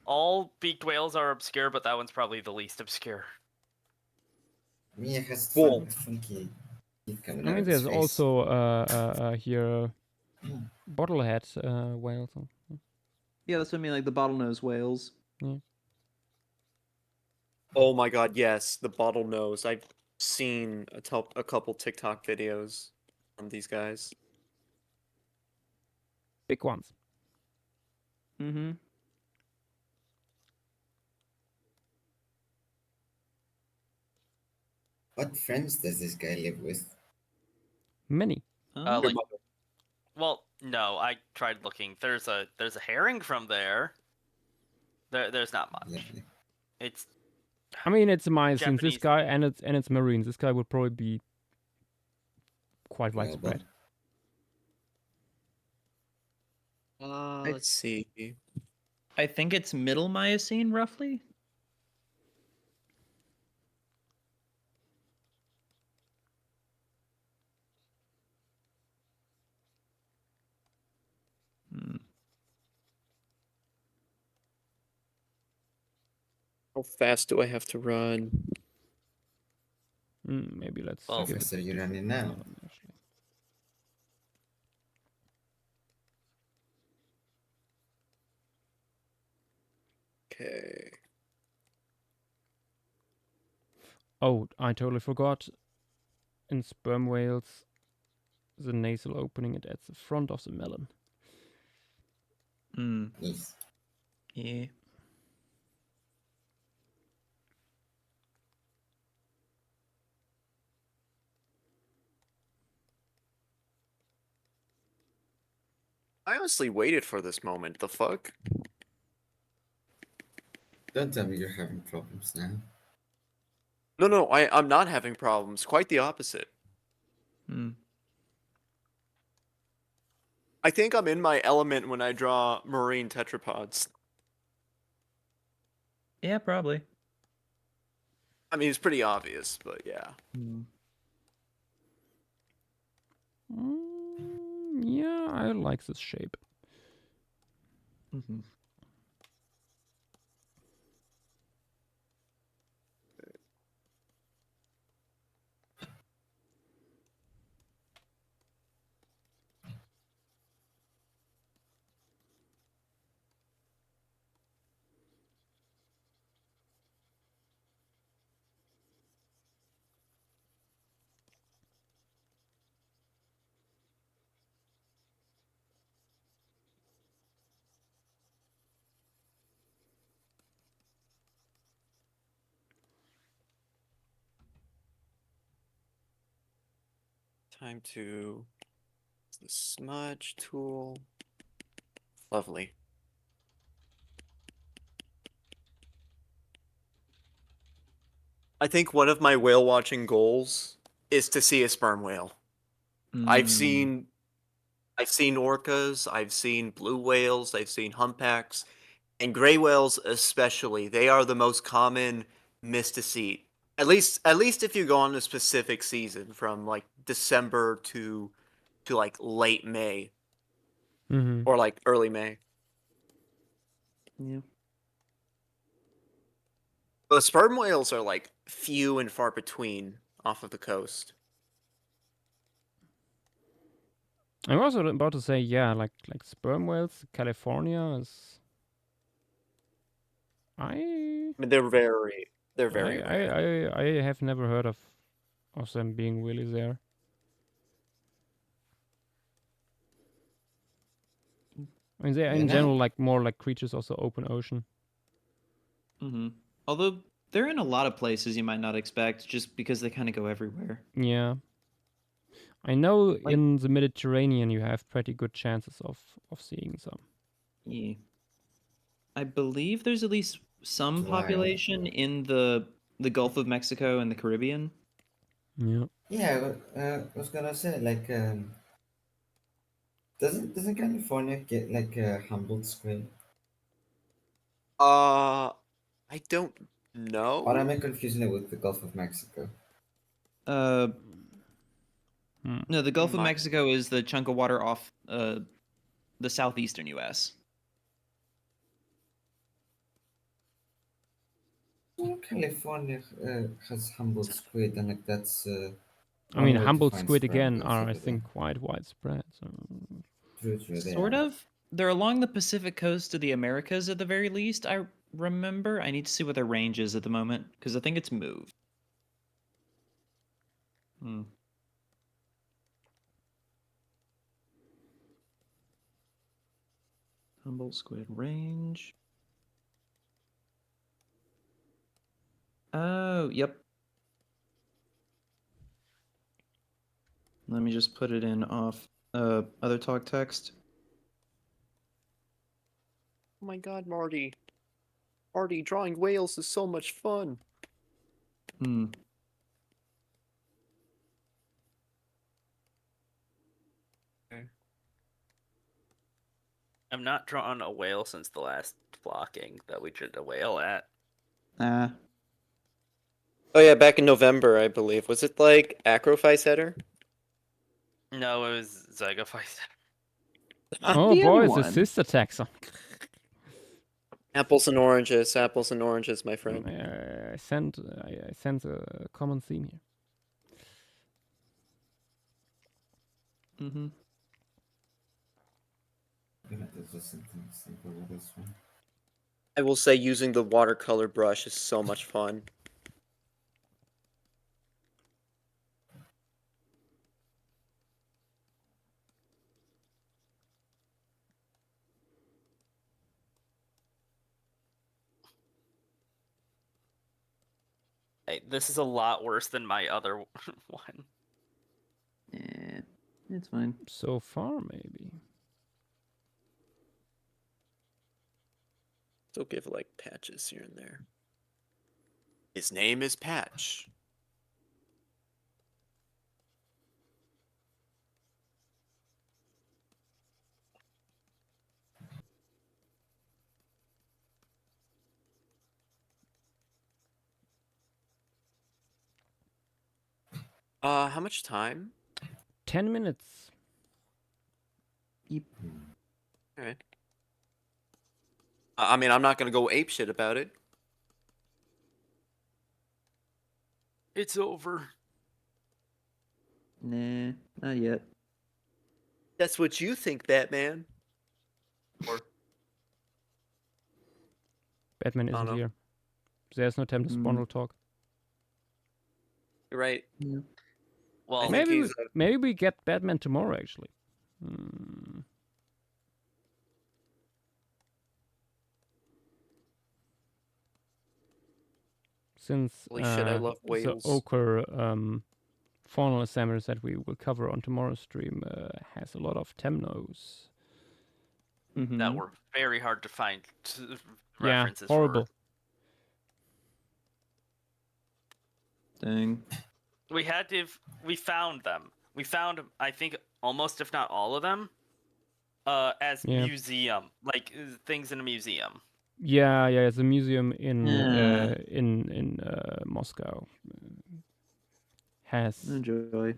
all beaked whales are obscure, but that one's probably the least obscure. Yeah, it has Whoa. funky teeth coming I out mean, of his there's face. also here bottlehead whales. Yeah, that's what I mean, like the bottlenose whales. oh my god, yes, the bottlenose. I've seen a couple TikTok videos from these guys. Big ones. Mm-hmm. What friends does this guy live with? Many. Like, well, no, I tried looking. There's a herring from there. There's not much. Lovely. It's I mean, it's Miocene. This Japanese- guy and it's marines. This guy would probably be quite widespread. Let's see. I think it's middle Miocene, roughly. Hmm. How fast do I have to run? Maybe let's Well, give it faster you to run it now. Melon, actually. Okay. Oh, I totally forgot. In sperm whales, the nasal opening is at the front of the melon. Hmm. Yes. Yeah. I honestly waited for this moment. The fuck? Don't tell me you're having problems now. No, I'm not having problems. Quite the opposite. Hmm. I think I'm in my element when I draw marine tetrapods. Yeah, probably. I mean, it's pretty obvious, but yeah. Hmm. Yeah, I like this shape. Mm-hmm. Time to the smudge tool. Lovely. I think one of my whale watching goals is to see a sperm whale. I've seen orcas, I've seen blue whales, I've seen humpbacks, and gray whales especially. They are the most common missed to see. At least if you go on a specific season from like December to like late May Mm-hmm. or like early May. Yeah. The sperm whales are like few and far between off of the coast. I'm also about to say, yeah, like sperm whales, California is. I mean, they're very I rare. I have never heard of them being really there. I mean, they're Yeah, in now. general like more like creatures of the open ocean. Mm-hmm. Although they're in a lot of places you might not expect, just because they kind of go everywhere. Yeah. I know Like- in the Mediterranean you have pretty good chances of seeing some. Yeah. I believe there's at least some Wild. population in the Gulf of Mexico and the Caribbean. Yeah. Yeah, I was gonna say like doesn't California get like a Humboldt squid? I don't know. Or am I confusing it with the Gulf of Mexico? Uh, Hmm. no, the Gulf of My- Mexico is the chunk of water off the southeastern U.S. Well, California has Humboldt squid, and like that's. I mean, one way to Humboldt find squid sperm again whales are, I over think, quite widespread. So. there. True, they Sort are. of. They're along the Pacific coast of the Americas at the very least. I remember. I need to see what their range is at the moment because I think it's moved. Hmm. Humboldt squid range. Oh, yep. Let me just put it in off other talk text. Oh my god, Marty. Marty, drawing whales is so much fun. Hmm. I'm not drawn a whale since the last flocking that we did a whale at. Ah. Oh yeah, back in November, I believe. Was it like Acrophyce header? No, it was Zygophyte. Oh The other boy, it's a one. sister taxon. Apples and oranges, my friend. I sense a common theme here. Mm-hmm. There's just something simple with this one. I will say using the watercolor brush is so much fun. Hey, this is a lot worse than my other one. Yeah, it's fine. So far, maybe. Still give like patches here and there. His name is Patch. How much time? 10 minutes. Alright. I mean, I'm not gonna go apeshit about it. It's over. Nah, not yet. That's what you think, Batman. Or Batman I don't isn't know. here. There's no time to Hmm. Spondle talk. You're right. Yeah. Well, I think he's. Maybe we get Batman tomorrow, actually. Hmm. Since Holy shit, I love the whales. ochre faunal assemblers that we will cover on tomorrow's stream has a lot of Temnos. Mm-hmm. that were very hard to find Yeah, references horrible. Dang. for. We found them. We found, I think, almost if not all of them, as Yeah. museum, like things in a museum. Yeah, it's a museum in Yeah. in Moscow. Has Enjoy.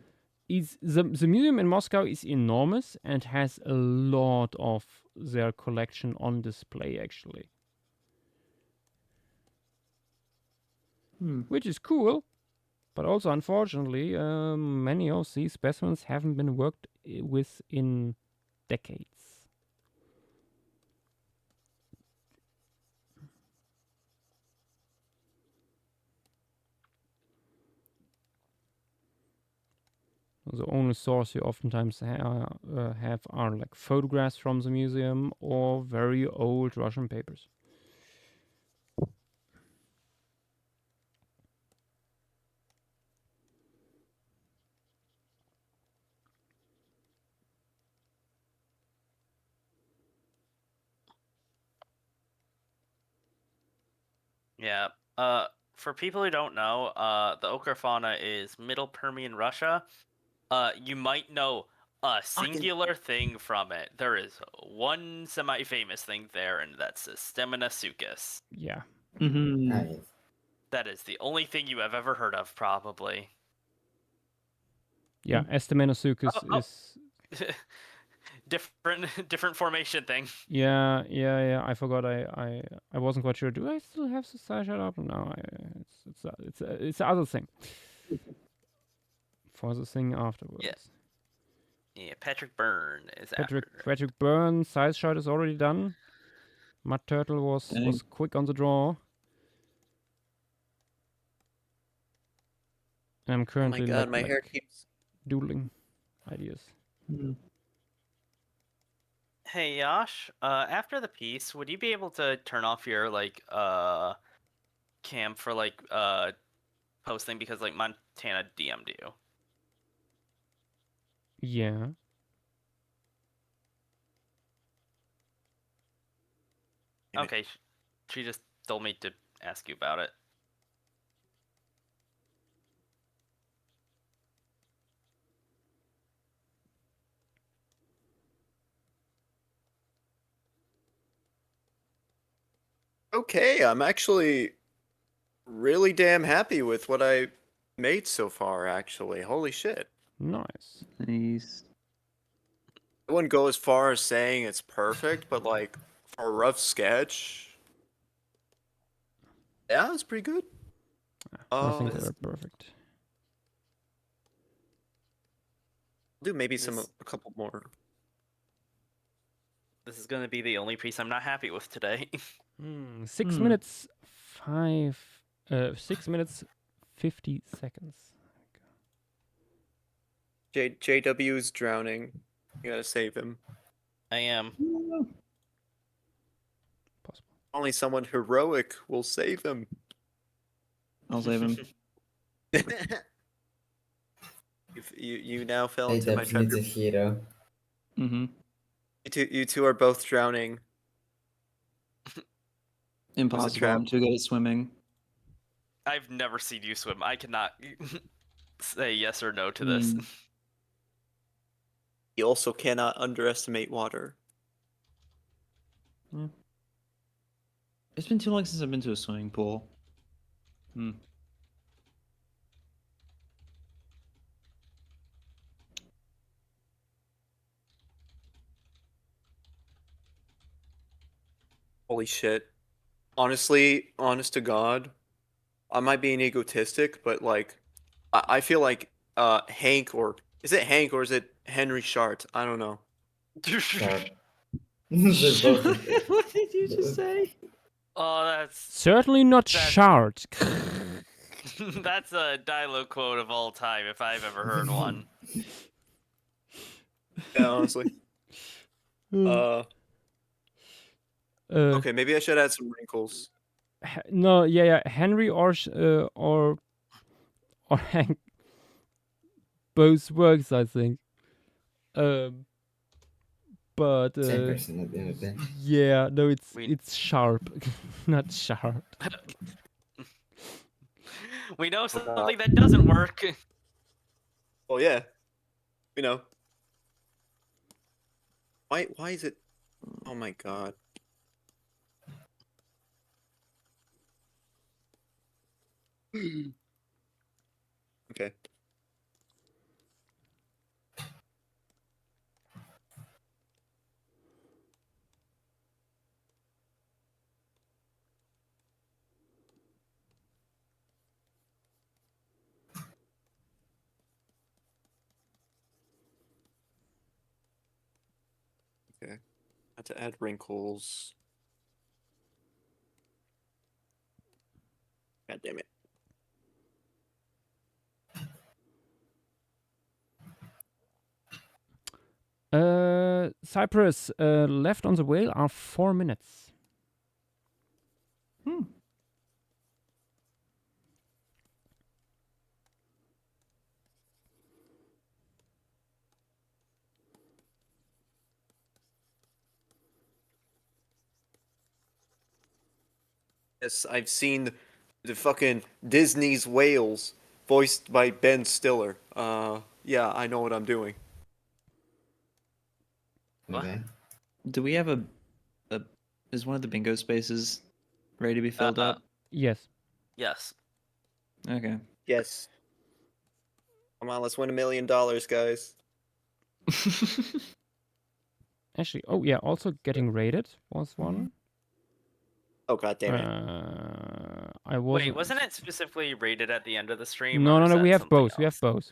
is the museum in Moscow is enormous and has a lot of their collection on display actually, Hmm. which is cool. But also, unfortunately, many of these specimens haven't been worked with in decades. The only source you oftentimes have are like photographs from the museum or very old Russian papers. Yeah. For people who don't know, the ochre fauna is Middle Permian Russia. You might know a singular thing from it. There is one semi-famous thing there, and that's Steminasuchus. Yeah. Mm-hmm. Nice. That is the only thing you have ever heard of, probably. Yeah, Estemenosuchus Oh. is. different formation thing. Yeah. I forgot. I wasn't quite sure. Do I still have the side shut up? No, it's the other thing. For the thing afterwards. Yeah, Patrick Byrne is Patrick after. Byrne size shot is already done. Mud Turtle was Dang. quick on the draw. I'm Oh my currently god, my hair keeps. doodling ideas. Hmm. Hey Yash, after the piece, would you be able to turn off your cam for posting, because like Montana DM'd you? Yeah. Okay, she just told me to ask you about it. okay. I'm actually really damn happy with what I made so far, actually. Holy shit. Nice. Nice. I wouldn't go as far as saying it's perfect, but like for a rough sketch, yeah, it's pretty good. Nothing Let's there perfect. do maybe This- a couple more. This is going to be the only piece I'm not happy with today. 6 Hmm. minutes 6 minutes 50 seconds. JW is drowning. You gotta save him. I am. Possible. Only someone heroic will save him. I'll save him. You now fell Hey, into my trap. definitely hero. Mm-hmm. You two are both drowning. Impossible. trap. I'm too good at swimming. I've never seen you swim. I cannot say yes or no to this. Hmm. You also cannot underestimate water. It's been too long since I've been to a swimming pool. Holy shit. Honestly, honest to God, I might be an egotistic, but like, I feel like Hank, or is it Hank or is it Henry Shart? I don't know. Sharp. They're both. What did you just say? Oh, that's Certainly not That's- shard. that's a dialogue quote of all time if I've ever heard one. Yeah, honestly. Okay, maybe I should add some wrinkles. No, yeah. Henry or Hank both works, I think. But Same person at the end of the day. yeah, no, We- it's sharp, not shard. We know something that doesn't work. Oh yeah, you know. Why is it? Oh my God. Okay. Okay. Had to add wrinkles. God damn it. Cyprus, left on the whale are 4 minutes. Yes, I've seen the fucking Disney's Whales, voiced by Ben Stiller. Yeah, I know what I'm doing. What? Okay. Do we have a is one of the bingo spaces ready to be filled up? Yes. Yes. Okay. Yes. Come on, let's win $1 million, guys. Actually, oh yeah, also getting rated was one. Oh god damn it. I was. Wait, wasn't it specifically rated at the end of the stream? No, or no, is no. that We have something both. We have else?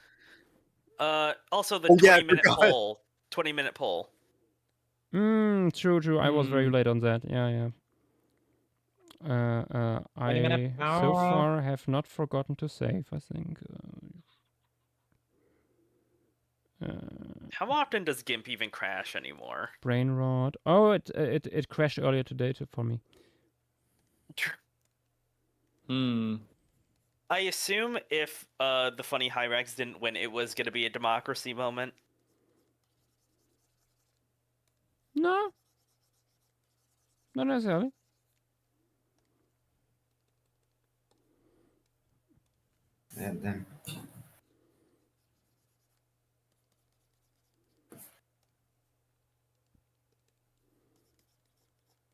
both. Also the Oh, yeah, I 20-minute forgot. poll. 20-minute poll. True. I was very late on that. Yeah. I so far have not forgotten to save. I think. How often does GIMP even crash anymore? Brain rot. Oh, it crashed earlier today for me. I assume if the funny Hyrax didn't win, it was gonna be a democracy moment. No. Not necessarily. Them.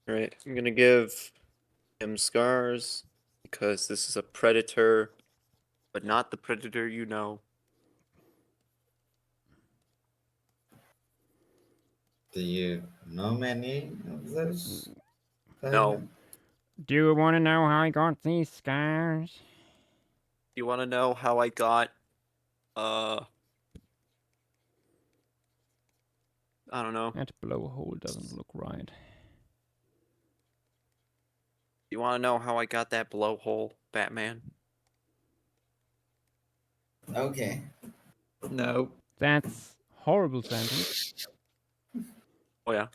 Alright, I'm gonna give him scars because this is a predator, but not the predator you know. Do you know many of those? No. Do you want to know how I got these scars? You want to know how I got, I don't know. That blowhole doesn't look right. You want to know how I got that blowhole, Batman? Okay. No. That's horrible sentence. Oh yeah.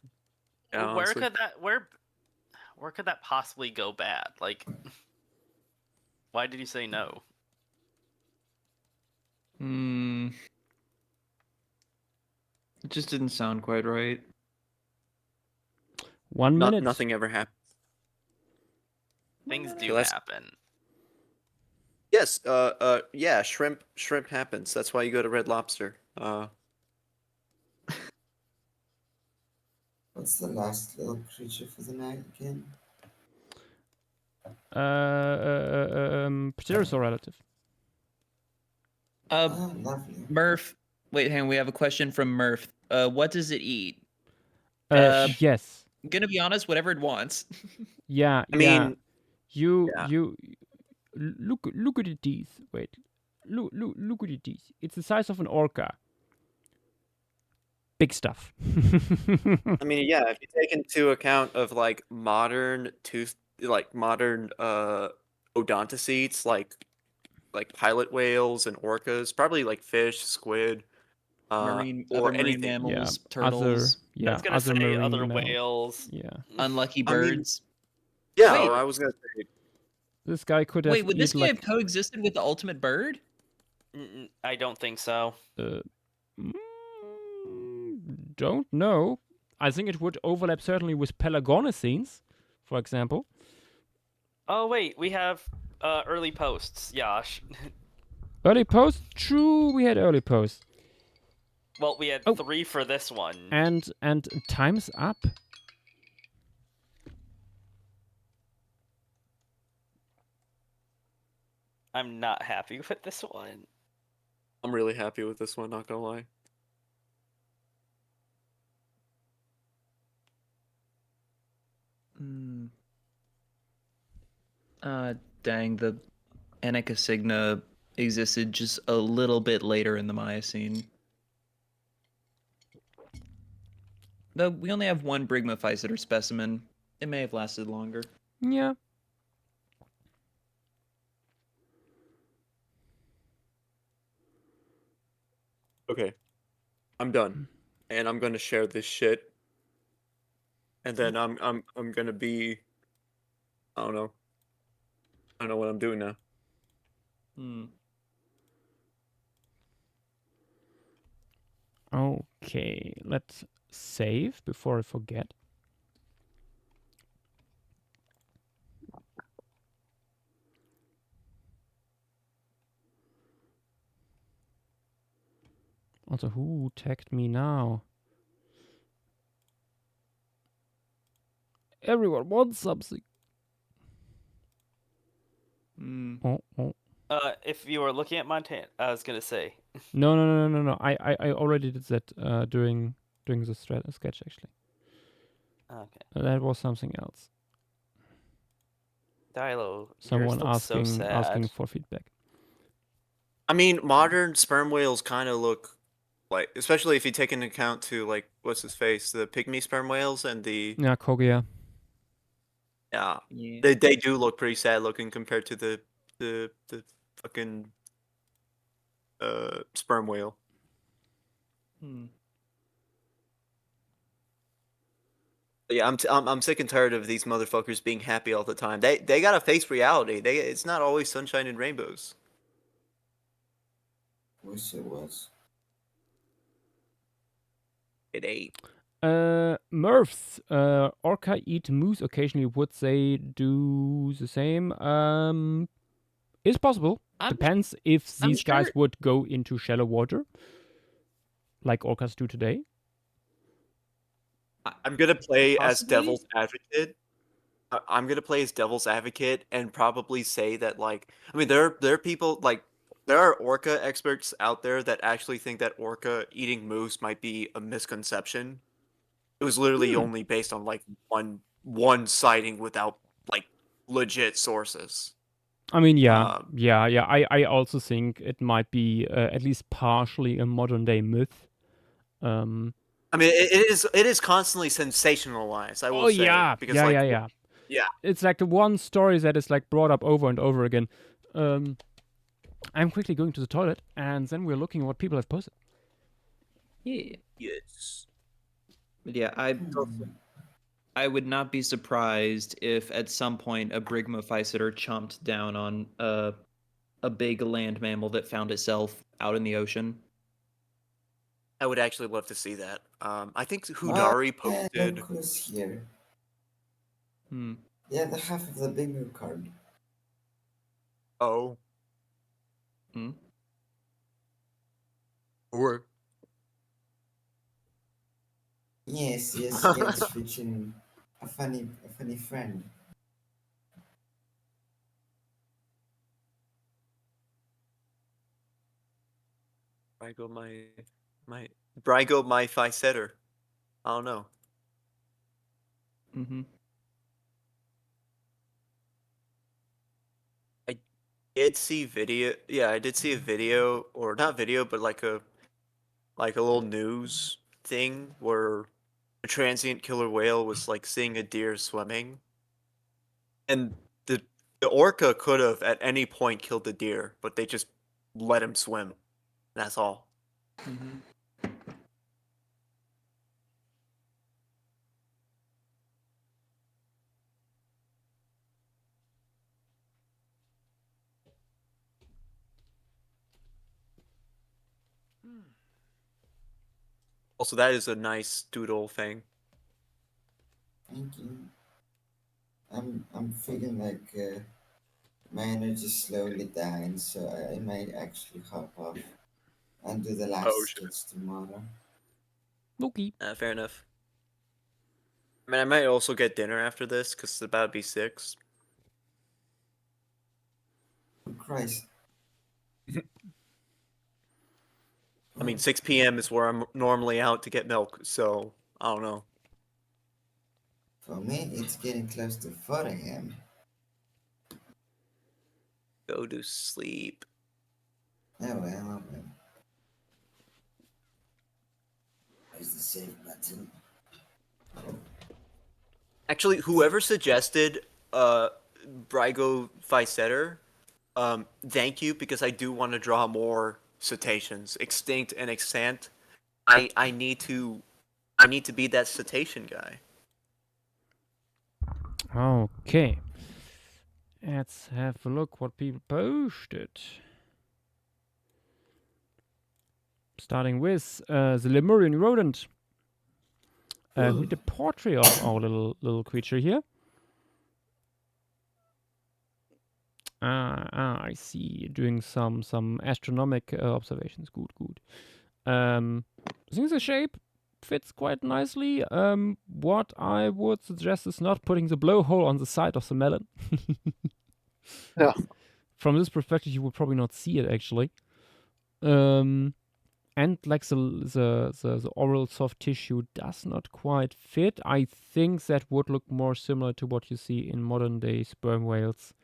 Yeah, Where honestly. could that where could that possibly go bad? Like, why did you say no? Hmm. It just didn't sound quite right. 1 minute. Nothing ever happened. Things Okay, do let's- happen. Yes, yeah, shrimp happens. That's why you go to Red Lobster. What's the last little creature for the night again? Pterosaur relative. Oh, lovely. Murph. Wait, hang on. We have a question from Murph. What does it eat? Uh, Yes. Gonna be honest, whatever it wants. Yeah. I yeah. mean, You yeah. look at the teeth. Wait. Look at the teeth. It's the size of an orca. Big stuff. I mean, yeah, if you take into account of like modern odontocetes, like pilot whales and orcas, probably like fish, squid, Other or marine anything. mammals, Other, turtles, I was gonna say marine other mammals. whales. Yeah. unlucky I mean, birds. Yeah, Wait. I was gonna say. This guy could have Wait, would this eat, guy like, have coexisted with the ultimate bird? I don't think so. mm, don't know. I think it would overlap certainly with Pelagonocines, for example. Oh wait, we have early posts, Yash. Early post? True, we had early post. Well, we had Oh. 3 for this one. And time's up. I'm not happy with this one. I'm really happy with this one, not gonna lie. Dang, the Anacasigna existed just a little bit later in the Miocene. Though we only have one Brigmaphyseter specimen, it may have lasted longer. Yeah. Okay, I'm done, and I'm gonna share this shit, and then I'm gonna be. I don't know. I don't know what I'm doing now. Okay, let's save before I forget. Also, who tagged me now? Everyone wants something. Oh. If you were looking at Montana, I was gonna say. No. I already did that during the sketch actually. Okay. That was something else. Dilo, Someone yours looks so sad. asking for feedback. I mean, modern sperm whales kind of look like, especially if you take into account to like what's his face, the pygmy sperm whales and the Yeah, Kogia. yeah, Yeah. they do look pretty sad looking compared to the fucking sperm whale. But yeah, I'm sick and tired of these motherfuckers being happy all the time. They gotta face reality. It's not always sunshine and rainbows. Wish it was. It ain't. Murphs. Orca eat moose occasionally. Would they do the same? It's possible. Depends if these guys would go into shallow water, like orcas do today. I'm gonna play as Possibly? devil's advocate I'm gonna play as devil's advocate and probably say that like I mean there are people like there are orca experts out there that actually think that orca eating moose might be a misconception. It was literally Hmm. only based on like one sighting without like legit sources. I mean, yeah, Um, yeah, yeah. I also think it might be at least partially a modern day myth. I mean it is constantly sensationalized, I Oh will say, yeah, because yeah, like yeah, yeah. yeah. It's like the one story that is like brought up over and over again. I'm quickly going to the toilet, and then we're looking at what people have posted. Yeah. Yes. But yeah, I would not be surprised if at some point a Brigmophyseter chomped down on a big land mammal that found itself out in the ocean. I would actually love to see that. I think Oh, Hudari yeah, posted. look who's here. Hmm. Yeah, the half of the bingo card. Oh, Hmm. or Yes, Gates featuring a funny friend. Brygo my Brygo my Physetter. I don't know. Mm-hmm. I did see video. Yeah, I did see a video, or not video, but like a little news thing where a transient killer whale was like seeing a deer swimming, and the orca could have at any point killed the deer, but they just let him swim. That's all. Mm-hmm. Also, that is a nice doodle thing. Thank you. I'm feeling like my energy slowly dying, so I might actually hop off and do the Oh last shit. skits tomorrow. Okay. Fair enough. I mean, I might also get dinner after this because it's about to be 6. Oh Christ. I mean, 6 p.m. is where I'm normally out to get milk, so I don't know. For me, it's getting close to 4 a.m. Go to sleep. Oh well, oh well. Where's the save button? Actually, whoever suggested Brygo Physetter, thank you, because I do want to draw more cetaceans, extinct and extant. I need to be that cetacean guy. Okay. Let's have a look what people posted. Starting with the Lemurian rodent. Who did a portrait of our little creature here. I see. Doing some astronomic observations. Good. I think the shape fits quite nicely. What I would suggest is not putting the blowhole on the side of the melon. Yeah. From this perspective, you would probably not see it actually. And like the oral soft tissue does not quite fit. I think that would look more similar to what you see in modern day sperm whales.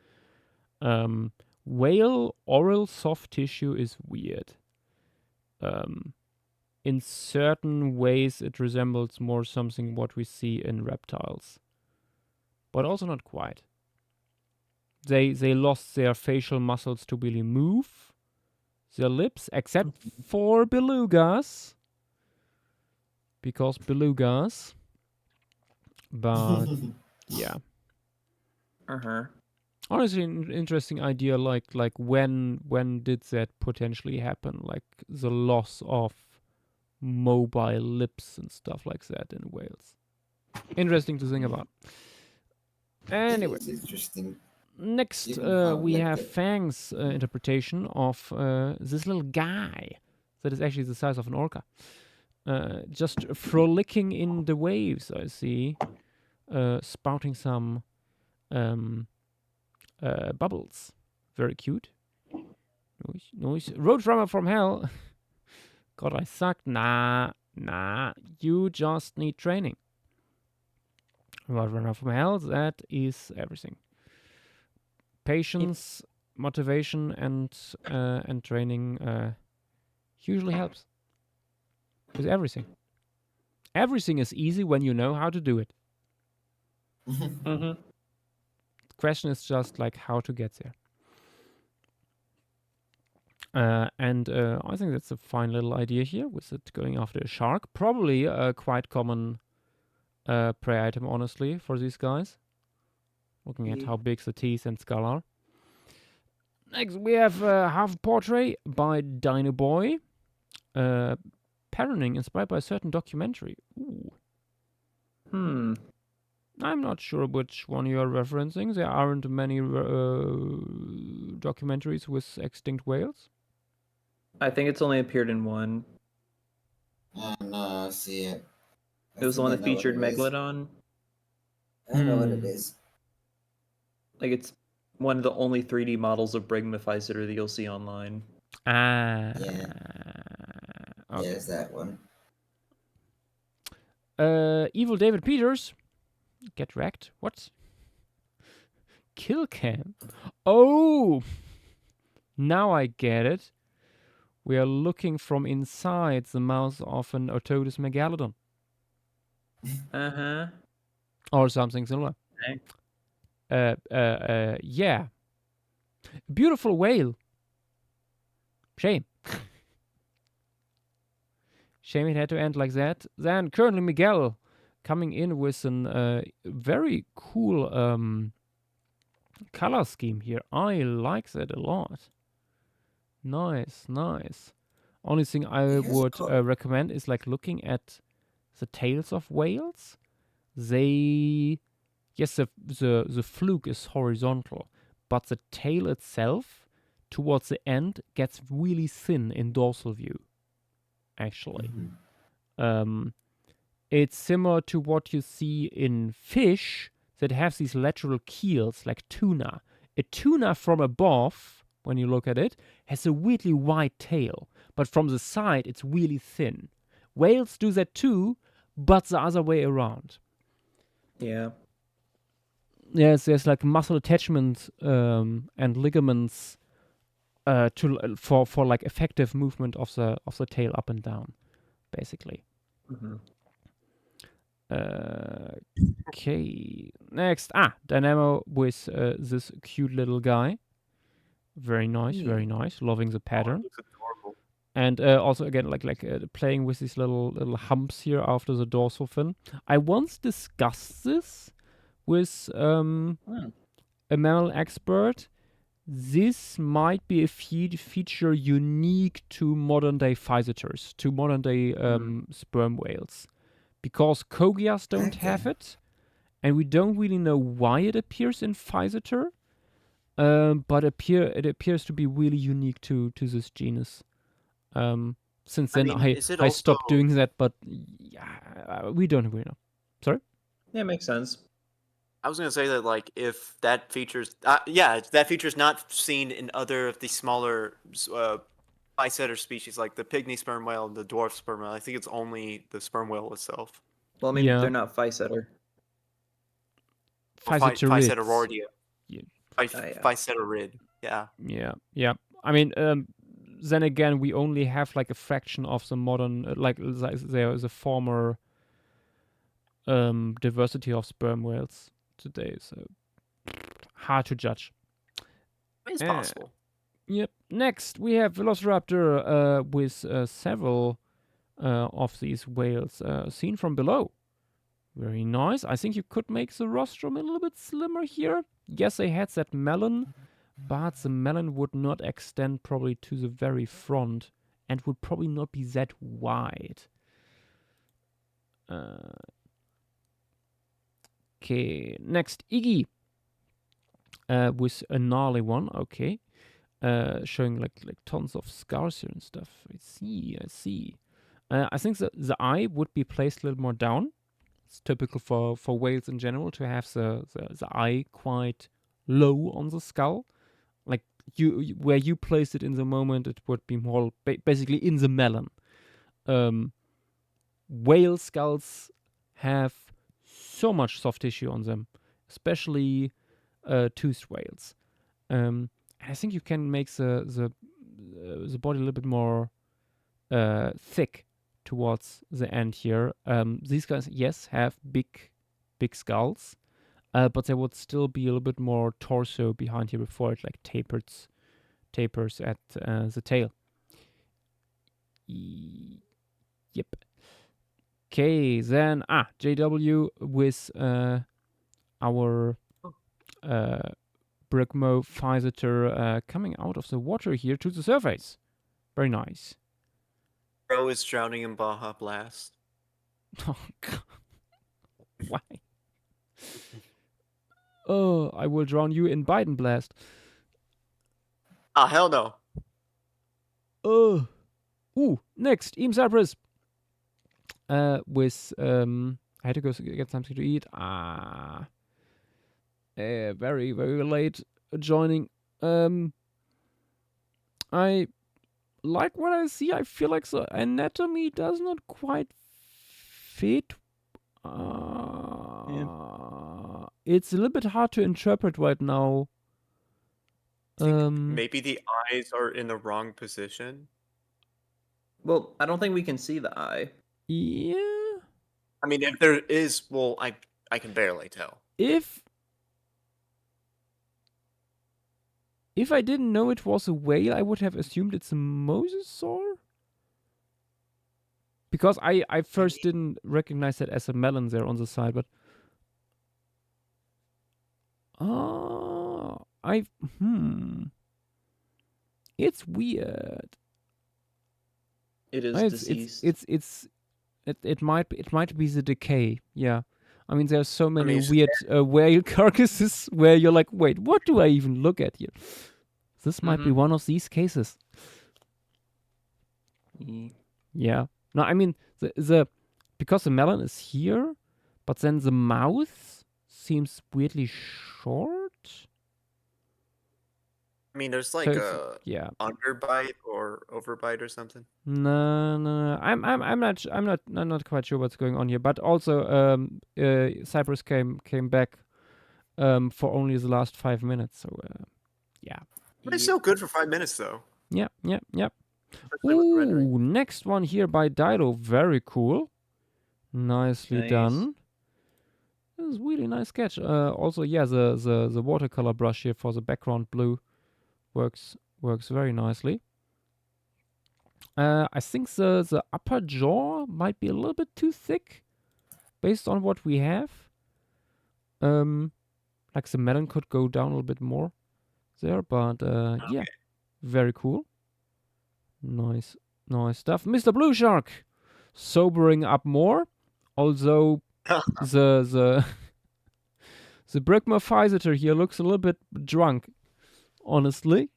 Whale oral soft tissue is weird. In certain ways, it resembles more something what we see in reptiles, but also not quite. They lost their facial muscles to really move their lips, except for belugas, because belugas. But yeah, Uh-huh. honestly, an interesting idea. Like when did that potentially happen? Like the loss of mobile lips and stuff like that in whales. Interesting to think about. Anyway, It is interesting. next Even how we like have Fang's interpretation of this little guy that is actually the size of an orca. Just frolicking in the waves, I see. Spouting some bubbles. Very cute. Noise. Roadrunner from hell. God, I suck. Nah. You just need training. Roadrunner from hell, that is everything. Patience, motivation, and training usually helps with everything. Everything is easy when you know how to do it. Mm-hmm. The question is just like how to get there. And I think that's a fine little idea here with it going after a shark. Probably a quite common prey item, honestly, for these guys. Looking at how big the teeth and skull are. Next, we have Half Portrait by Dino Boy. Parenting inspired by a certain documentary. Ooh. I'm not sure which one you are referencing. There aren't many documentaries with extinct whales. I think it's only appeared in one. No, see it. It was the one that featured Megalodon. I know what it is. Like, it's one of the only 3D models of Brigmaphyseter that you'll see online. Ah. Yeah. Okay. There's that one. Evil David Peters. Get wrecked. What? Kill cam. Oh! Now I get it. We are looking from inside the mouth of an Otodus megalodon. Uh-huh. Or something similar. Okay. Yeah. Beautiful whale. Shame. Shame it had to end like that. Then currently Miguel coming in with an very cool color scheme here. I like that a lot. Nice. Only thing I would recommend is like looking at the tails of whales. Yes, the fluke is horizontal, but the tail itself, towards the end, gets really thin in dorsal view. Actually, it's similar to what you see in fish that have these lateral keels, like tuna. A tuna from above, when you look at it, has a weirdly wide tail, but from the side, it's really thin. Whales do that too, but the other way around. Yeah. Yes, there's like muscle attachment and ligaments for like effective movement of the tail up and down, basically. Mm-hmm. Okay, next. Dynamo with this cute little guy. Very nice, very nice. Loving the pattern. Looks adorable. And also again, like playing with these little humps here after the dorsal fin. I once discussed this with a mammal expert. This might be a feature unique to modern day physeters, to modern day sperm whales, because kogias don't have it, and we don't really know why it appears in physeter. But it appears to be really unique to this genus. Since then, I stopped doing that, but yeah, we don't really know. Sorry? Yeah, makes sense. I was gonna say that like if that features, that feature's not seen in other of the smaller bisetter species like the pygmy sperm whale and the dwarf sperm whale. I think it's only the sperm whale itself. Well, I mean, Yeah. they're not Physeter. Physeterids. Yeah. Yeah. Physeterid. Yeah. Yeah. I mean, then again, we only have like a fraction of the modern, there is a former diversity of sperm whales today, so hard to judge. It's possible. Yep. Next, we have Velociraptor with several of these whales seen from below. Very nice. I think you could make the rostrum a little bit slimmer here. Yes, they had that melon, but the melon would not extend probably to the very front and would probably not be that wide. Okay, next, Iggy with a gnarly one. Okay, showing like tons of scars here and stuff. I see. I think the eye would be placed a little more down, It's typical for whales in general to have the eye quite low on the skull. Like where you place it in the moment, it would be more basically in the melon. Whale skulls have so much soft tissue on them, especially toothed whales. I think you can make the body a little bit more thick towards the end here. These guys, yes, have big skulls, but there would still be a little bit more torso behind here before it like tapers at the tail. Yep. Okay, then JW with our Brigmophyseter coming out of the water here to the surface. Very nice. Bro is drowning in Baja Blast. Oh God. Why? Oh, I will drown you in Biden Blast. Ah, hell no. Oh. Ooh, next, Eam Cypress. With I had to go get something to eat. Very, very late joining. I like what I see. I feel like the anatomy does not quite fit. It's a little bit hard to interpret right now. Maybe the eyes are in the wrong position. Well, I don't think we can see the eye. Yeah. I mean, if there is, well, I can barely tell. If I didn't know it was a whale, I would have assumed it's a mosasaur. Because I first didn't recognize it as a melon there on the side, but it's weird. It is deceased. It might be the decay. Yeah, I mean there's so many weird whale carcasses where you're like, wait, what do I even look at here? This might be one of these cases. Yeah. No, I mean the because the melon is here, but then the mouth seems weirdly short. I mean, there's like a underbite or overbite or something. No. I'm not quite sure what's going on here. But also, Cypress came back for only the last 5 minutes. So yeah. But it's still good for 5 minutes though. Yep. Ooh, next one here by Dido. Very cool. Nicely done. This is really nice sketch. Also, yeah, the watercolor brush here for the background blue works very nicely. I think the upper jaw might be a little bit too thick based on what we have. Like the melon could go down a little bit more there, but yeah, very cool. Nice stuff. Mr. Blue Shark sobering up more, although the Brigmophyseter here looks a little bit drunk, honestly.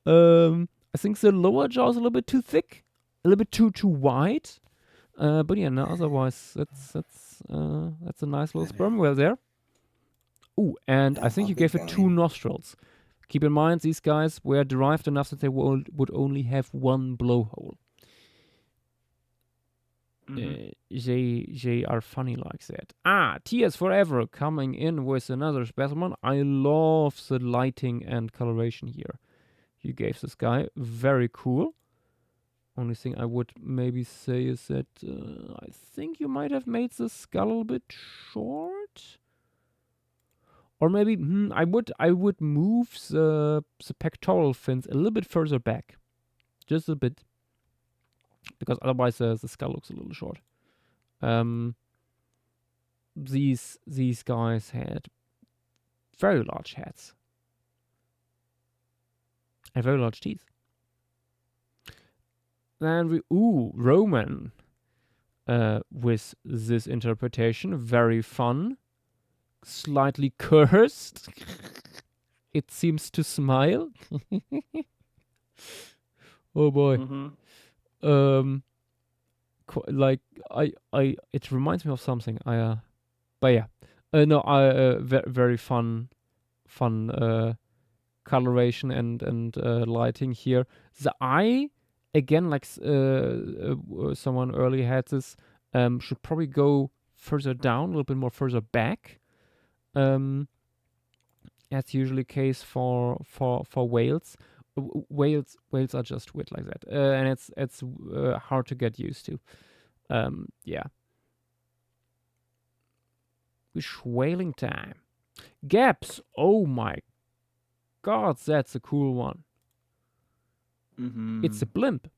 I think the lower jaw is a little bit too thick, a little bit too wide. But yeah, no, otherwise that's a nice little sperm whale there. Ooh, and I think you gave it 2 nostrils. Keep in mind, these guys were derived enough that they would only have 1 blowhole. They are funny like that. Tears Forever coming in with another specimen. I love the lighting and coloration here. You gave this guy. Very cool. Only thing I would maybe say is that I think you might have made the skull a little bit short. Or maybe I would move the pectoral fins a little bit further back. Just a bit. Because otherwise the skull looks a little short. These guys had very large heads. And very large teeth. Then Roman with this interpretation. Very fun. Slightly cursed. It seems to smile. Oh boy. like it reminds me of something. But yeah, no, very fun coloration and lighting here. The eye, again, like someone earlier had this, should probably go further down, a little bit more further back. That's usually the case for whales. Whales are just weird like that, and it's hard to get used to. Yeah. Wish whaling time. Gaps. Oh my god, that's a cool one. Mm-hmm. It's a blimp.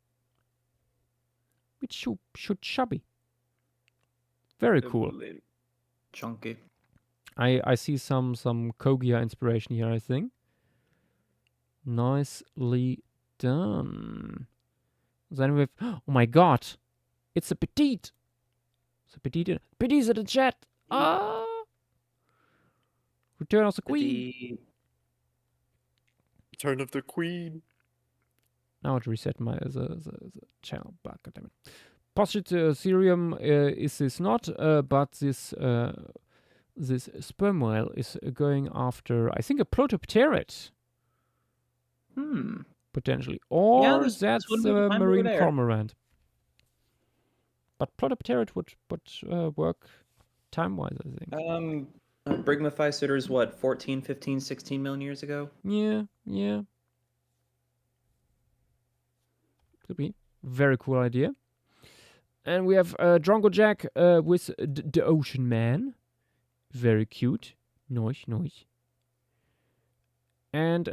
It should chubby. Very cool. Chunky. I see some Kogia inspiration here, I think. Nicely done. Then we have, oh my god, it's a petite. It's a petite. Petite's at the chat. Ah! Return of the Queen. Turn of the Queen. Now it reset my the channel back. Damn it. Paleostream is this not, but this sperm whale is going after, I think, a protopterid. Potentially. Or this that's would be the a time over marine there. cormorant. But protopterid would work time-wise, I think. Brigmophyseter's what, 14, 15, 16 million years ago? Yeah. Could be. Very cool idea. And we have Drongo Jack with the Ocean Man. Very cute. Nice. And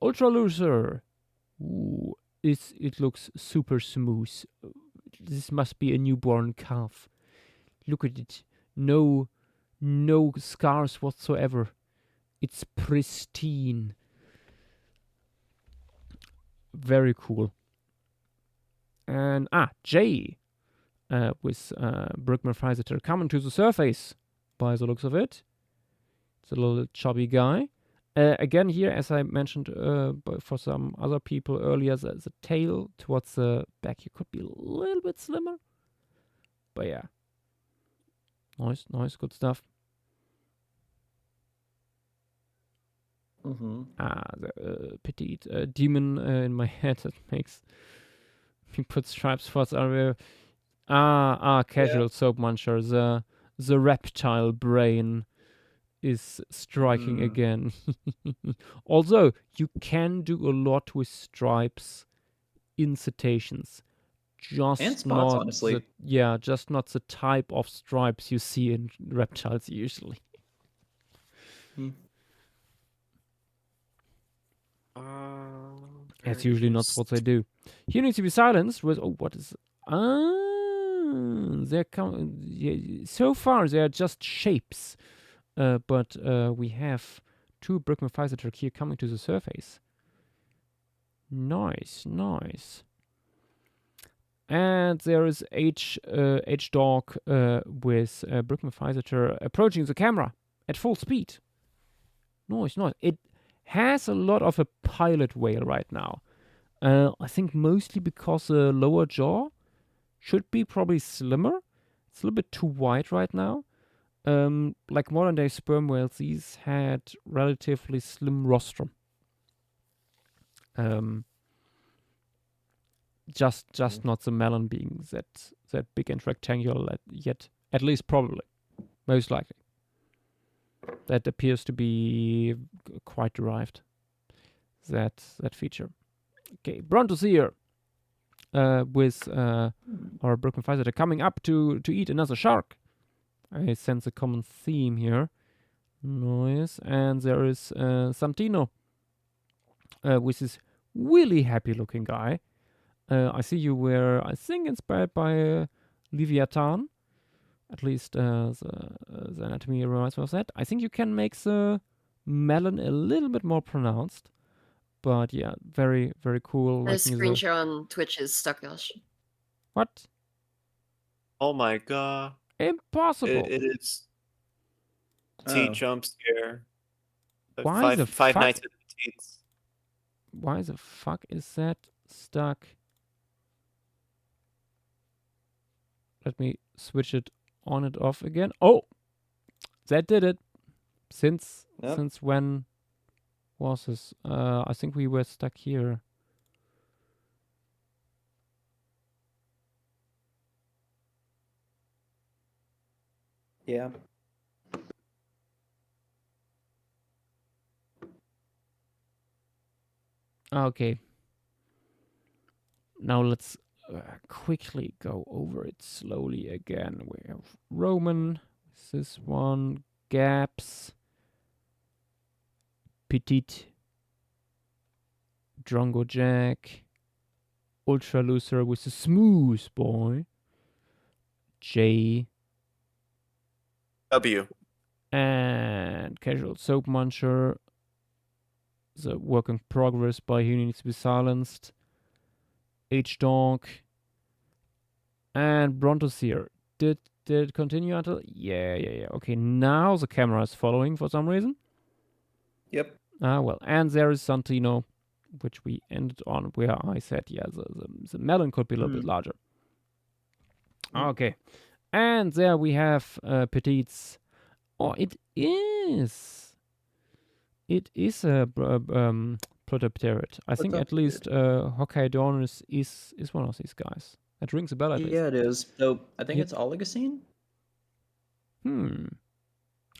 Ultra Loser. Ooh, it looks super smooth. This must be a newborn calf. Look at it. No scars whatsoever. It's pristine. Very cool. And Jay with Brigmophyseter coming to the surface by the looks of it. It's a little chubby guy. Again here, as I mentioned for some other people earlier, the tail towards the back here could be a little bit slimmer. But yeah. Nice, good stuff. Mm-hmm. The petite demon in my head that makes me put stripes for its area. Casual soap muncher. The reptile brain is striking again. Although you can do a lot with stripes in cetaceans. Just And spots, not honestly. just not the type of stripes you see in reptiles usually. That's usually not what they do. Here needs to be silenced with, what is... they're so far they are just shapes. But we have two Brigmophyseter here coming to the surface. Nice. And there is H-Dog with Brigmophyseter approaching the camera at full speed. Nice. It has a lot of a pilot whale right now. I think mostly because the lower jaw should be probably slimmer. It's a little bit too wide right now. Like modern day sperm whales, these had relatively slim rostrum. Just not the melon being that big and rectangular yet. At least probably. Most likely. That appears to be quite derived. That feature. Okay, Brontosaur with our Brigmophyseter coming up to eat another shark. I sense a common theme here. Nice. And there is Santino with this really happy looking guy. I see you were, I think, inspired by Leviathan. At least the anatomy reminds me of that. I think you can make the melon a little bit more pronounced. But yeah, very, very cool. The screenshot on Twitch is stuck, Josh. What? Oh my god. Impossible. It is. Jump scare. Why the Five fuck? Nights at the Teats. Why the fuck is that stuck? Let me switch it on and off again. Oh, that did it. Since when was this? I think we were stuck here. Yeah. Okay. Now let's quickly go over it slowly again. We have Roman. This one. Gaps. Petite. Drongo Jack. Ultra Loser with a smooth boy. J. W. And Casual Soap Muncher. The Work in Progress by He Needs to Be Silenced. H Dog. And Brontoseer. Did it continue until? Yeah. Okay, now the camera is following for some reason. Yep. Ah, well. And there is Santino, which we ended on where I said, yeah, the melon could be a little bit larger. Okay. And there we have Petite's. Oh, it is. It is a Protopterate. I think at least Hokkaidonis is one of these guys. That rings a bell at least. Yeah, it is. So I think Yep. it's Oligocene. I mean,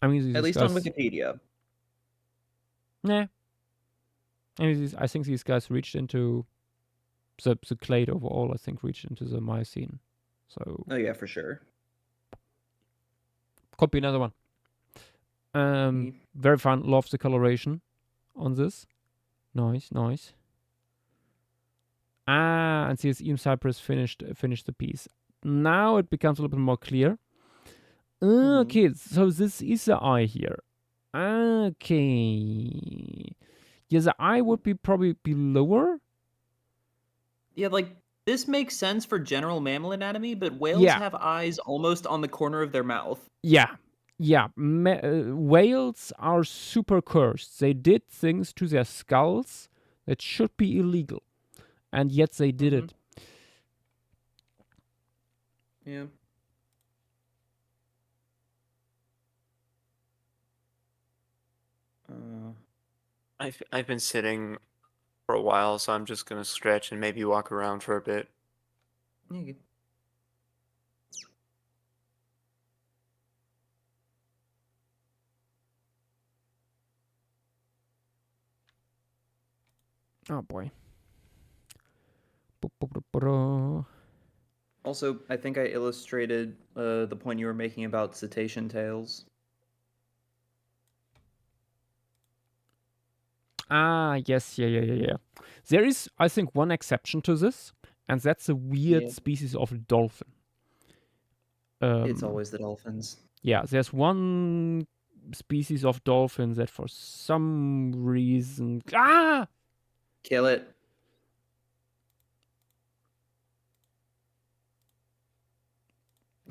these At least guys, on Wikipedia. Nah. I think these guys reached into the clade overall. I think reached into the Miocene. So Oh yeah, for sure. could be another one. Very fun. Love the coloration on this. Nice. And CSE Cypress finished the piece. Now it becomes a little bit more clear. Okay, so this is the eye here. Okay. Yeah, the eye would probably be lower. Yeah, like this makes sense for general mammal anatomy, but whales Yeah. have eyes almost on the corner of their mouth. Yeah. Whales are super cursed. They did things to their skulls that should be illegal. And yet they did it. Yeah. I've been sitting for a while, so I'm just gonna stretch and maybe walk around for a bit. Yeah. Oh boy. Also, I think I illustrated the point you were making about cetacean tails. Ah, yes, yeah. There is, I think, one exception to this, and that's a weird species of dolphin. It's always the dolphins. Yeah, there's one species of dolphin that for some reason... Kill it.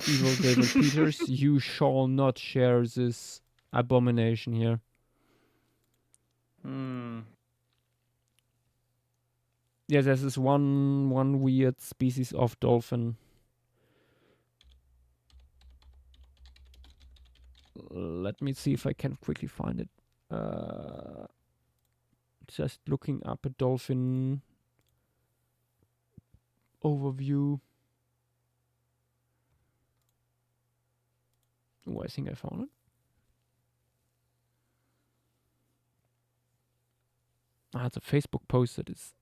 Evil David Peters, you shall not share this abomination here. Yeah, there's this one weird species of dolphin. Let me see if I can quickly find it. Just looking up a dolphin overview. Oh, I think I found it. It's a Facebook post that is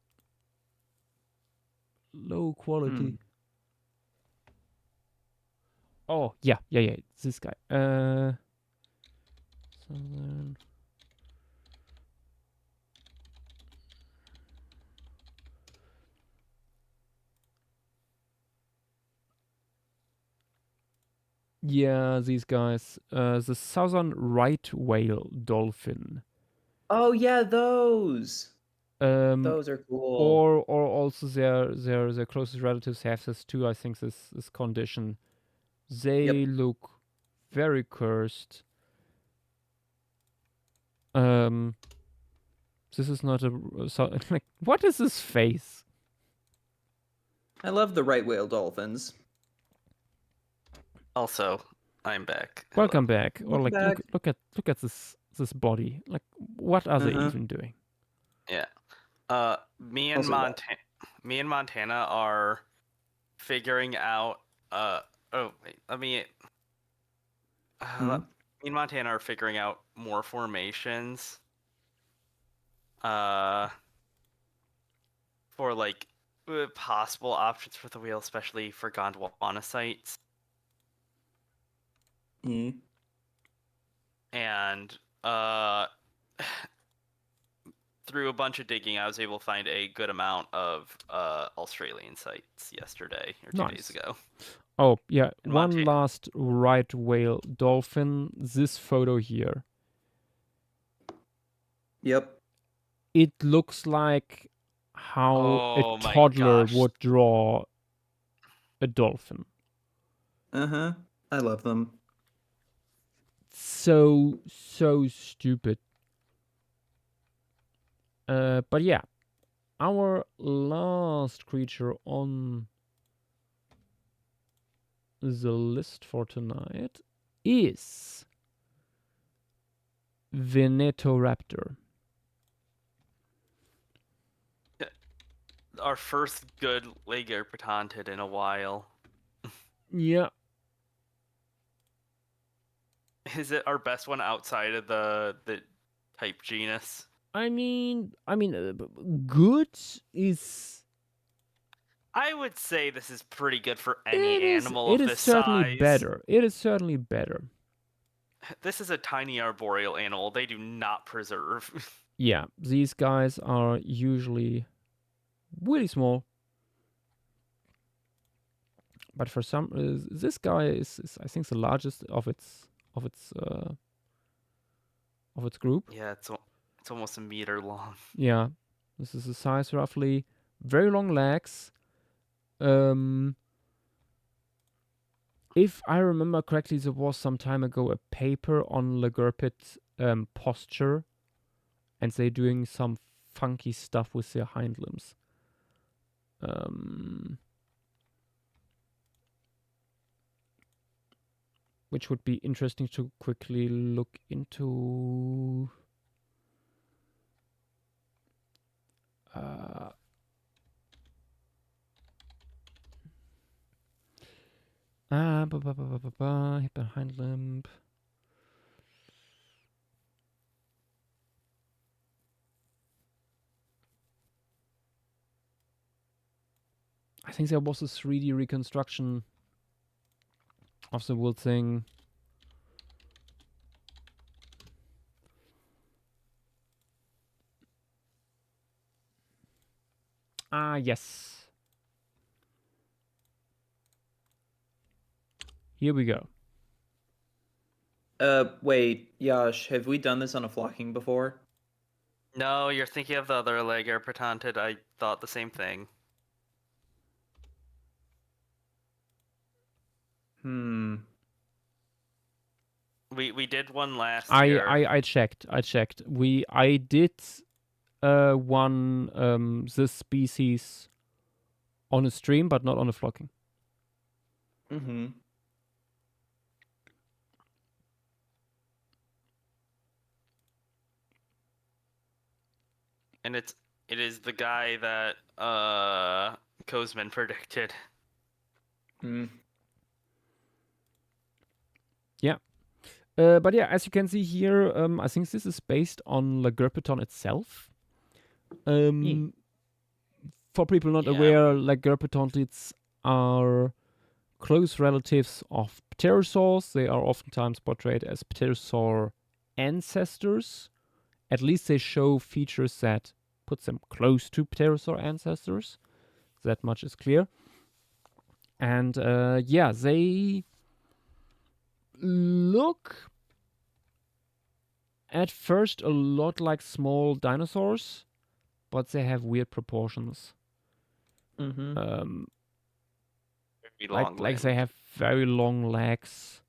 low quality. Oh, yeah. It's this guy. Southern. Yeah, these guys. The southern right whale dolphin. Oh yeah, those. Those are cool. Or also their closest relatives have this too. I think this condition. They look very cursed. This is not like, what is this face? I love the right whale dolphins. Also, I'm back. Hello. Welcome back. Or Welcome like back. look at this body. Like what are they Uh-huh. even doing? Yeah. Me and Also, what? Montana are figuring out. Oh wait. Let me. Hmm? Me and Montana are figuring out more formations. For like possible options for the wheel, especially for Gondwana sites. Hmm. And through a bunch of digging, I was able to find a good amount of Australian sites yesterday or 2 days Nice. ago. Oh yeah, In one Montana. last right whale dolphin. This photo here. Yep. It looks like how a Oh my toddler gosh. would draw a dolphin. Uh-huh. I love them. So stupid. But yeah, our last creature on the list for tonight is Venetoraptor. Our first good Lagerpetantid in a while. Yeah, Is it our best one outside of the type genus? I mean, good is. I would say this is pretty good for any It is. animal It of is this certainly size. better. It is certainly better. This is a tiny arboreal animal. They do not preserve. Yeah, these guys are usually really small. But for some, this guy is I think the largest of its group. Yeah, it's almost a meter long. Yeah, this is the size roughly. Very long legs. If I remember correctly, there was some time ago a paper on Lagerpet posture, and they're doing some funky stuff with their hind limbs. Which would be interesting to quickly look into. Hip and hind limb. I think there was a 3D reconstruction of the whole thing. Ah, yes. Here we go. Wait, Yash, have we done this on a flocking before? No, you're thinking of the other Lagerpetantid. I thought the same thing. Hmm. We did one last year. I checked. I did one this species on a stream, but not on a flocking. Mm-hmm. And it is the guy that Kozman predicted. Hmm. Yeah. But yeah, as you can see here, I think this is based on Lagerpeton itself. For people not Yeah. aware, Lagerpetonids are close relatives of pterosaurs. They are oftentimes portrayed as pterosaur ancestors. At least they show features that put them close to pterosaur ancestors. That much is clear. And yeah, they look at first a lot like small dinosaurs, but they have weird proportions. Mm-hmm. Very long Like they have very long legs.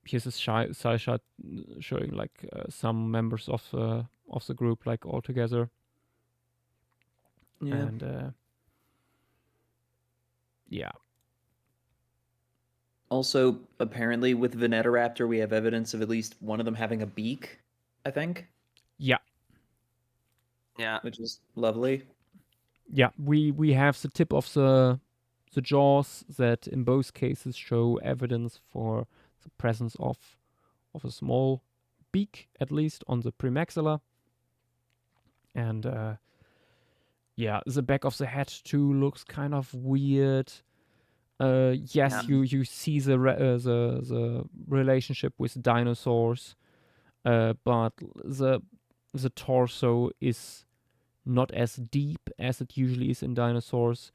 Here's a side shot showing like some members of the group like all together. Yeah. And Yeah. Also, apparently with Venetoraptor, we have evidence of at least one of them having a beak, I think, Yeah. Yeah. which is lovely. Yeah. We have the tip of the jaws that in both cases show evidence for the presence of a small beak, at least on the premaxilla. And yeah, the back of the head too looks kind of weird. Yes, you see the relationship with dinosaurs, but the torso is not as deep as it usually is in dinosaurs.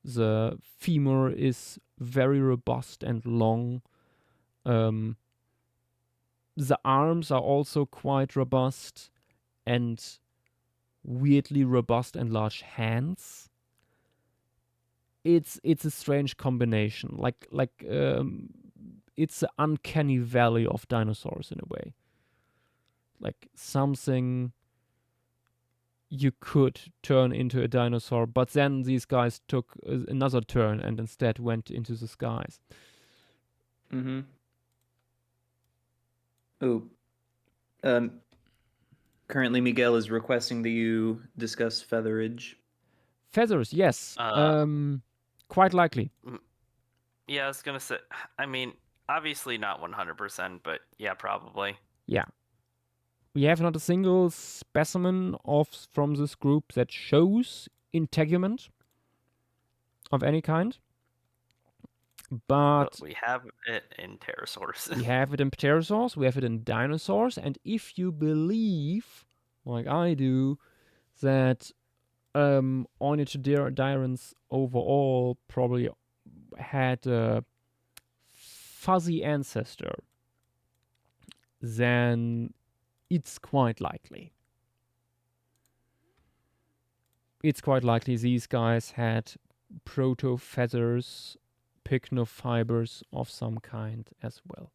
The femur is very robust and long. The arms are also quite robust and weirdly robust and large hands. It's a strange combination. It's the uncanny valley of dinosaurs in a way. Like something you could turn into a dinosaur, but then these guys took another turn and instead went into the skies. Mm-hmm. Oh. Currently, Miguel is requesting that you discuss featherage. Feathers, yes. Quite likely. Yeah, I was gonna say. I mean, obviously not 100%, but yeah, probably. Yeah. We have not a single specimen from this group that shows integument of any kind. But we have it in pterosaurs. we have it in pterosaurs, we have it in dinosaurs, and if you believe, like I do, that ornithodyrans overall probably had a fuzzy ancestor, then it's quite likely. It's quite likely these guys had proto-feathers, pycnofibers of some kind as well.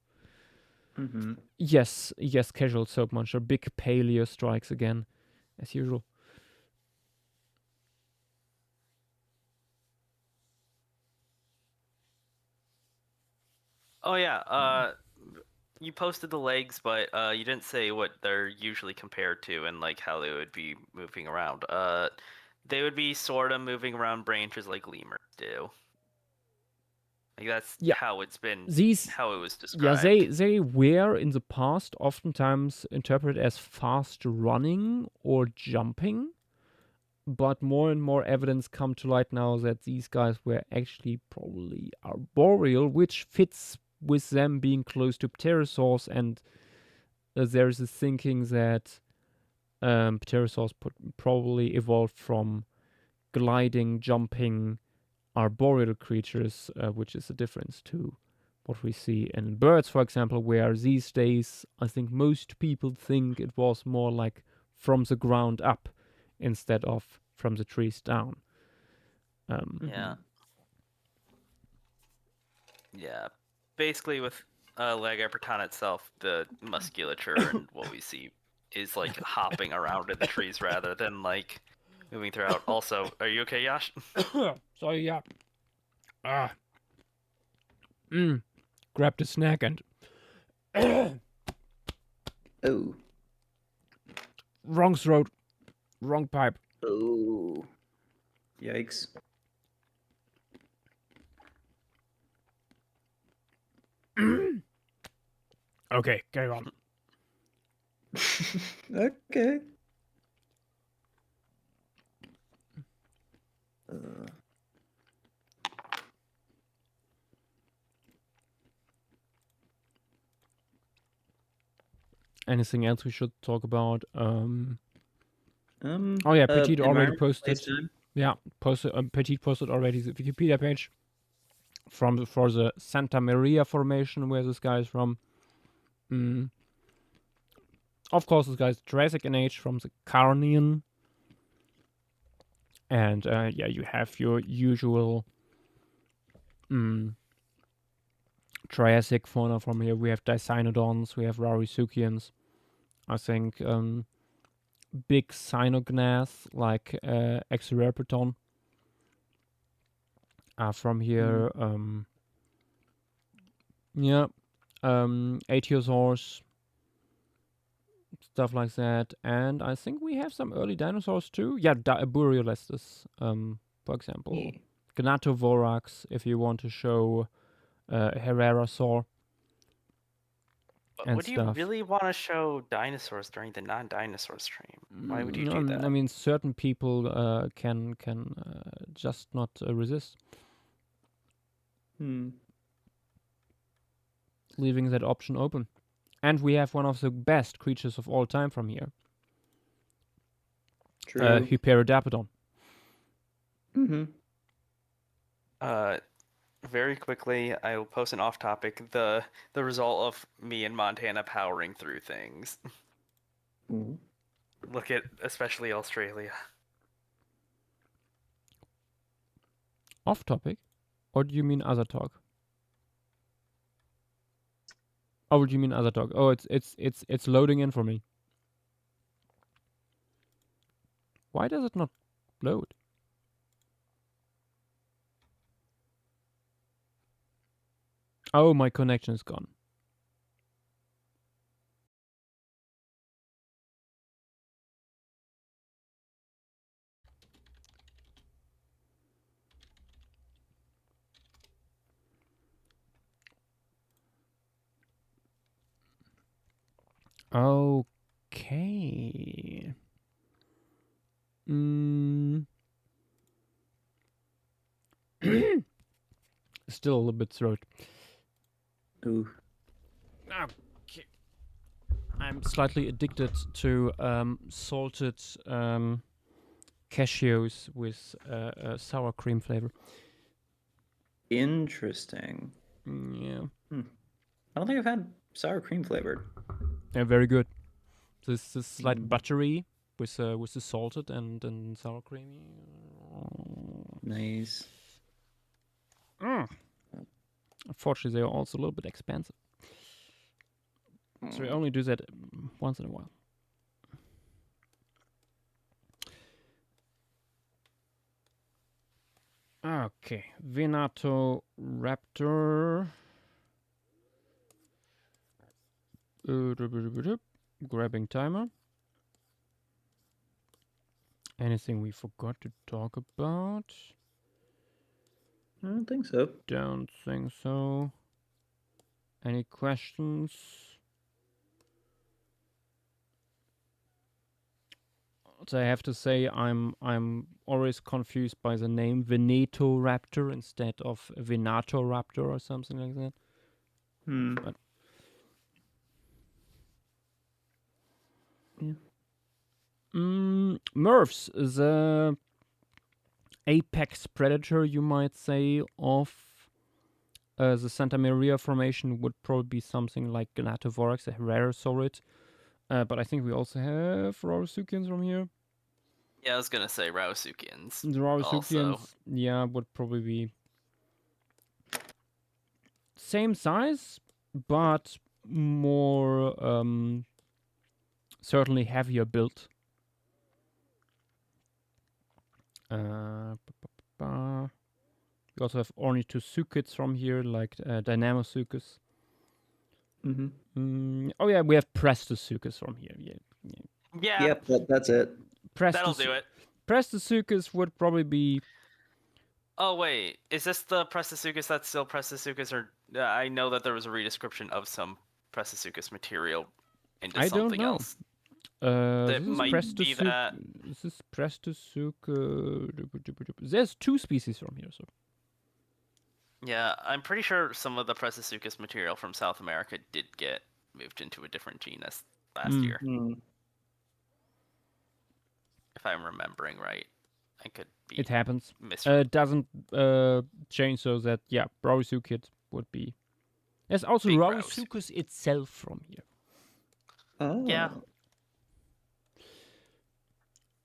Mm-hmm. Yes, casual soap muncher. Big paleo strikes again, as usual. Oh yeah, you posted the legs, but you didn't say what they're usually compared to and like how they would be moving around. They would be sort of moving around branches like lemurs do. Like that's how it's been. How it was described. Yeah, they were in the past oftentimes interpreted as fast running or jumping, but more and more evidence come to light now that these guys were actually probably arboreal, which fits with them being close to pterosaurs, and there's a thinking that pterosaurs probably evolved from gliding, jumping, arboreal creatures, which is a difference to what we see in birds, for example, where these days I think most people think it was more like from the ground up instead of from the trees down. Yeah. Yeah. Basically, with Lagarpaton itself, the musculature and what we see is like hopping around in the trees rather than like moving throughout. Also, are you okay, Yash? Sorry, yeah. Grabbed a snack and Oh. wrong throat, wrong pipe. Oh. Yikes. Okay, carry on. Okay. Anything else we should talk about? Oh yeah, Petit already posted. Yeah, Petit posted already the Wikipedia page for the Santa Maria Formation, where this guy is from. Of course, this guy's Jurassic in age from the Carnian. And yeah, you have your usual Triassic fauna from here. We have Dicynodons, we have Rarisuchians. I think big cynognaths like Exorerpeton. are from here. Yeah, Achiosaurs, stuff like that, and I think we have some early dinosaurs too. Yeah, Borealastus, for example, Yeah. Gnatovorax, if you want to show Herrerasaur But and would you stuff. really want to show dinosaurs during the non-dinosaur stream? Why would you do that? I mean, certain people can just not resist leaving that option open. And we have one of the best creatures of all time from here, True. Hyperodapodon. Very quickly, I will post an off-topic. The result of me in Montana powering through things. Look at especially Australia. Off topic, or do you mean other talk? Oh, do you mean other talk? Oh, it's loading in for me. Why does it not load? Oh, my connection is gone. Okay. Still a little bit throat. Ooh. Okay. I'm slightly addicted to salted cashews with sour cream flavor. Interesting. Yeah. I don't think I've had sour cream flavored. Yeah, very good. This slight buttery with the salted and sour cream. Nice. Unfortunately, they are also a little bit expensive. So we only do that once in a while. Okay, Venato Raptor. Grabbing timer. Anything we forgot to talk about? I don't think so. Don't think so. Any questions? So I have to say I'm always confused by the name Veneto Raptor instead of Venato Raptor or something like that. But Yeah. Murphs is a apex predator, you might say, of the Santa Maria Formation. Would probably be something like Gnatovorax, a Herrerasaurid. But I think we also have Rauisuchians from here. Yeah, I was gonna say Rauisuchians. The Rauisuchians, Also. yeah, would probably be same size, but more certainly heavier built. We also have Ornithosuchids from here, like Dynamosuchus. Oh yeah, we have Prestosuchus from here. Yeah. Yep, that's it. That'll do it. Prestosuchus would probably be. Oh wait, is this the Prestosuchus that's still Prestosuchus, or I know that there was a redescription of some Prestosuchus material into I don't something know. else. This might be that. This is Prestosuchus. There's two species from here, so. Yeah, I'm pretty sure some of the Prestosuchus material from South America did get moved into a different genus last year. If I'm remembering right. I could be It happens. misremembering. It doesn't change so that, yeah, Rauisuchid would be. There's also Big Rauisuchus itself from here. Oh. Yeah.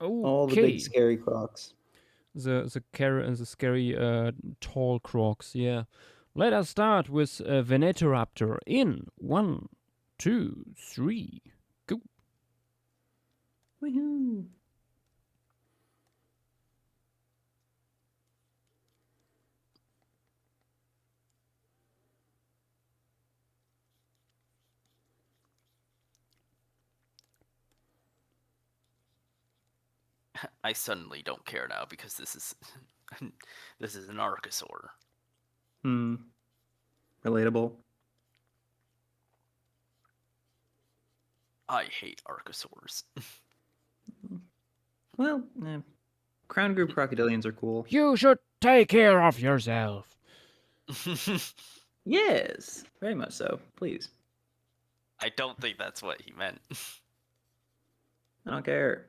Okay. All the big scary crocs. The scary tall crocs, yeah. Let us start with Venetoraptor in 1, 2, 3, go. Woohoo! I suddenly don't care now because this is this is an Archosaur. Relatable. I hate Archosaurs. Well, crown group crocodilians are cool. You should take care of yourself. Yes, very much so. Please. I don't think that's what he meant. I don't care.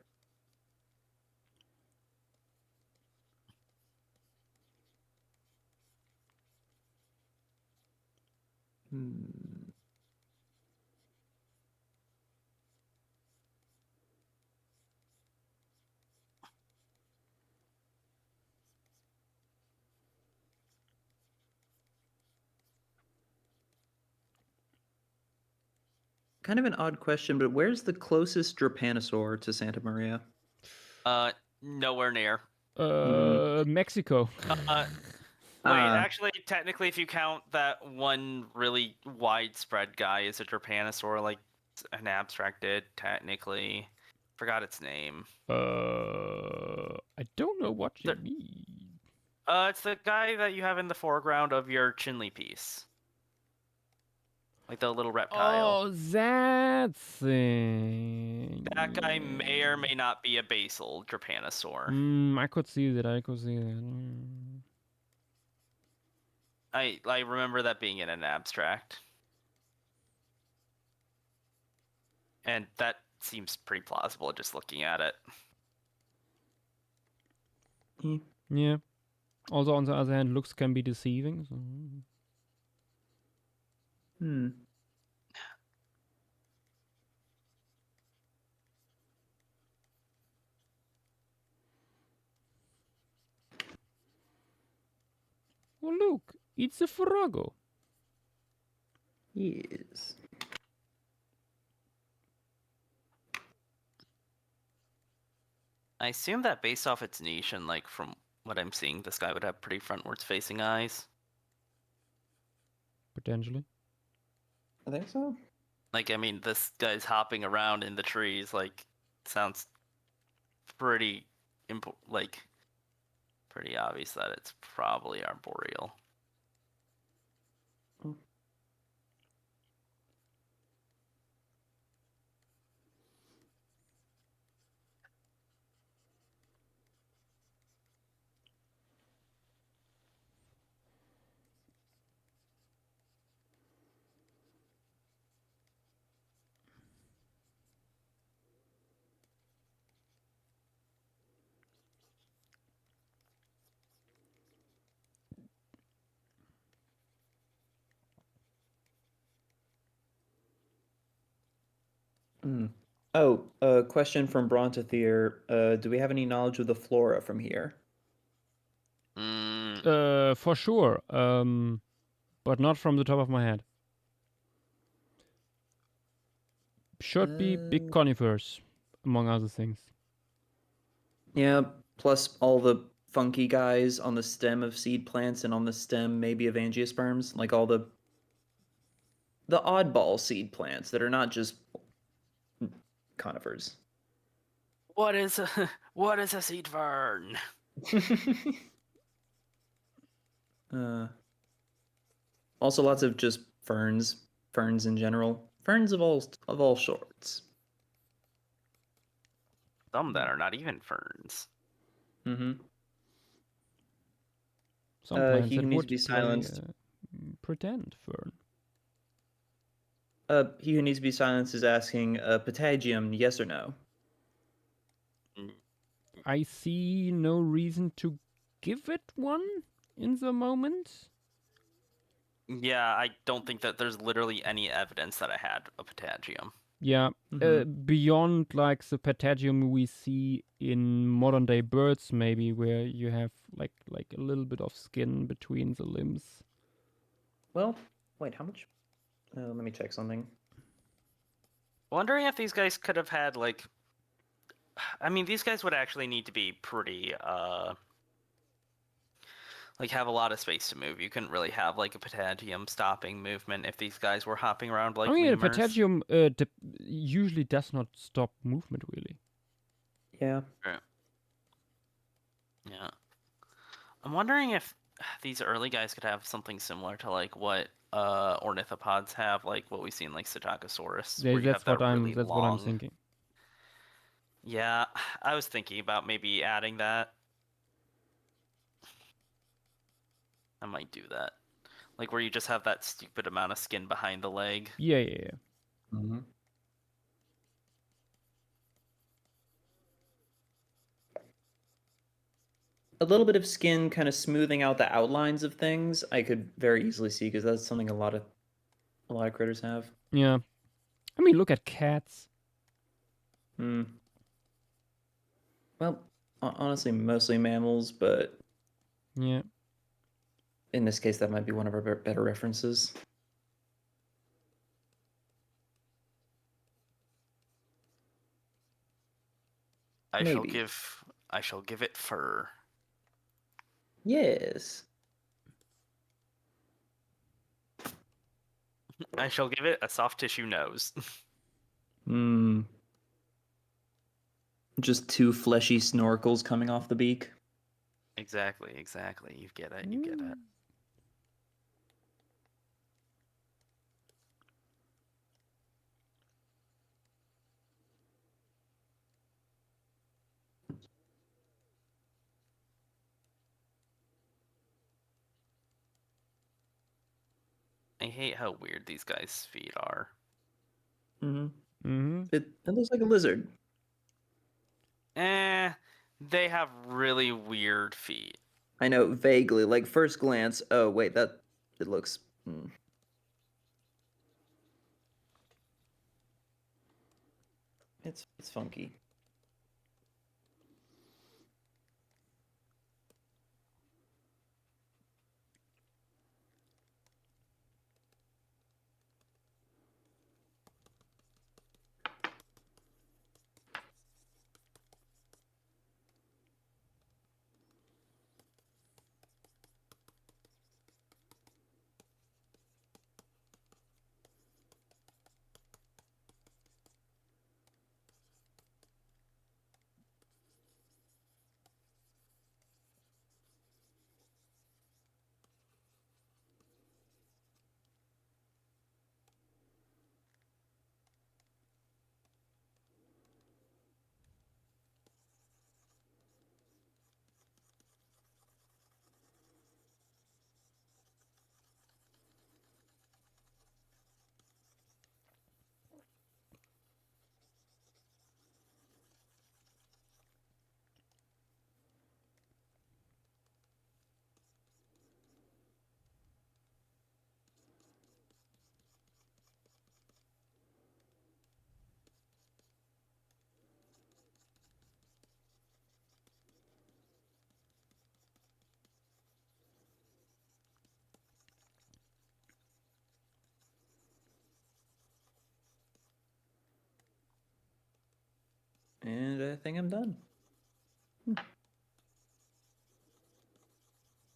Kind of an odd question, but where's the closest Drepanosaur to Santa Maria? Nowhere near. Mexico. Wait, actually, technically, if you count that one really widespread guy as a Drepanosaur, like an abstract did, technically. Forgot its name. I don't know what you The- mean. It's the guy that you have in the foreground of your Chinley piece. Like the little reptile. Oh, that thing. That guy may or may not be a basal Drepanosaur. I could see that. I could see that. I remember that being in an abstract. And that seems pretty plausible just looking at it. Yeah. Also, on the other hand, looks can be deceiving. So. Oh, look. It's a Farago. Yes. I assume that based off its niche and like from what I'm seeing, this guy would have pretty frontwards facing eyes. Potentially. I think so. Like, I mean, this guy's hopping around in the trees, like, sounds pretty, pretty obvious that it's probably arboreal. Oh, question from Brontathier. Do we have any knowledge of the flora from here? For sure. But not from the top of my head. Should be big conifers, among other things. Yeah, plus all the funky guys on the stem of seed plants and on the stem maybe of angiosperms, like all the oddball seed plants that are not just conifers. What is a seed fern? Also lots of just ferns in general. Ferns of all sorts. Some that are not even ferns. Mm-hmm. Some plants he who that needs would to be play, silenced. pretend fern. He who needs to be silenced is asking, Patagium, yes or no? I see no reason to give it one in the moment. Yeah, I don't think that there's literally any evidence that I had a patagium. Yeah, beyond like the patagium we see in modern day birds, maybe where you have like a little bit of skin between the limbs. Well, wait, how much? Let me check something. Wondering if these guys could have had like, I mean, these guys would actually need to be pretty like have a lot of space to move. You couldn't really have like a patagium stopping movement if these guys were hopping around like I mean, a lemurs. patagium usually does not stop movement, really. Yeah. Right. Yeah. I'm wondering if these early guys could have something similar to like what ornithopods have, like what we see in like Psittacosaurus, where you have that really That's what I'm long. thinking. Yeah, I was thinking about maybe adding that. I might do that. Like where you just have that stupid amount of skin behind the leg. Yeah, yeah, yeah. Mm-hmm. A little bit of skin kind of smoothing out the outlines of things, I could very easily see, because that's something a lot of critters have. Yeah. I mean, look at cats. Hmm. Well, honestly, mostly mammals, but Yeah. in this case, that might be one of our better references. I Maybe. shall give it fur. Yes. I shall give it a soft tissue nose. Hmm. Just two fleshy snorkels coming off the beak. Exactly. You get it. You get it. I hate how weird these guys' feet are. Mm-hmm. Mm-hmm. It looks like a lizard. They have really weird feet. I know, vaguely. Like, first glance, oh, wait, that... It looks... It's funky. And I think I'm done.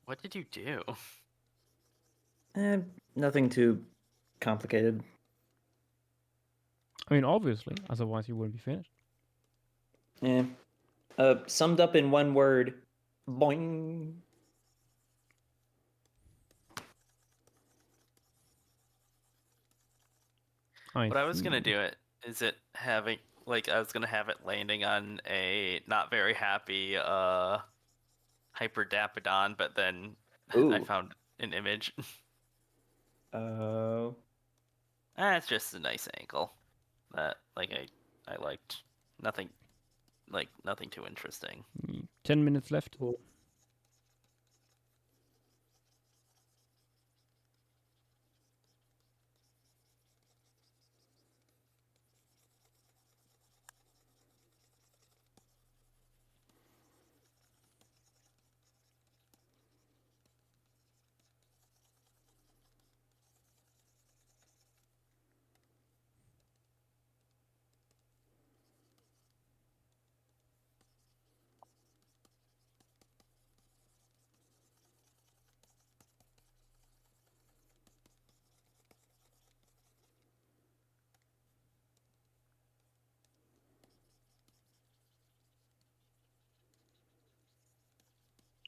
What did you do? Nothing too complicated. I mean, obviously, otherwise you wouldn't be finished. Yeah. Summed up in one word, boing. What I was gonna do it is it having like I was gonna have it landing on a not very happy Hyperdapodon, but then I Ooh. found an image. Oh. It's just a nice angle that like I liked. Nothing nothing too interesting. 10 minutes left. Cool.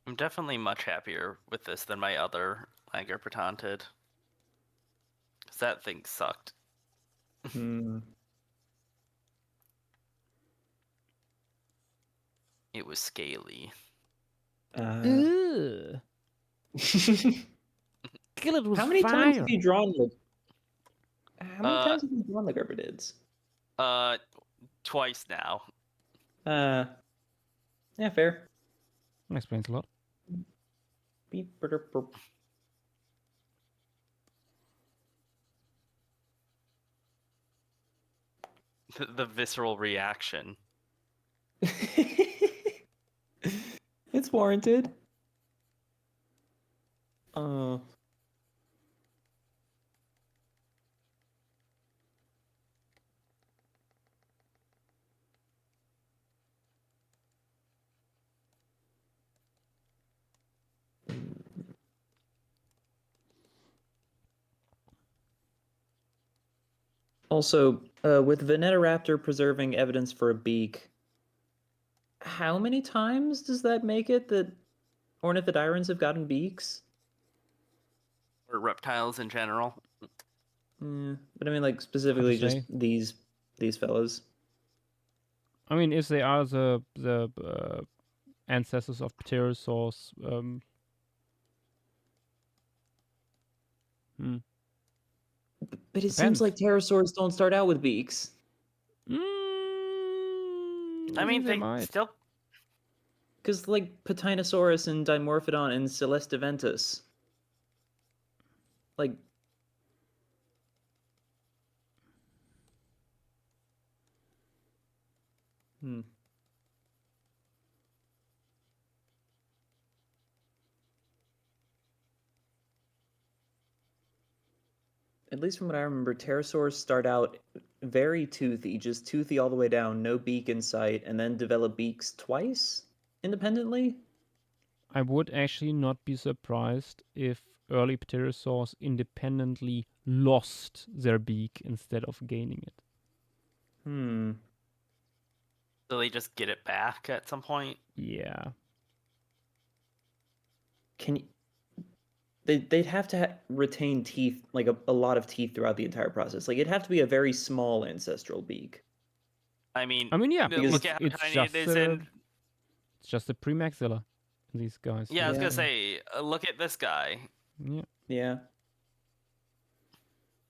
I'm definitely much happier with this than my other Lagerpertantid. Because that thing sucked. Hmm. It was scaly. Ugh. Kill it with How many times fire. have you drawn the? How many Uh, times have you drawn the Gerbidids? Twice now. Yeah, fair. That explains a lot. Beep, burp, burp. The visceral reaction. It's warranted. Also, with Venetoraptor preserving evidence for a beak, how many times does that make it that ornithopterans have gotten beaks? Or reptiles in general. But I mean, like, specifically just say? these fellas. I mean, if they are the ancestors of pterosaurs, But it seems Depends. like pterosaurs don't start out with beaks. I mean, think they might. still. Because, like, Patinosaurus and Dimorphodon and Celestiventus. Like... At least from what I remember, pterosaurs start out very toothy, just toothy all the way down, no beak in sight, and then develop beaks twice independently. I would actually not be surprised if early pterosaurs independently lost their beak instead of gaining it. So they just get it back at some point. Yeah. Can you... They'd have to retain teeth, like a lot of teeth throughout the entire process. Like, it'd have to be a very small ancestral beak. I mean, yeah, look at how it's tiny just it is in. it's just the premaxilla in these guys. Yeah, I was Yeah. gonna say, look at this guy. Yeah. Yeah.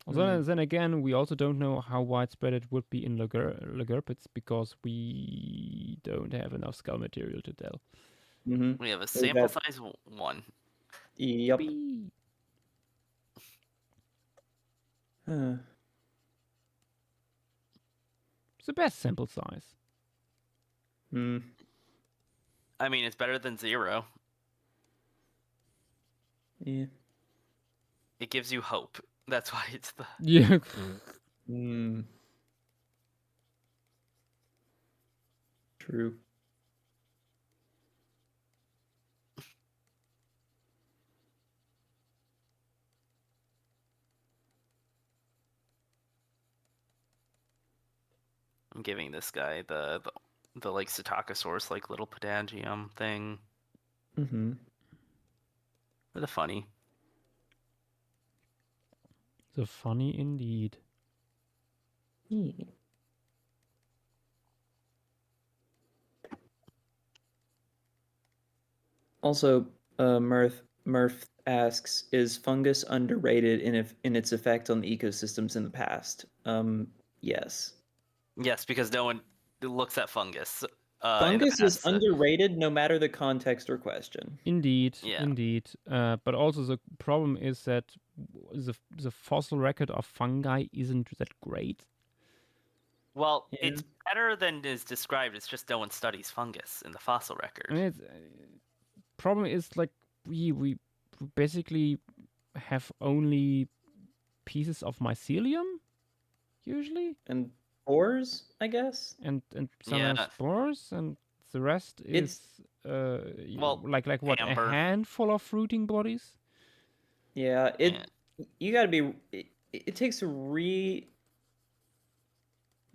Then again, we also don't know how widespread it would be in Lagerpids because we don't have enough skull material to tell. We have a sample size 1. Yep. Whee! It's the best sample size. I mean, it's better than 0. Yeah. It gives you hope. That's why it's the. Yeah. True. I'm giving this guy the like Psittacosaurus like little pedangium thing. For the funny. The funny indeed. Also, Murph asks, is fungus underrated in its effect on the ecosystems in the past? Yes. Yes, because no one looks at fungus. Fungus is underrated no matter the context or question. Indeed, Yeah. indeed. But also the problem is that the fossil record of fungi isn't that great. Well, it's better than is described. It's just no one studies fungus in the fossil record. I mean, problem is like we basically have only pieces of mycelium usually, and spores, I guess, and some spores, and the rest is like what, amber. a handful of fruiting bodies. Yeah, you gotta be. It takes you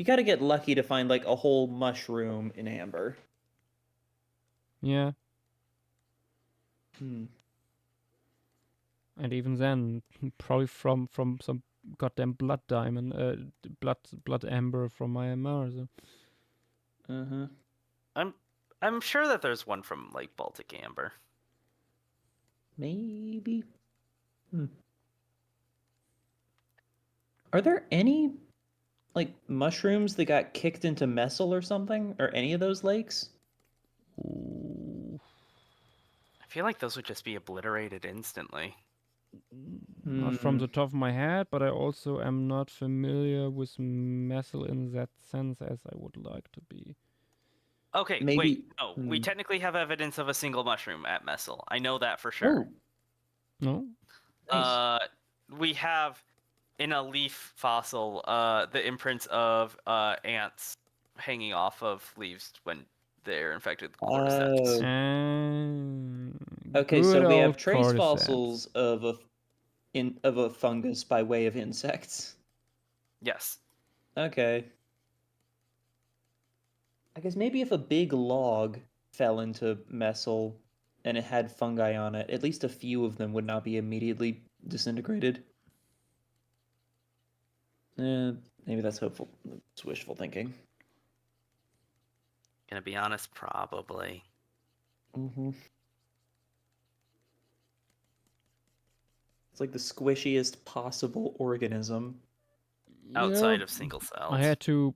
gotta get lucky to find like a whole mushroom in amber. Yeah. Hmm. And even then, probably from some goddamn blood diamond, blood amber from Myanmar. So. Uh-huh. I'm sure that there's one from like Baltic Amber. Maybe. Are there any like mushrooms that got kicked into Messel or something? Or any of those lakes? Ooh. I feel like those would just be obliterated instantly. Not from the top of my head, but I also am not familiar with Messel in that sense as I would like to be. Okay, Maybe- wait. No, we technically have evidence of a single mushroom at Messel. I know that for sure. Oh, No? nice. We have in a leaf fossil the imprints of ants hanging off of leaves when they're infected with cordyceps. Okay, Good so we have old trace cordyceps. fossils of a fungus by way of insects. Yes. Okay. I guess maybe if a big log fell into Messel and it had fungi on it, at least a few of them would not be immediately disintegrated. Maybe that's hopeful. It's wishful thinking. Gonna be honest, probably. Mm-hmm. It's like the squishiest possible organism. Outside Yeah, of single cells. I had to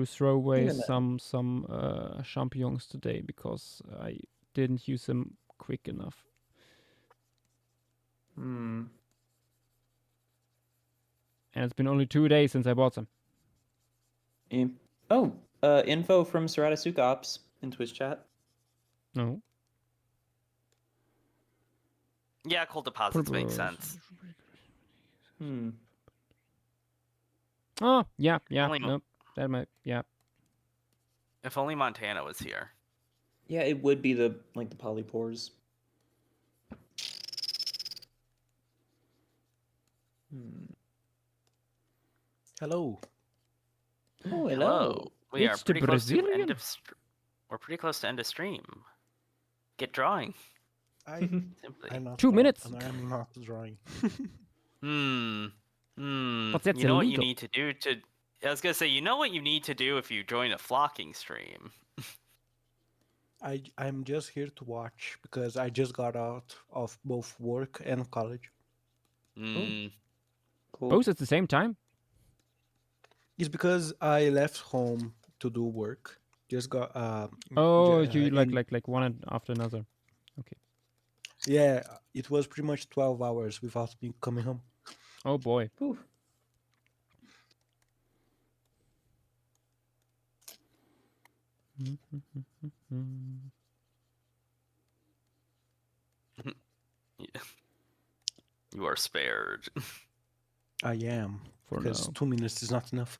throw away Even then. some champignons today because I didn't use them quick enough. Hmm. And it's been only 2 days since I bought them. Oh, info from Ceratasuke Ops in Twitch chat. No. Yeah, coal deposits make sense. Hmm. Oh, yeah, Only- nope. That might, yeah. If only Montana was here. Yeah, it would be the polypores. Hello. Oh, hello. Hello. We are It's the pretty close to Brazilian. end of. We're pretty close to end of stream. Get drawing. I'm Simply. not 2 minutes. And I'm not drawing. But that's You know what you illegal. need to do to. I was gonna say, you know what you need to do if you join a flocking stream. I'm just here to watch because I just got out of both work and college. Cool. Both at the same time? It's because I left home to do work. Just got Oh, you and like one after another. Okay. yeah, it was pretty much 12 hours without me coming home. Oh boy. Oof. You are spared. I am For because now. 2 minutes is not enough.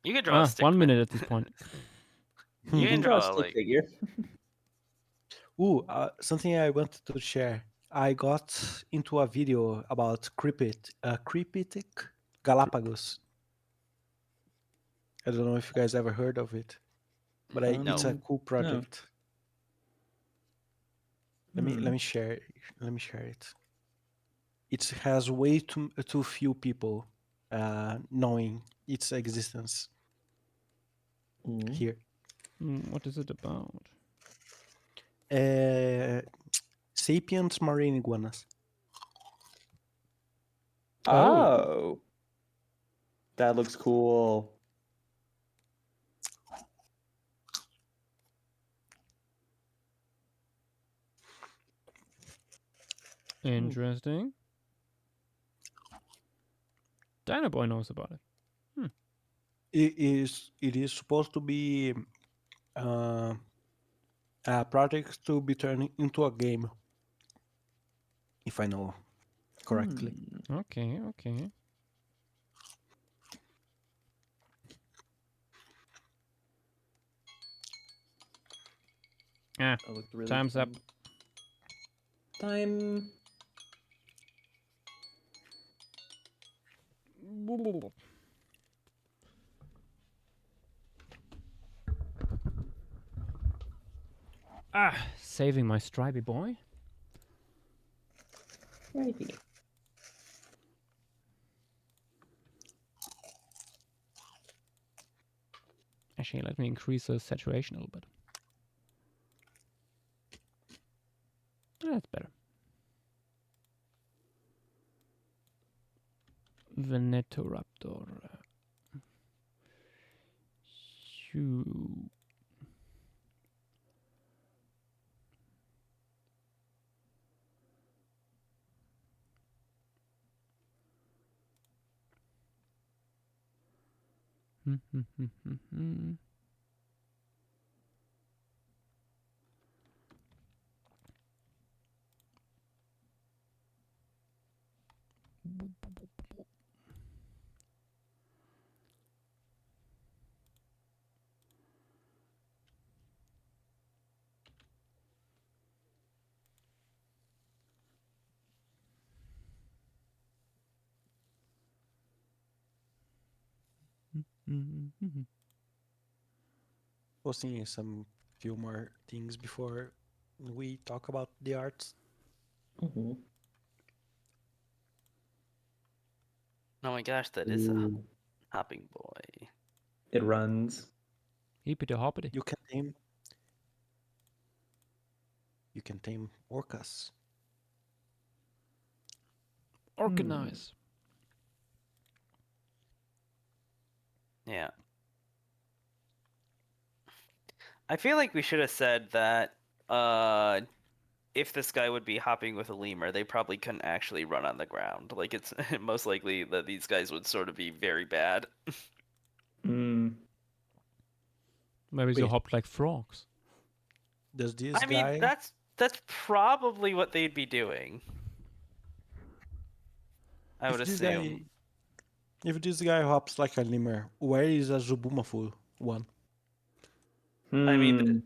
You can draw a stick. 1 minute at this point. You can draw stick like. figure. Ooh, something I wanted to share. I got into a video about Creepitic Galapagos. I don't know if you guys ever heard of it, but it's a No. cool project. Let me share. Let me share it. It has way too few people knowing its existence. Here, What is it about? sapiens marine iguanas. Oh. That looks cool. Interesting. Dinoboy knows about it. It is supposed to be a project to be turned into a game, if I know correctly. Okay, okay. Ah, That looked really time's up. cool. Time. saving my stripy boy. Maybe. Actually, let me increase the saturation a little bit. That's better. Venetoraptor. Shoo. Posting some few more things before we talk about the arts. Mm-hmm. Oh my gosh, that is a Ooh, hopping boy. it runs. Hippity hoppity. You can tame orcas. Organize. Yeah. I feel like we should have said that if this guy would be hopping with a lemur, they probably couldn't actually run on the ground. Like, it's most likely that these guys would sort of be very bad. Mm. Maybe they Wait. hop like frogs. Does this I mean, guy? that's probably what they'd be doing. I would assume. If this guy hops like a lemur, where is a Zubumaful one? I mean,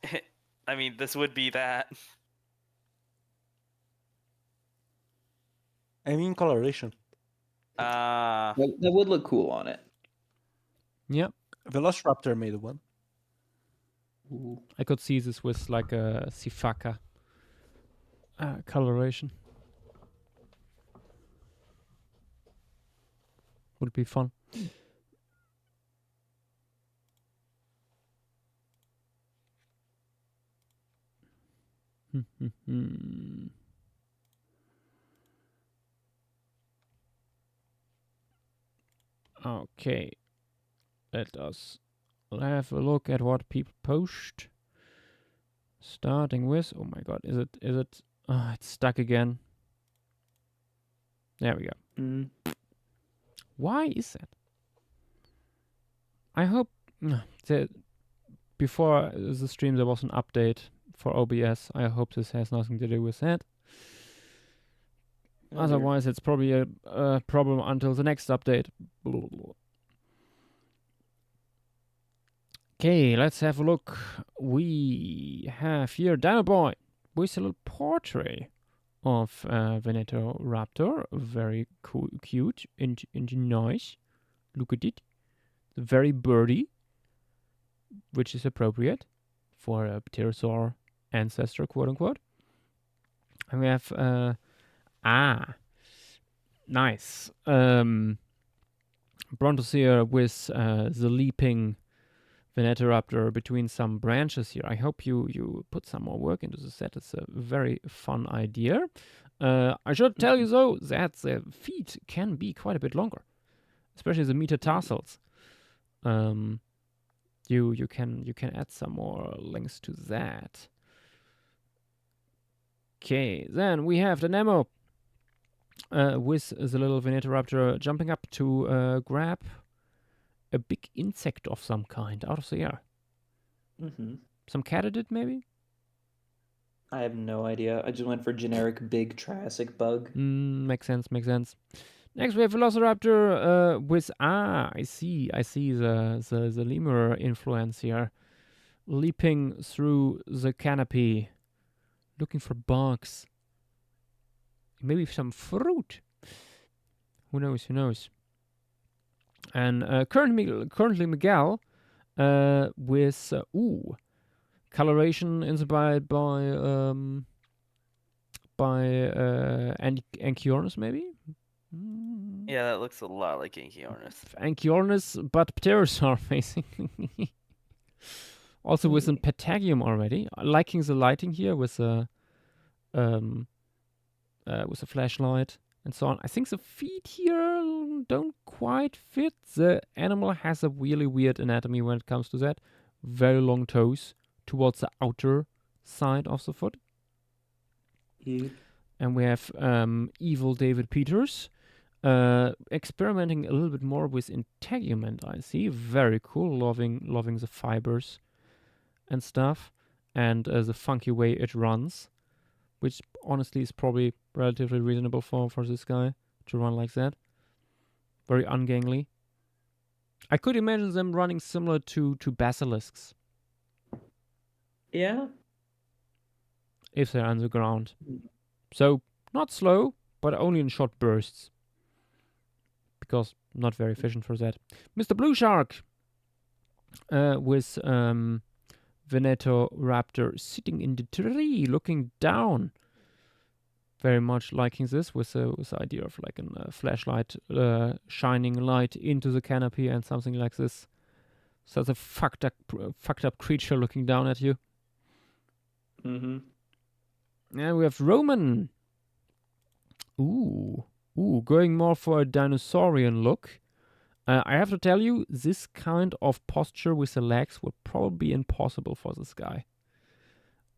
Hmm. I mean, this would be that. I mean coloration. That would look cool on it. Yep. Velociraptor made one. Ooh. I could see this with like a Sifaka coloration. Would be fun. Okay. Let us have a look at what people post. Starting with, oh my god, is it, it's stuck again. There we go. Mm. Why is that? I hope that before the stream there was an update for OBS. I hope this has nothing to do with that. Oh, dear. Otherwise, it's probably a problem until the next update. Okay, let's have a look. We have here Dino Boy with a little portrait of Venetoraptor. Very cool, cute, and nice. Look at it. Very birdy, which is appropriate for a pterosaur ancestor, quote unquote. And we have nice. Brontosaur with the leaping Venetoraptor between some branches here. I hope you put some more work into the set. It's a very fun idea. I should tell you though that the feet can be quite a bit longer, especially the metatarsals. You can add some more links to that. Okay, then we have the Nemo with the little Venetoraptor jumping up to grab a big insect of some kind out of the air. Mm-hmm. Some katydid, maybe? I have no idea. I just went for generic big Triassic bug. Makes sense, makes sense. Next we have Velociraptor with I see the lemur influence here. Leaping through the canopy. Looking for bugs. Maybe some fruit. Who knows, who knows? And currently Miguel with Coloration inspired by Anchiornis, maybe? Yeah, that looks a lot like Anchiornis. Anchiornis, but pterosaur, basically. Also with some Patagium already. Liking the lighting here with a flashlight and so on. I think the feet here don't quite fit. The animal has a really weird anatomy when it comes to that. Very long toes towards the outer side of the foot. And we have evil David Peters experimenting a little bit more with integument. I see, very cool, loving the fibers and stuff, and the funky way it runs, which honestly is probably relatively reasonable for this guy to run like that. Very ungangly. I could imagine them running similar to basilisks. Yeah. If they're on the ground. So, not slow, but only in short bursts. Because not very efficient for that. Mr. Blue Shark with Veneto Raptor sitting in the tree, looking down. Very much liking this with the idea of like a flashlight shining light into the canopy and something like this. So it's a fucked up creature looking down at you. Mm-hmm. And we have Roman. Ooh, going more for a dinosaurian look. I have to tell you, this kind of posture with the legs would probably be impossible for this guy.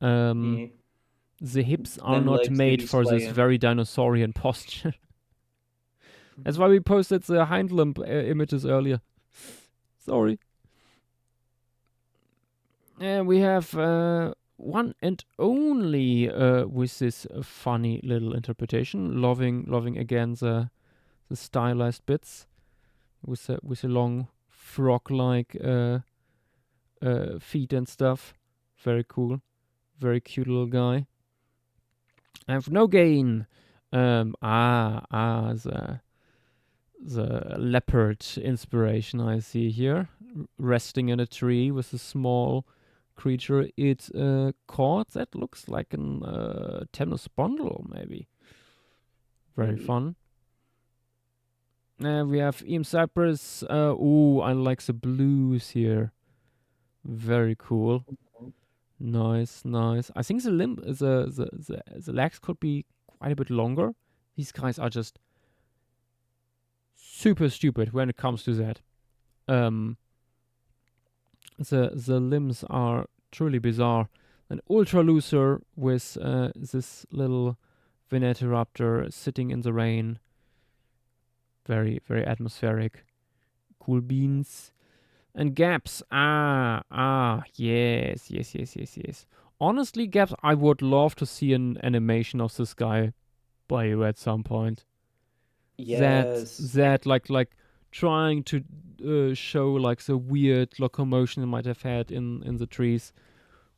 The hips are Them not legs made be for this swaying. very dinosaurian posture. That's why we posted the hind limb images earlier. Sorry. And we have one and only with this funny little interpretation, loving again the stylized bits with a long frog-like feet and stuff. Very cool, very cute little guy. I have no gain. The leopard inspiration I see here, resting in a tree with a small creature it caught. That looks like an Temnos bundle, maybe. Very fun. We have Eam Cypress. I like the blues here. Very cool. Nice. I think the limb, the legs could be quite a bit longer. These guys are just super stupid when it comes to that. The limbs are truly bizarre. An ultra looser with this little Venetoraptor sitting in the rain. Very, very atmospheric. Cool beans. And gaps. Yes. Honestly, gaps, I would love to see an animation of this guy by you at some point. Yes. That like trying to show like the weird locomotion it might have had in the trees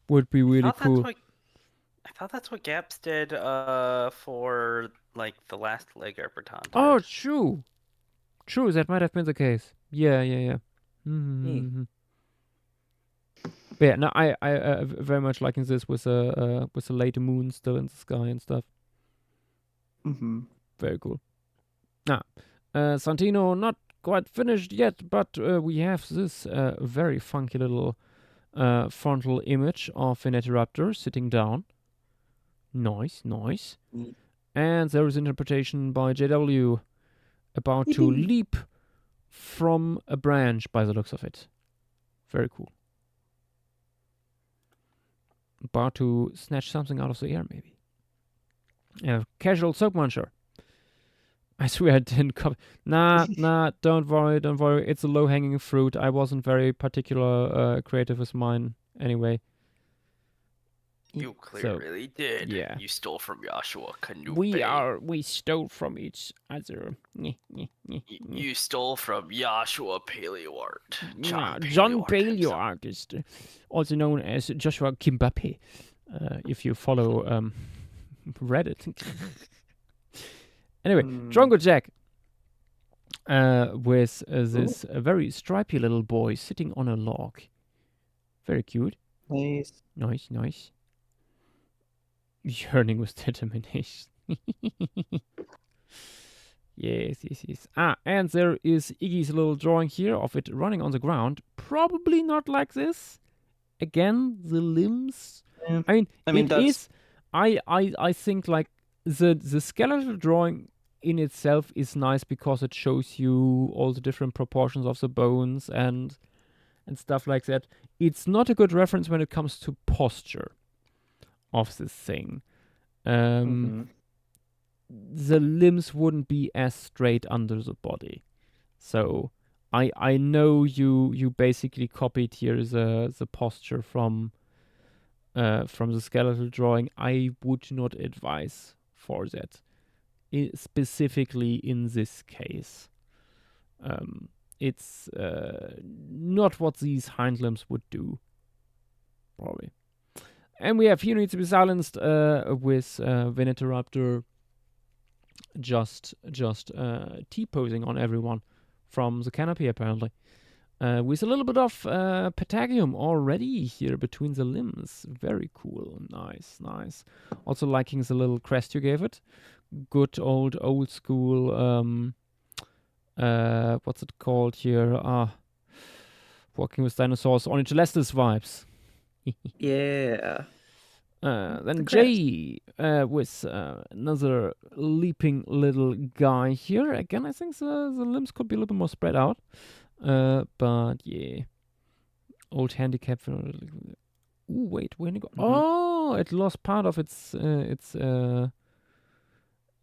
would be really cool. I thought that's what Gaps did for like the last leg Erperton did. Oh, true. That might have been the case. Yeah. Mm-hmm. But yeah, no, I very much liking this with the later moon still in the sky and stuff. Mm-hmm. Very cool. Santino not quite finished yet, but we have this very funky little frontal image of Venetoraptor sitting down. Nice. And there is interpretation by JW about to leap from a branch by the looks of it. Very cool. About to snatch something out of the air, maybe. Casual soap muncher. I swear I didn't copy. Nah, don't worry. It's a low-hanging fruit. I wasn't very particular creative with mine anyway. You clearly did. Yeah. You stole from Joshua Canute. We stole from each other. You stole from Joshua Paleoart. John Paleoart, also known as Joshua Kimbappe, if you follow Reddit. Anyway, Drongo Jack with this very stripy little boy sitting on a log. Very cute. Nice. Nice. Yearning with determination. Yes. Ah, and there is Iggy's little drawing here of it running on the ground. Probably not like this. Again, the limbs. Yeah. I mean, I mean, it that's- is. I think like the skeletal drawing in itself is nice because it shows you all the different proportions of the bones and stuff like that. It's not a good reference when it comes to posture of this thing. Mhm. The limbs wouldn't be as straight under the body. So I know you basically copied here the posture from the skeletal drawing. I would not advise for that, specifically in this case. It's not what these hind limbs would do, probably. And we have here needs to be silenced with Venetoraptor just T-posing on everyone from the canopy, apparently. With a little bit of patagium already here between the limbs. Very cool. Nice. Also liking the little crest you gave it. Good old school, what's it called here? Walking with Dinosaurs, Ornitholestes vibes. Yeah. Then The crest. Jay with another leaping little guy here. Again, I think the limbs could be a little bit more spread out. But yeah. Old handicap. Ooh, wait, where did it go? Oh, it lost part of its right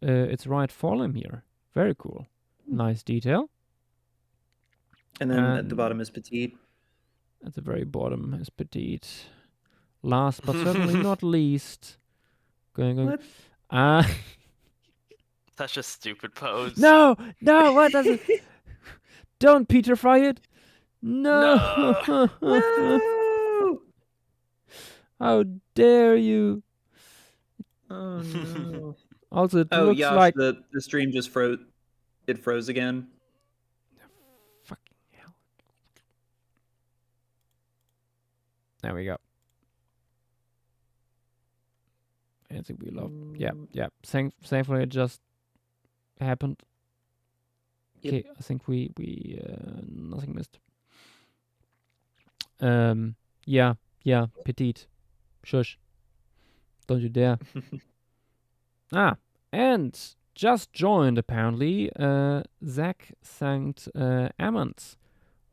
forelimb here. Very cool. Nice detail. And then at the bottom is petite. At the very bottom is petite. Last but certainly not least. Going. What? Such a stupid pose. No, what does it? Don't petrify it. No. No! How dare you? Oh no. Also, it Oh looks yeah, like the stream just froze. It froze again. fucking hell. There we go. I think we love. Yeah. Thankfully, it just happened. Yep. Okay, I think we nothing missed. Yeah, petite. Shush. Don't you dare. And just joined apparently, Zach St. Amand.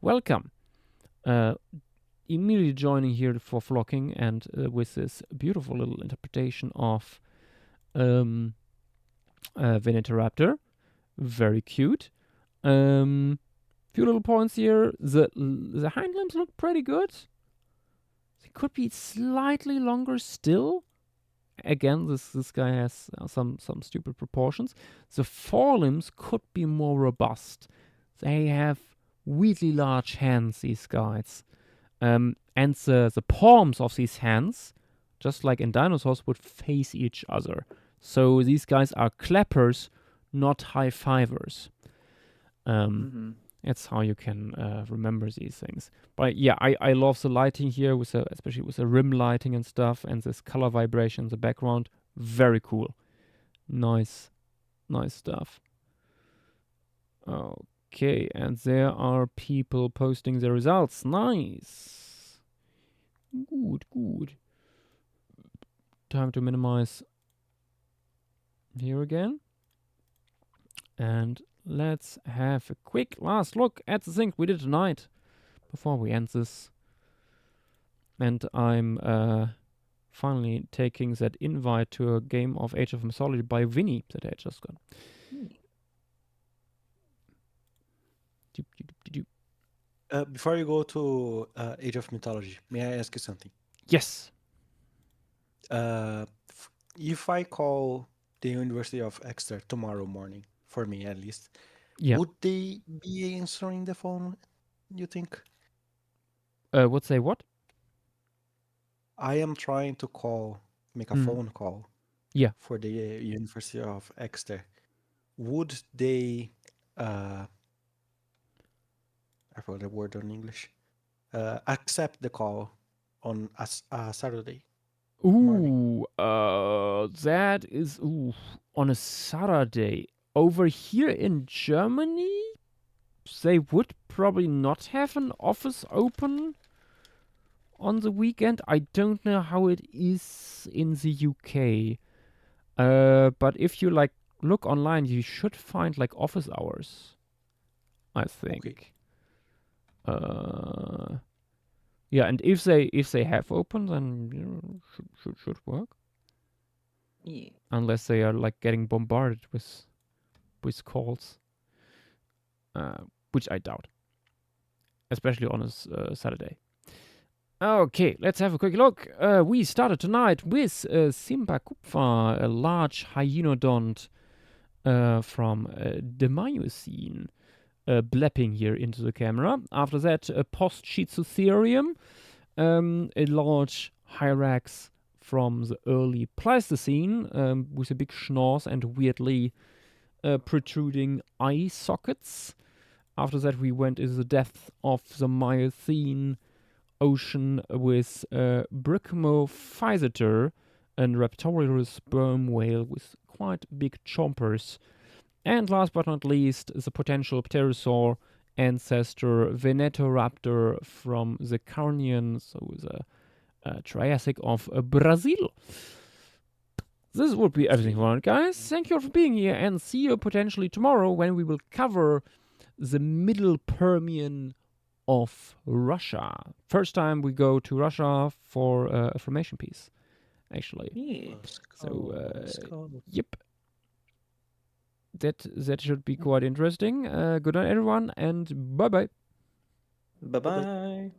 Welcome. Immediately joining here for flocking and with this beautiful little interpretation of Venetoraptor. Very cute. Few little points here. The hind limbs look pretty good. They could be slightly longer still. Again, this guy has some stupid proportions. The forelimbs could be more robust. They have weirdly large hands, these guys. And the palms of these hands, just like in dinosaurs, would face each other. So these guys are clappers, not high-fivers. That's how you can remember these things. But yeah, I love the lighting here, especially with the rim lighting and stuff, and this color vibration in the background. Very cool. Nice stuff. Okay, and there are people posting the results. Nice. Good. Time to minimize here again. And let's have a quick last look at the things we did tonight before we end this. And I'm finally taking that invite to a game of Age of Mythology by Vinny that I just got. Before you go to Age of Mythology, may I ask you something? Yes. If I call the University of Exeter tomorrow morning, for me at least, would they be answering the phone, you think? Would say what? I am trying to make a phone call. Yeah. For the University of Exeter. Would they, I forgot the word in English, accept the call on a Saturday. Morning. That is on a Saturday. Over here in Germany, they would probably not have an office open on the weekend. I don't know how it is in the UK. But if you like look online, you should find like office hours, I think. Yeah, and if they have open, then should work. Yeah. Unless they are like getting bombarded with calls, which I doubt, especially on a Saturday. Okay, let's have a quick look. We started tonight with Simba Kupfa, a large hyenodont from the Miocene, blepping here into the camera. After that, a Postschizostherium, a large hyrax from the early Pleistocene with a big schnoz and weirdly protruding eye sockets. After that, we went into the depth of the Miocene ocean with Brachmophyseter, and raptorial sperm whale with quite big chompers. And last but not least, the potential pterosaur ancestor Venetoraptor from the Carnian, so the Triassic of Brazil. This would be everything for now, guys. Thank you all for being here, and see you potentially tomorrow when we will cover the Middle Permian of Russia. First time we go to Russia for a formation piece, actually. Yeah. So, yep. That should be quite interesting. Good night, everyone, and bye-bye. Bye-bye.